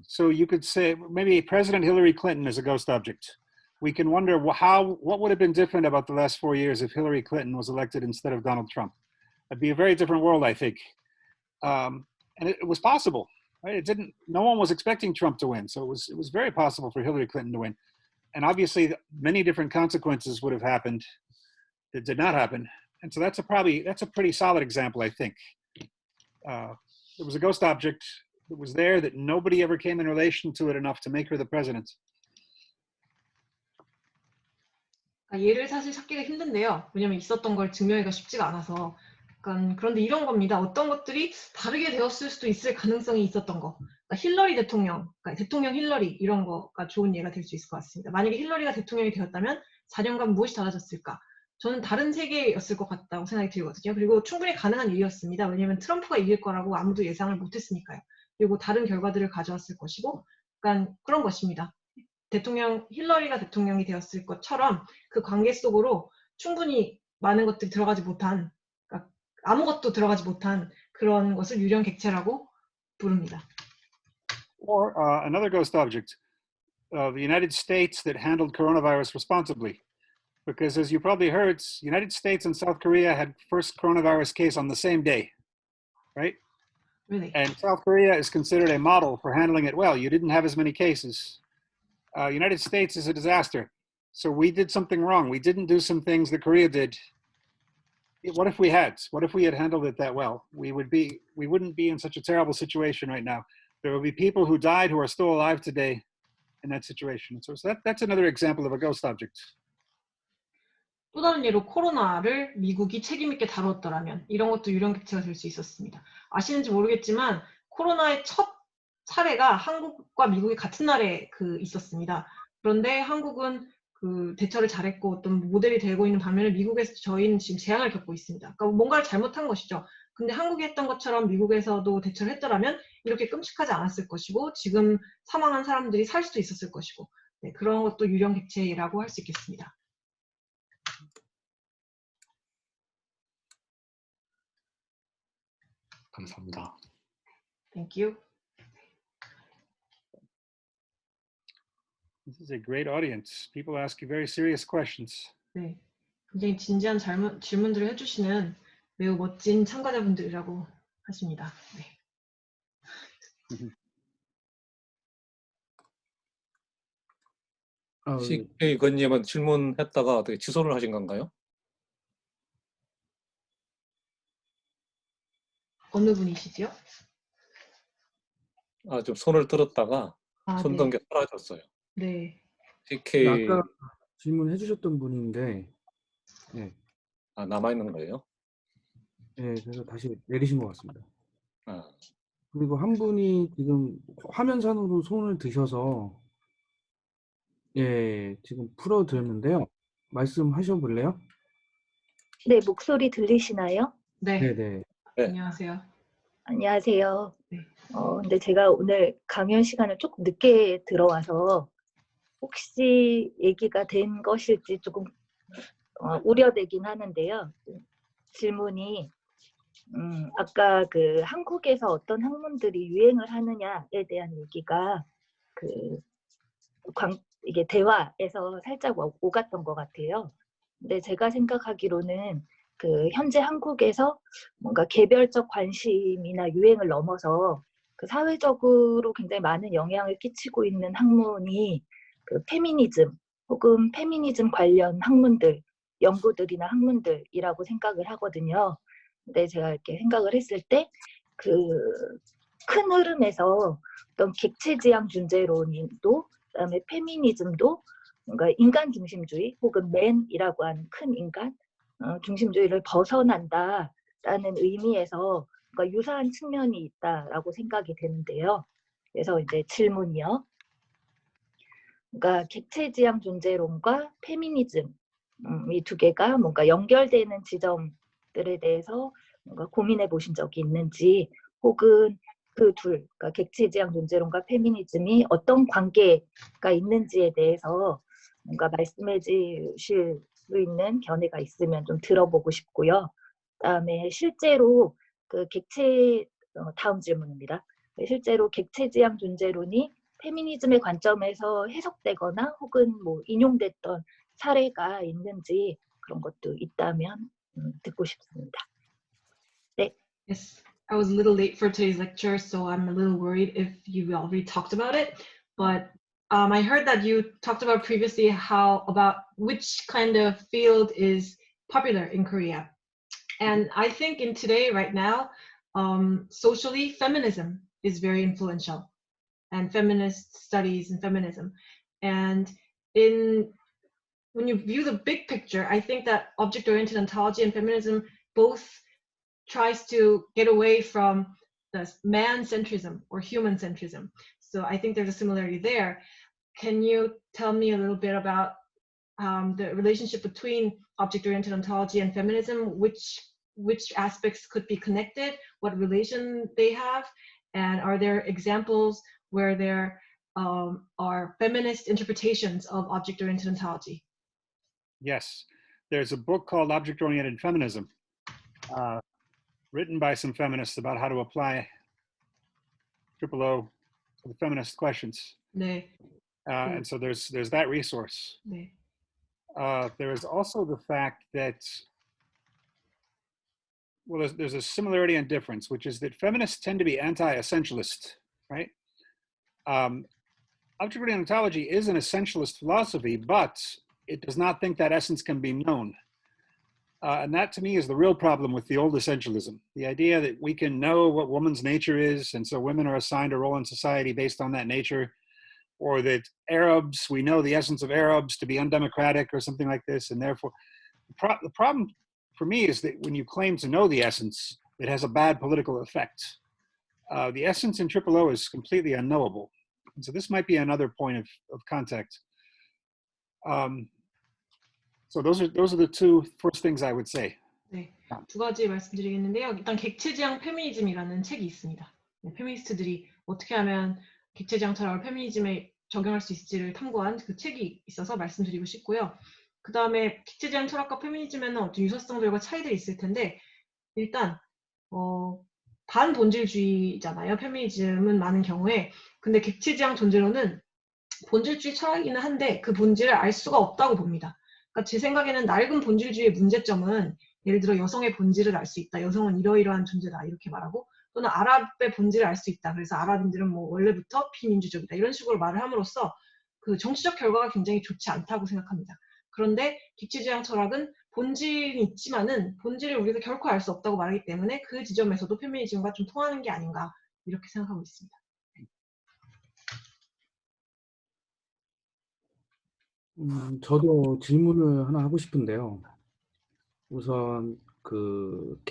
So you could say maybe President Hillary Clinton is a ghost object. We can wonder what would have been different about the last 4 years if Hillary Clinton was elected instead of Donald Trump. It'd be a very different world, I think. And it was possible. Right? No one was expecting Trump to win, so it was very possible for Hillary Clinton to win. And obviously, many different consequences would have happened that did not happen. And so that's a pretty solid example, I think. There was a ghost object that was there that nobody ever came in relation to it enough to make her the president. 얘를 사실 찾기가 힘든데요. 왜냐면 있었던 걸 증명하기가 쉽지가 않아서. 그런데 이런 겁니다. 어떤 것들이 다르게 되었을 수도 있을 가능성이 있었던 거. 그러니까 힐러리 대통령, 그러니까 대통령 힐러리 이런 거가 좋은 예가 될 수 있을 것 같습니다. 만약에 힐러리가 대통령이 되었다면 4년간 무엇이 달라졌을까? 저는 다른 세계였을 것 같다고 생각이 들거든요. 그리고 충분히 가능한 일이었습니다. 왜냐하면 트럼프가 이길 거라고 아무도 예상을 못했으니까요. 그리고 다른 결과들을 가져왔을 것이고, 그러니까 그런 것입니다. 힐러리가 대통령이 되었을 것처럼 그 관계 속으로 충분히 많은 것들이 들어가지 못한, 그러니까 아무것도 들어가지 못한 그런 것을 유령 객체라고 부릅니다. Or another ghost object, the United States that handled coronavirus responsibly. Because as you probably heard, United States and South Korea had first coronavirus case on the same day, right? Really? And South Korea is considered a model for handling it well. You didn't have as many cases. United States is a disaster. So we did something wrong. We didn't do some things that Korea did. What if we had? What if we had handled it that well? We wouldn't be in such a terrible situation right now. There will be people who died who are still alive today in that situation. So that's another example of a ghost object. 또 다른 예로 코로나를 미국이 책임 있게 다루었더라면 이런 것도 유령 객체가 될 수 있었습니다. 아시는지 모르겠지만 코로나의 첫 사례가 한국과 미국이 같은 날에 있었습니다. 그런데 한국은 그 대처를 잘했고 어떤 모델이 되고 있는 반면에 미국에서 저희는 지금 재앙을 겪고 있습니다. 그러니까 뭔가를 잘못한 것이죠. 근데 한국이 했던 것처럼 미국에서도 대처를 했더라면 이렇게 끔찍하지 않았을 것이고 지금 사망한 사람들이 살 수도 있었을 것이고 네, 그런 것도 유령 객체라고 할 수 있겠습니다. 감사합니다. Thank you. This is a great audience. People ask you very serious questions. 네, 굉장히 진지한 질문들을 해주시는 매우 멋진 참가자분들이라고 하십니다. 네. 아, CK 건님은 질문했다가 어떻게 취소를 하신 건가요? 어느 분이시지요? 아, 좀 손을 들었다가 아, 손 네. 든 게 사라졌어요. 네. CK 아까 질문해 주셨던 분인데, 네, 아, 남아 있는 거예요? 네, 그래서 다시 내리신 것 같습니다. 아, 그리고 한 분이 지금 화면상으로 손을 드셔서, 예, 지금 풀어드렸는데요. 말씀하셔 볼래요? 네, 목소리 들리시나요? 네. 네네. 네. 안녕하세요. 안녕하세요. 네. 근데 제가 오늘 강연 시간을 조금 늦게 들어와서 혹시 얘기가 된 것일지 조금 우려되긴 하는데요. 질문이 아까 그 한국에서 어떤 학문들이 유행을 하느냐에 대한 얘기가 그 이게 대화에서 살짝 오갔던 것 같아요. 근데 제가 생각하기로는 그 현재 한국에서 뭔가 개별적 관심이나 유행을 넘어서 그 사회적으로 굉장히 많은 영향을 끼치고 있는 학문이 그 페미니즘 혹은 페미니즘 관련 학문들, 연구들이나 학문들이라고 생각을 하거든요. 근데 제가 이렇게 생각을 했을 때 그 큰 흐름에서 어떤 객체지향 존재론도 그다음에 페미니즘도 뭔가 인간 중심주의 혹은 맨이라고 하는 큰 인간 중심주의를 벗어난다라는 의미에서 뭔가 유사한 측면이 있다라고 생각이 되는데요. 그래서 이제 질문이요. 그러니까 객체지향 존재론과 페미니즘 이 두 개가 뭔가 연결되는 지점들에 대해서 뭔가 고민해 보신 적이 있는지 혹은 그 둘, 그러니까 객체지향 존재론과 페미니즘이 어떤 관계가 있는지에 대해서 뭔가 말씀해 주실 수 있는 견해가 있으면 좀 들어보고 싶고요. 그다음에 실제로 그 다음 질문입니다. 실제로 객체지향 존재론이 페미니즘의 관점에서 해석되거나 혹은 뭐 인용됐던 사례가 있는지 그런 것도 있다면 듣고 싶습니다. 네. Yes, I was a little late for today's lecture, so I'm a little worried if you already talked about it. But I heard that you talked about previously about which kind of field is popular in Korea. And I think in today, right now, socially, feminism is very influential, and feminist studies and feminism. And when you view the big picture, I think that object-oriented ontology and feminism both tries to get away from the man-centrism or human-centrism. So I think there's a similarity there. Can you tell me a little bit about the relationship between object-oriented ontology and feminism? Which aspects could be connected? What relation they have? And are there examples where there are feminist interpretations of object-oriented ontology? Yes, there's a book called Object-Oriented Feminism, written by some feminists about how to apply OOO to the feminist questions. 네. And so there's that resource. 네. There is also the fact that, well, there's a similarity and difference, which is that feminists tend to be anti-essentialist, right? Object-oriented ontology is an essentialist philosophy, but it does not think that essence can be known. And that to me is the real problem with the old essentialism. The idea that we can know what woman's nature is, and so women are assigned a role in society based on that nature, or that Arabs, we know the essence of Arabs to be undemocratic or something like this, and therefore, the problem for me is that when you claim to know the essence, it has a bad political effect. The essence in OOO is completely unknowable. And so this might be another point of contact. So those are the two first things I would say. 네, 두 가지 말씀드리겠는데요. 일단 객체지향 페미니즘이라는 책이 있습니다. 네, 페미니스트들이 어떻게 하면 객체지향 철학을 페미니즘에 적용할 수 있을지를 탐구한 그 책이 있어서 말씀드리고 싶고요. 그 다음에 객체지향 철학과 페미니즘에는 어떤 유사성들과 차이들이 있을 텐데 일단 반본질주의잖아요. 페미니즘은 많은 경우에. 근데 객체지향 존재론은 본질주의 철학이기는 한데 그 본질을 알 수가 없다고 봅니다. 그러니까 제 생각에는 낡은 본질주의의 문제점은 예를 들어 여성의 본질을 알 수 있다. 여성은 이러이러한 존재다. 이렇게 말하고 또는 아랍의 본질을 알 수 있다. 그래서 아랍인들은 뭐 원래부터 비민주적이다. 이런 식으로 말을 함으로써 그 정치적 결과가 굉장히 좋지 않다고 생각합니다. 그런데 객체지향 철학은 본질이 있지만은 본질을 우리가 결코 알 수 없다고 말하기 때문에 그 지점에서도 페미니즘과 좀 통하는 게 아닌가 이렇게 생각하고 있습니다. 저도 질문을 하나 하고 싶은데요. 우선 그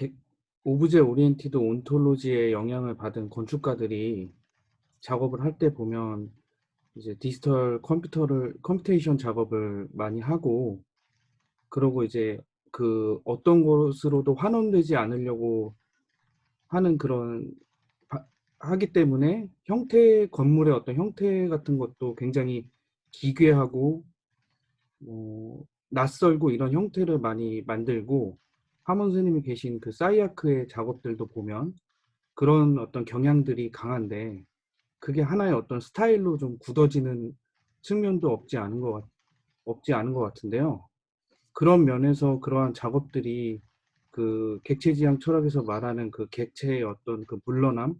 오브제 오리엔티드 온톨로지의 영향을 받은 건축가들이 작업을 할 때 보면 이제 디지털 컴퓨테이션 작업을 많이 하고, 그러고 이제 그 어떤 것으로도 환원되지 않으려고 하는 그런 하기 때문에 건물의 어떤 형태 같은 것도 굉장히 기괴하고 낯설고 이런 형태를 많이 만들고, 하몬 스님이 계신 그 사이아크의 작업들도 보면 그런 어떤 경향들이 강한데, 그게 하나의 어떤 스타일로 좀 굳어지는 측면도 없지 않은 것 같은데요. 그런 면에서 그러한 작업들이 그 객체지향 철학에서 말하는 그 객체의 어떤 그 물러남,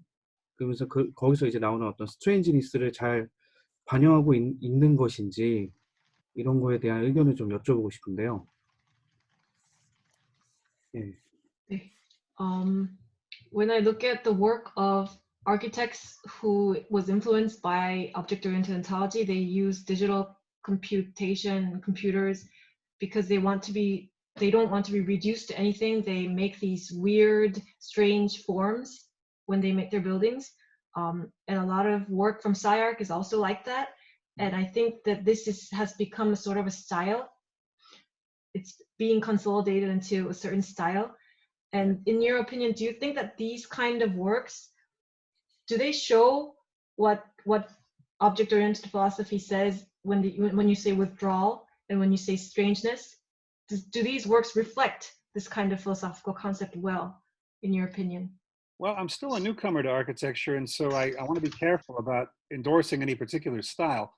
그러면서 거기서 이제 나오는 어떤 스트레인지니스를 잘 반영하고 있는 것인지, 이런 거에 대한 의견을 좀 여쭤보고 싶은데요. 예. 네. When I look at the work of architects who was influenced by object-oriented ontology, they use digital computers because they don't want to be reduced to anything. They make these weird, strange forms when they make their buildings. And a lot of work from SciArc is also like that. And I think that this has become a sort of a style. It's being consolidated into a certain style. And in your opinion, do you think that these kind of works, do they show what object-oriented philosophy says when you say withdrawal and when you say strangeness? Do these works reflect this kind of philosophical concept well, in your opinion? Well, I'm still a newcomer to architecture, and so I want to be careful about endorsing any particular style.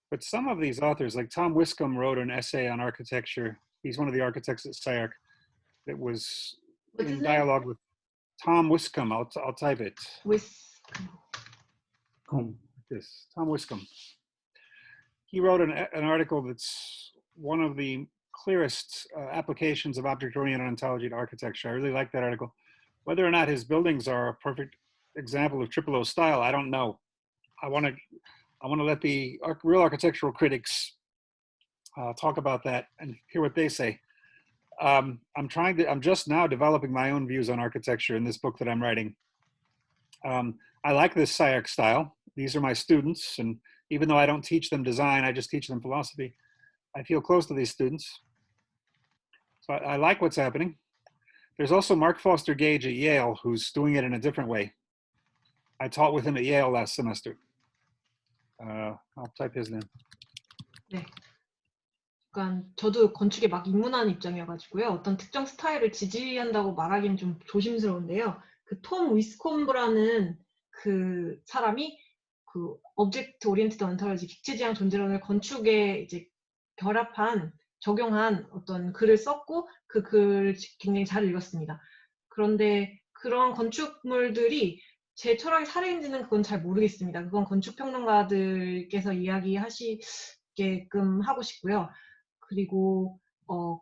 But some of these authors, like Tom Wiscombe wrote an essay on architecture. He's one of the architects at SciArc that was What's his in name? dialogue with Tom Wiscombe. I'll type it. Yes, Tom Wiscombe. He wrote an article that's one of the clearest applications of object-oriented ontology to architecture. I really like that article. Whether or not his buildings are a perfect example of Triple O style, I don't know. I want to let the real architectural critics talk about that and hear what they say. I'm just now developing my own views on architecture in this book that I'm writing. I like this SciArc style. These are my students, and even though I don't teach them design, I just teach them philosophy, I feel close to these students. So I like what's happening. There's also Mark Foster Gage at Yale, who's doing it in a different way. I taught with him at Yale last semester. I'll type his name. 네. 그러니까 저도 건축에 막 입문하는 입장이어가지고요. 어떤 특정 스타일을 지지한다고 말하기는 좀 조심스러운데요. 그 톰 위스콤브라는 그 사람이 그 오브젝트 오리엔티드 온톨로지 객체지향 존재론을 건축에 이제 적용한 어떤 글을 썼고 그 글을 굉장히 잘 읽었습니다. 그런데 그런 건축물들이 제 철학의 사례인지는 그건 잘 모르겠습니다. 그건 건축평론가들께서 이야기하시게끔 하고 싶고요. 그리고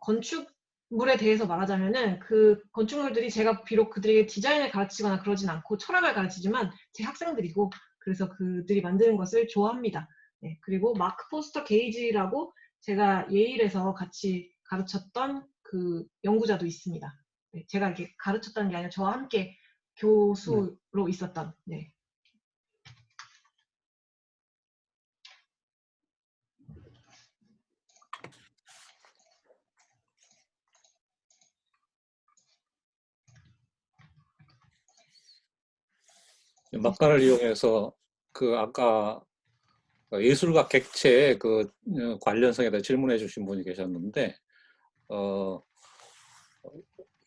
건축물에 대해서 말하자면은 그 건축물들이 제가 비록 그들에게 디자인을 가르치거나 그러진 않고 철학을 가르치지만 제 학생들이고, 그래서 그들이 만드는 것을 좋아합니다. 네, 그리고 마크 포스터 게이지라고 제가 예일에서 같이 가르쳤던 그 연구자도 있습니다. 네, 제가 이렇게 가르쳤다는 게 아니라 저와 함께 교수로 있었던. 네. 막간을 이용해서 그 아까 예술과 객체의 그 관련성에 대해 질문해 주신 분이 계셨는데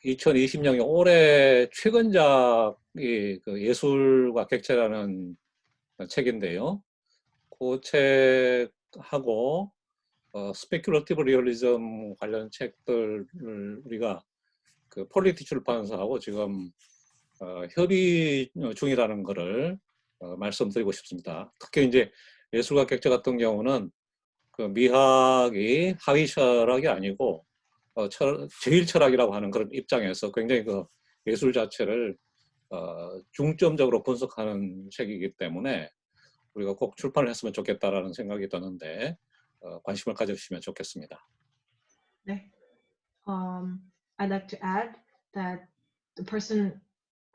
2020년에 올해 최근작이 그 예술과 객체라는 책인데요. 그 책하고 스페큘러티브 리얼리즘 관련 책들을 우리가 그 폴리티 출판사하고 지금 협의 중이라는 것을 말씀드리고 싶습니다. 특히 이제 예술가 객체 같은 경우는 그 미학이 하위 철학이 아니고 제일 철학이라고 하는 그런 입장에서 굉장히 그 예술 자체를 중점적으로 분석하는 책이기 때문에 우리가 꼭 출판을 했으면 좋겠다라는 생각이 드는데 관심을 가져주시면 좋겠습니다. 네. I'd like to add that the person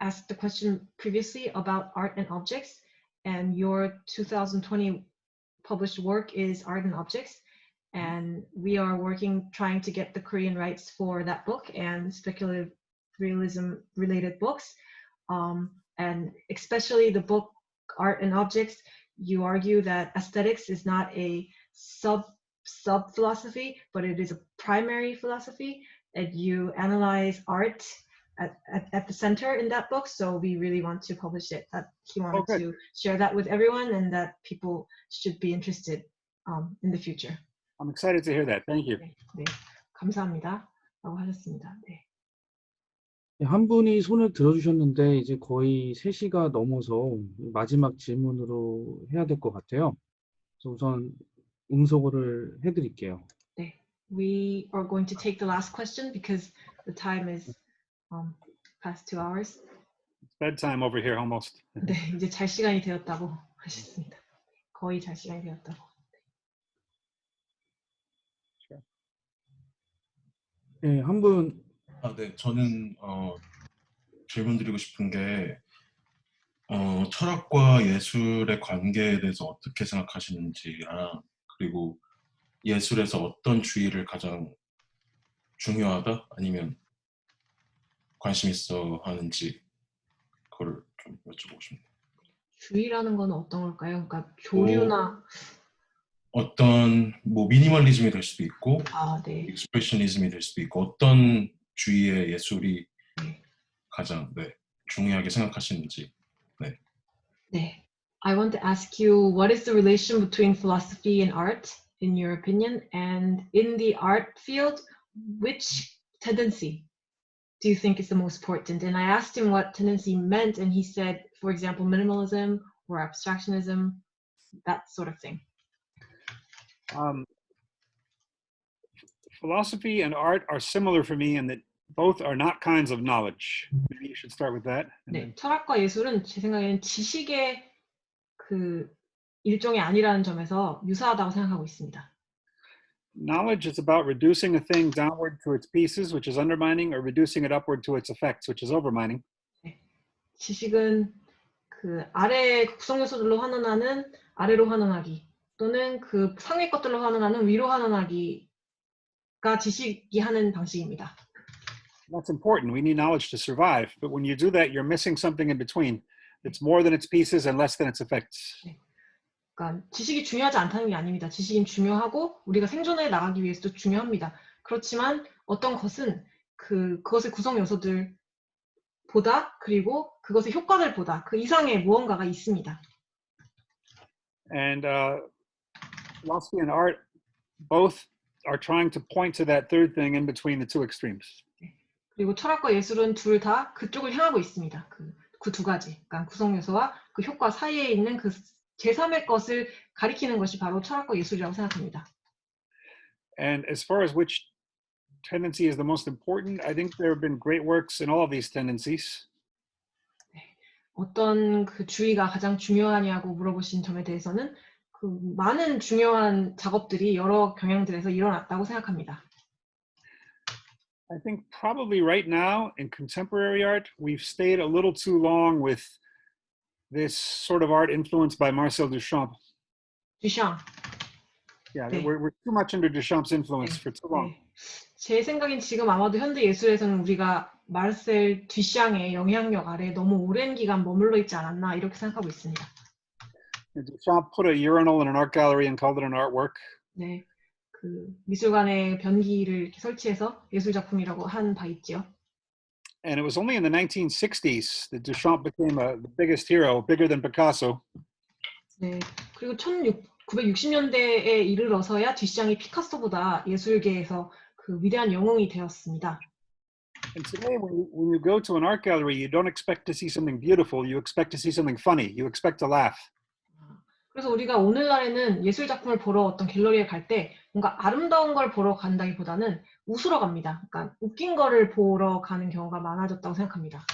asked the question previously about art and objects, and your 2020 published work is Art and Objects, and we are working trying to get the Korean rights for that book and speculative realism related books, and especially the book Art and Objects. You argue that aesthetics is not a sub philosophy, but it is a primary philosophy, and you analyze art at the center in that book. So we really want to publish it. That he wanted to share that with everyone, and that people should be interested in the future. I'm excited to hear that. Thank you. 네, 감사합니다.라고 하셨습니다. 네. 한 분이 손을 들어주셨는데 이제 거의 3시가 넘어서 마지막 질문으로 해야 될 것 같아요. 그래서 우선 응소를 해드릴게요. 네, we are going to take the last question because the time is past 2 hours. It's bedtime over here almost. 네, 이제 잘 시간이 되었다고 하셨습니다. 거의 잘 시간이 되었다고. 네, 한 분. 네, 저는 질문 드리고 싶은 게 철학과 예술의 관계에 대해서 어떻게 생각하시는지랑 그리고 예술에서 어떤 주의를 가장 중요하다 아니면 관심 있어 하는지 그걸 좀 여쭤보고 싶네요. 주의라는 건 어떤 걸까요? 그러니까 조류나 어떤 뭐 미니멀리즘이 될 수도 있고 네. 익스프레셔니즘이 될 수도 있고 어떤 주의의 예술이 가장 중요하게 생각하시는지. 네. 네. I want to ask you what is the relation between philosophy and art in your opinion, and in the art field which tendency do you think is the most important? And I asked him what tendency meant, and he said, for example, minimalism or abstractionism, that sort of thing. Philosophy and art are similar for me in that both are not kinds of knowledge. Maybe you should start with that. 네, 철학과 예술은 제 생각에는 지식의 그 일종이 아니라는 점에서 유사하다고 생각하고 있습니다. Knowledge is about reducing a thing downward to its pieces, which is undermining, or reducing it upward to its effects, which is overmining. 네, 지식은 그 아래 구성 요소들로 환원하는 아래로 환원하기, 또는 그 상위 것들로 환원하는 위로 환원하기가 지식이 하는 방식입니다. That's important. We need knowledge to survive. But when you do that, you're missing something in between. It's more than its pieces and less than its effects. 네. 그러니까 지식이 중요하지 않다는 게 아닙니다. 지식이 중요하고 우리가 생존해 나가기 위해서도 중요합니다. 그렇지만 어떤 것은 그것의 구성 요소들보다 그리고 그것의 효과들보다 그 이상의 무언가가 있습니다. And philosophy and art both are trying to point to that third thing in between the two extremes. 그리고 철학과 예술은 둘 다 그쪽을 향하고 있습니다. 그 두 가지, 그러니까 구성 요소와 그 효과 사이에 있는 그 제3의 것을 가리키는 것이 바로 철학과 예술이라고 생각합니다. And as far as which tendency is the most important, I think there have been great works in all of these tendencies. 어떤 그 주의가 가장 중요하냐고 물어보신 점에 대해서는 그 많은 중요한 작업들이 여러 경향들에서 일어났다고 생각합니다. I think probably right now in contemporary art, we've stayed a little too long with this sort of art influenced by Marcel Duchamp. Duchamp. Yeah, 네. we're too much under Duchamp's influence for too long. 네. 제 생각엔 지금 아마도 현대 예술에서는 우리가 마르셀 듀샹의 영향력 아래 너무 오랜 기간 머물러 있지 않았나 이렇게 생각하고 있습니다. Duchamp put a urinal in an art gallery and called it an artwork. 네, 그 미술관에 변기를 이렇게 설치해서 예술 작품이라고 한 바 있지요. And it was only in the 1960s that Duchamp became the biggest hero, bigger than Picasso. 네, 그리고 1960년대에 이르러서야 듀샹이 피카소보다 예술계에서 그 위대한 영웅이 되었습니다. And today, when you go to an art gallery, you don't expect to see something beautiful. You expect to see something funny. You expect to laugh. 그래서 우리가 오늘날에는 예술 작품을 보러 어떤 갤러리에 갈 때 뭔가 아름다운 걸 보러 간다기보다는 웃으러 갑니다. 그러니까 웃긴 거를 보러 가는 경우가 많아졌다고 생각합니다.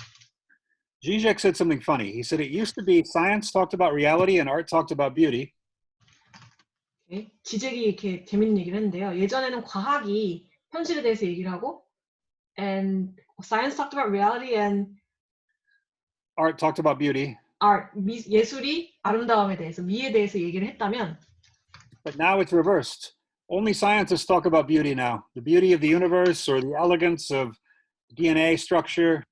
Zizek said something funny. He said it used to be science talked about reality and art talked about beauty. 네, 지적이 이렇게 재밌는 얘기를 했는데요. 예전에는 과학이 현실에 대해서 얘기를 하고 and science talked about reality and Art talked about beauty. 예술이 아름다움에 대해서, 미에 대해서 얘기를 했다면 But now it's reversed. Only scientists talk about beauty now. The beauty of the universe or the elegance of DNA structure.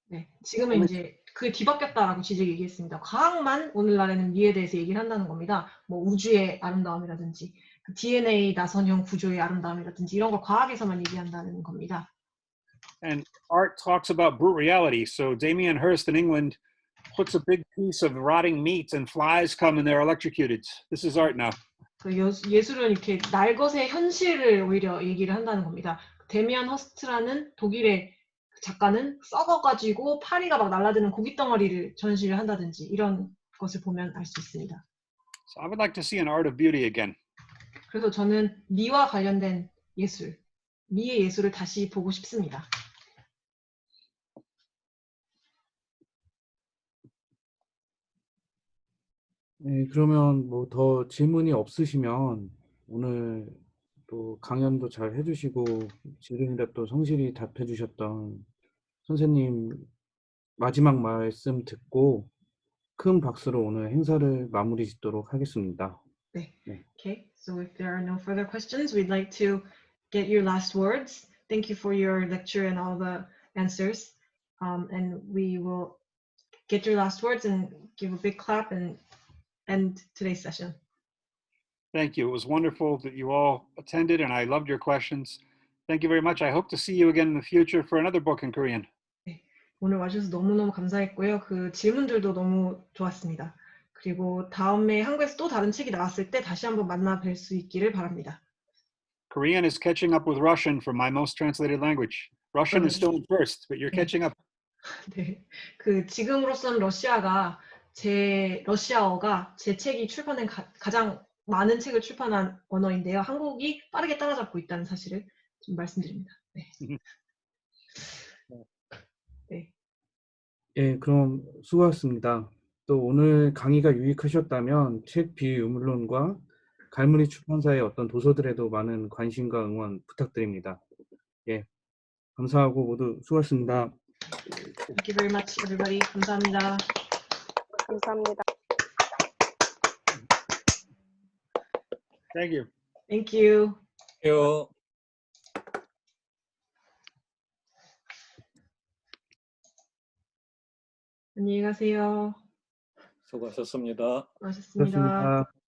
네, 지금은 이제 그 뒤바뀌었다라고 지적이 얘기했습니다. 과학만 오늘날에는 미에 대해서 얘기를 한다는 겁니다. 뭐 우주의 아름다움이라든지 그 DNA 나선형 구조의 아름다움이라든지 이런 걸 과학에서만 얘기한다는 겁니다. And art talks about brute reality. So Damien Hirst in England puts a big piece of rotting meat and flies come and they're electrocuted. This is art now. 그 예술은 이렇게 날것의 현실을 오히려 얘기를 한다는 겁니다. 데미안 허스트라는 독일의 작가는 썩어가지고 파리가 막 날아드는 고기 덩어리를 전시를 한다든지 이런 것을 보면 알 수 있습니다. So I would like to see an art of beauty again. 그래서 저는 미와 관련된 예술, 미의 예술을 다시 보고 싶습니다. 네, 그러면 뭐 더 질문이 없으시면 오늘 또 강연도 잘 해주시고 질의응답 또 성실히 답해주셨던 선생님 마지막 말씀 듣고 큰 박수로 오늘 행사를 마무리 짓도록 하겠습니다. 네. 네. Okay, so if there are no further questions, we'd like to get your last words. Thank you for your lecture and all the answers. And we will get your last words and give a big clap and end today's session. Thank you. It was wonderful that you all attended and I loved your questions. Thank you very much. I hope to see you again in the future for another book in Korean. 오늘 와주셔서 너무너무 감사했고요. 그 질문들도 너무 좋았습니다. 그리고 다음에 한국에서 또 다른 책이 나왔을 때 다시 한번 만나 뵐 수 있기를 바랍니다. Korean is catching up with Russian for my most translated language. Russian is still in first, but you're catching up. 네, 그 지금으로서는 러시아어가 제 책이 출판된 가장 많은 책을 출판한 언어인데요. 한국이 빠르게 따라잡고 있다는 사실을 좀 말씀드립니다. 네. 네. 예, 그럼 수고하셨습니다. 또 오늘 강의가 유익하셨다면 책 비유물론과 갈무리 출판사의 어떤 도서들에도 많은 관심과 응원 부탁드립니다. 예, 감사하고 모두 수고하셨습니다. Thank you very much, everybody. 감사합니다. 감사합니다. Thank you. Thank you. 요. 안녕히 가세요. 수고하셨습니다. 수고하셨습니다. 수고하셨습니다.